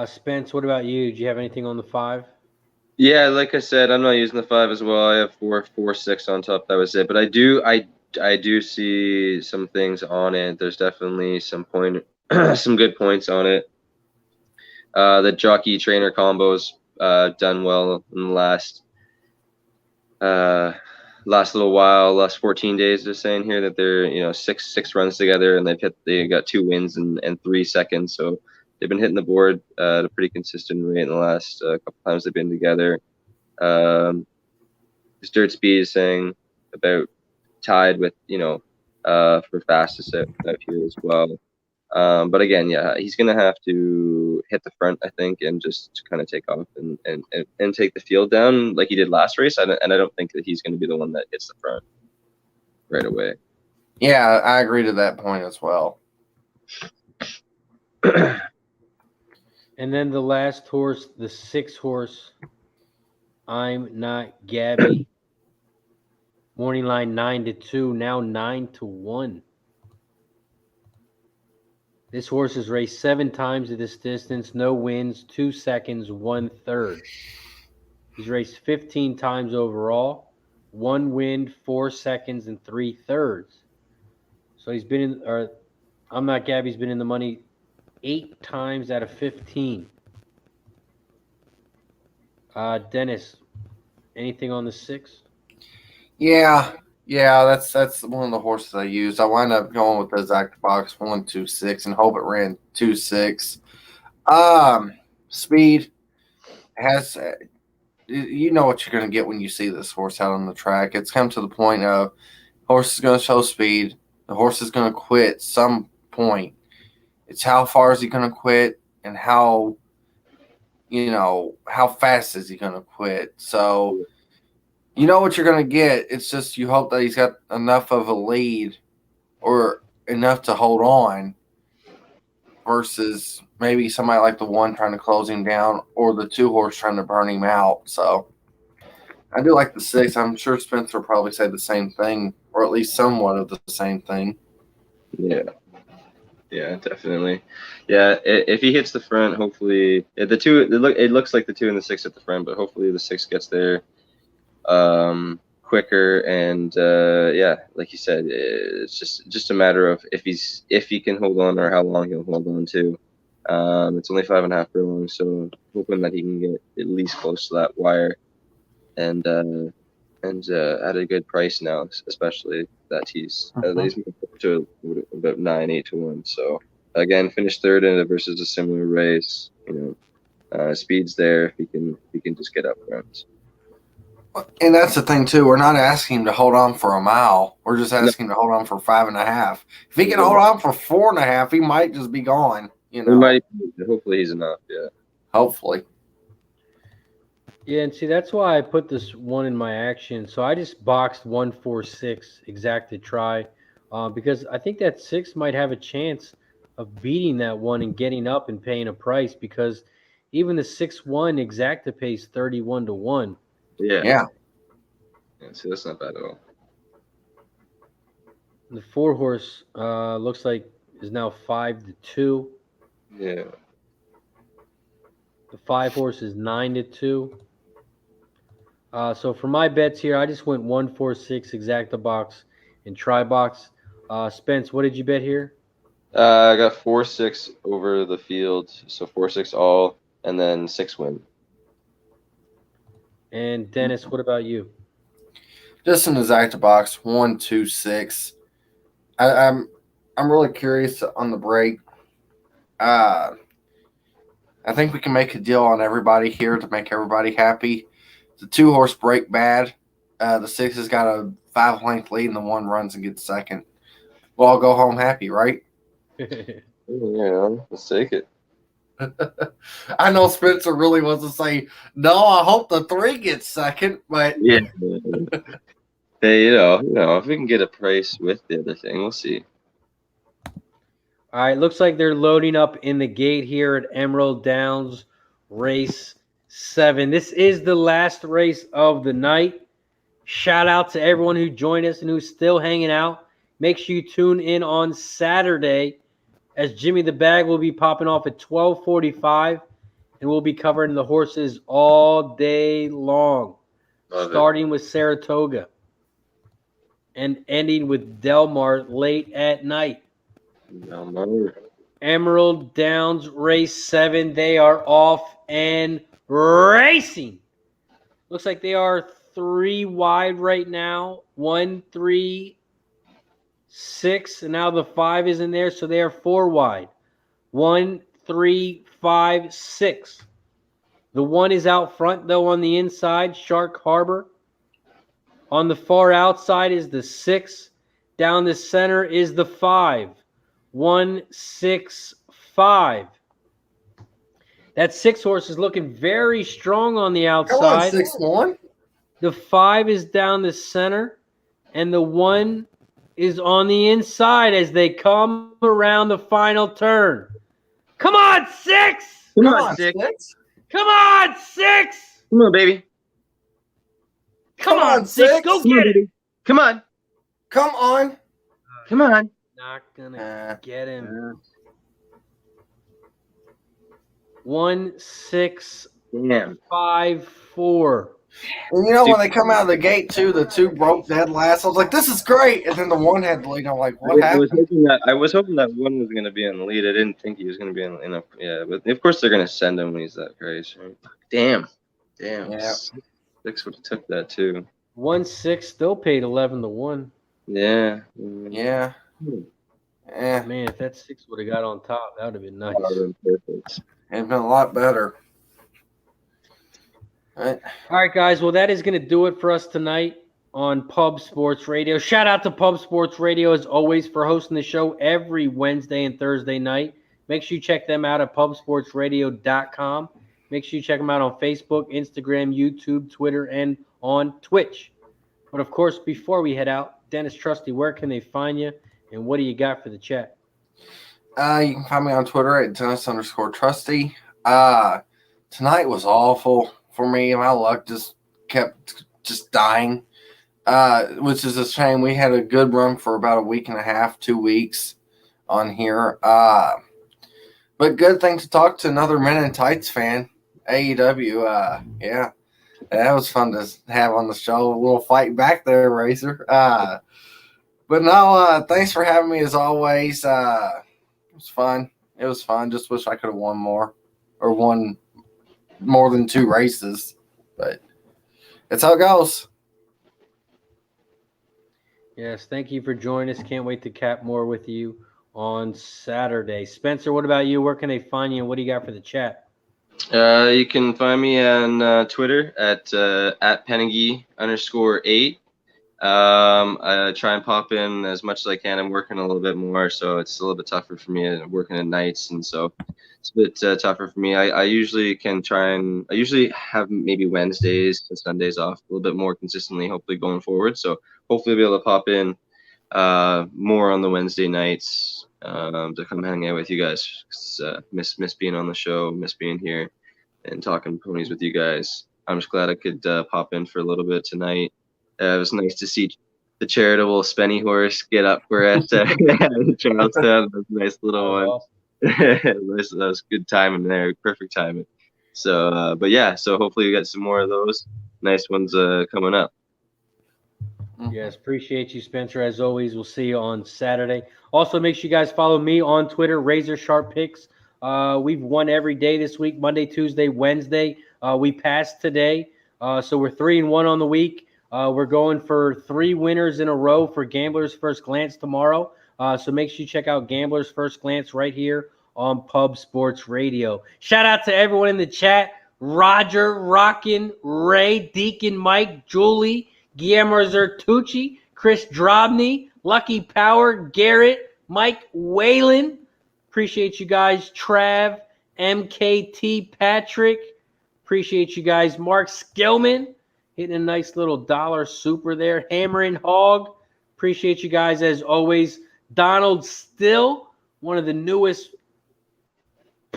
Spence, what about you? Do you have anything on the 5? Yeah, like I said, I'm not using the 5 as well. I have 4, 6 on top. That was it. But I do see some things on it. There's definitely some good points on it. The jockey trainer combos done well in the last little while, last 14 days. They're saying here that they're six runs together, and they got 2 wins and 3 seconds. So they've been hitting the board at a pretty consistent rate in the last couple times they've been together. His dirt speed is saying about tied with for fastest out here as well. But again, yeah, he's gonna have to hit the front, I think, and just kind of take off and take the field down like he did last race. And I don't think that he's gonna be the one that hits the front right away. Yeah, I agree to that point as well. And then the last horse, the 6 horse, I'm Not Gabby. Morning line 9-2, now 9-1. This horse has raced 7 times at this distance, no wins, 2 seconds, 1/3. He's raced 15 times overall, 1 win, 4 seconds, and 3/3. So he's been in, or I'm Not Gabby's been in the money 8 times out of 15. Dennis, anything on the 6? Yeah, that's one of the horses I used. I wind up going with the exact box 126 and hope it ran 26. Speed has, you know what you're going to get when you see this horse out on the track. It's come to the point of horse is going to show speed. The horse is going to quit some point. It's how far is he going to quit and how fast is he going to quit. So you know what you're going to get. It's just you hope that he's got enough of a lead or enough to hold on versus maybe somebody like the 1 trying to close him down or the 2 horse trying to burn him out. So I do like the 6. I'm sure Spencer will probably say the same thing or at least somewhat of the same thing. Yeah, definitely. Yeah, if he hits the front, hopefully the 2. It looks like the 2 and the 6 at the front, but hopefully the 6 gets there quicker. And like you said, it's just a matter of if he can hold on or how long he'll hold on to. It's only 5.5 furlongs, so hoping that he can get at least close to that wire, and at a good price now, especially that he's moving up to about 9-8-1. So again, finished 3rd in it versus a similar race. Speed's there if he can just get up front. And that's the thing too. We're not asking him to hold on for a mile. We're just asking him to hold on for 5.5. If he can hold on for 4.5, he might just be gone. Hopefully he's enough. Yeah. Hopefully. Yeah, and see, that's why I put this 1 in my action. So I just boxed 146 exact to try because I think that 6 might have a chance of beating that 1 and getting up and paying a price because even the 6-1 exacta pays 31-1. Yeah. So that's not bad at all. The 4 horse looks like is now 5-2. Yeah. The 5 horse is 9-2. So for my bets here, I just went 146 exacta box and try box. Spence, what did you bet here? I got 4-6 over the field, so 4-6 all, and then 6 win. And Dennis, what about you? Just an exacta box 126. I'm really curious on the break. I think we can make a deal on everybody here to make everybody happy. The 2 horse break bad. The 6 has got a 5-length lead, and the 1 runs and gets second. We'll all go home happy, right? Yeah, let's take it. I know Spencer really wants to say, no, I hope the 3 gets second, but Yeah. Hey, if we can get a price with the other thing, we'll see. All right, looks like they're loading up in the gate here at Emerald Downs, race 7. This is the last race of the night. Shout out to everyone who joined us and who's still hanging out. Make sure you tune in on Saturday as Jimmy the Bag will be popping off at 12:45, and we'll be covering the horses all day long, starting with Saratoga and ending with Delmar late at night. Emerald Downs race 7. They are off and racing. Looks like they are 3 wide right now. 1, 3, 6, and now the 5 is in there, so they are 4 wide. 1, 3, 5, 6. The 1 is out front, though, on the inside, Shark Harbor. On the far outside is the 6. Down the center is the 5. 1, 6, 5. That 6 horse is looking very strong on the outside. 6-1. The 5 is down the center, and the 1 is on the inside as they come around the final turn. Come on, 6! Come on, 6. Come on, 6! Come on, baby. Come on, 6! Go Come get on, it! baby. Come on. Come on. Come on. Not gonna get him. Uh, 1, 6, Damn. 5, 4. And you know when they come out of the gate too, the two broke dead last. I was like, "This is great," and then the one had the lead. I'm like, "What I was happened?" hoping that one was gonna be in the lead. I didn't think he was gonna be in a yeah, but of course they're gonna send him when he's that race, right? Damn. Yeah. 6 would have took that too. 1, 6 still paid 11 to 1. Yeah. Yeah. Yeah. Man, if that 6 would have got on top, that would have been nice. Perfect. It'd been a lot better. Right. All right, guys. Well, that is going to do it for us tonight on Pub Sports Radio. Shout out to Pub Sports Radio, as always, for hosting the show every Wednesday and Thursday night. Make sure you check them out at pubsportsradio.com. Make sure you check them out on Facebook, Instagram, YouTube, Twitter, and on Twitch. But, of course, before we head out, Dennis Trusty, where can they find you, and what do you got for the chat? You can find me on Twitter at Dennis_Trusty. Tonight was awful for me. My luck just kept dying, which is a shame. We had a good run for about a week and a half, 2 weeks on here. But good thing to talk to another Men in Tights fan, AEW. Yeah, that was fun to have on the show. A little fight back there, Razor. But no, thanks for having me as always. It was fun. It was fun. Just wish I could have won more or won more than 2 races. But that's how it goes. Yes, thank you for joining us. Can't wait to cap more with you on Saturday. Spencer, what about you? Where can they find you, and what do you got for the chat? You can find me on Twitter at Pennegy_8. I try and pop in as much as I can. I'm working a little bit more, so it's a little bit tougher for me. I'm working at nights, and so it's a bit tougher for me. I usually can I usually have maybe Wednesdays and Sundays off a little bit more consistently, hopefully going forward. So hopefully I'll be able to pop in more on the Wednesday nights to come hang out with you guys. Miss being on the show, miss being here and talking ponies with you guys. I'm just glad I could pop in for a little bit tonight. It was nice to see the charitable Spenny horse get up for us at Charlestown. That was a nice little one. That was good timing there, perfect timing. So, but yeah, so hopefully we got some more of those nice ones coming up. Yes, appreciate you, Spencer. As always, we'll see you on Saturday. Also, make sure you guys follow me on Twitter, Razor Sharp Picks. We've won every day this week, Monday, Tuesday, Wednesday. We passed today, so we're 3-1 on the week. We're going for 3 winners in a row for Gambler's First Glance tomorrow. So make sure you check out Gambler's First Glance right here on Pub Sports Radio. Shout out to everyone in the chat. Roger, Rockin, Ray, Deacon, Mike, Julie, Guillermo Zertucci, Chris Drobny, Lucky Power, Garrett, Mike Whalen. Appreciate you guys. Trav, MKT, Patrick. Appreciate you guys. Mark Skillman. Hitting a nice little dollar super there. Hammering Hog. Appreciate you guys as always. Donald Still, one of the newest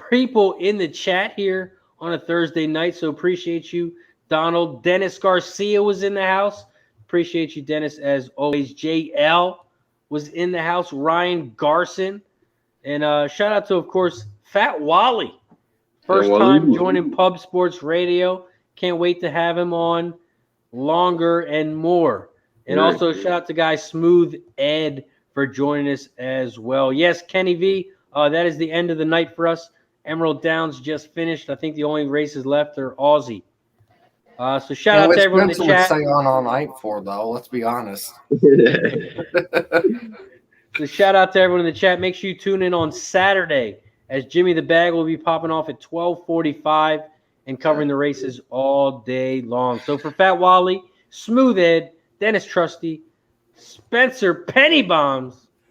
people in the chat here on a Thursday night. So appreciate you, Donald. Dennis Garcia was in the house. Appreciate you, Dennis, as always. JL was in the house. Ryan Garson. And shout out to, of course, Fat Wally. First time joining Pub Sports Radio. Can't wait to have him on longer and more. And also shout out to guys Smooth Ed for joining us as well. Yes, Kenny V, that is the end of the night for us. Emerald Downs just finished. I think the only races left are Aussie. So shout out to everyone in the chat. Would stay on all night for, though, let's be honest. So shout out to everyone in the chat. Make sure you tune in on Saturday as Jimmy the Bag will be popping off at 12:45 and covering the races all day long. So for Fat Wally, Smooth Ed, Dennis Trusty, Spencer Penny Bombs,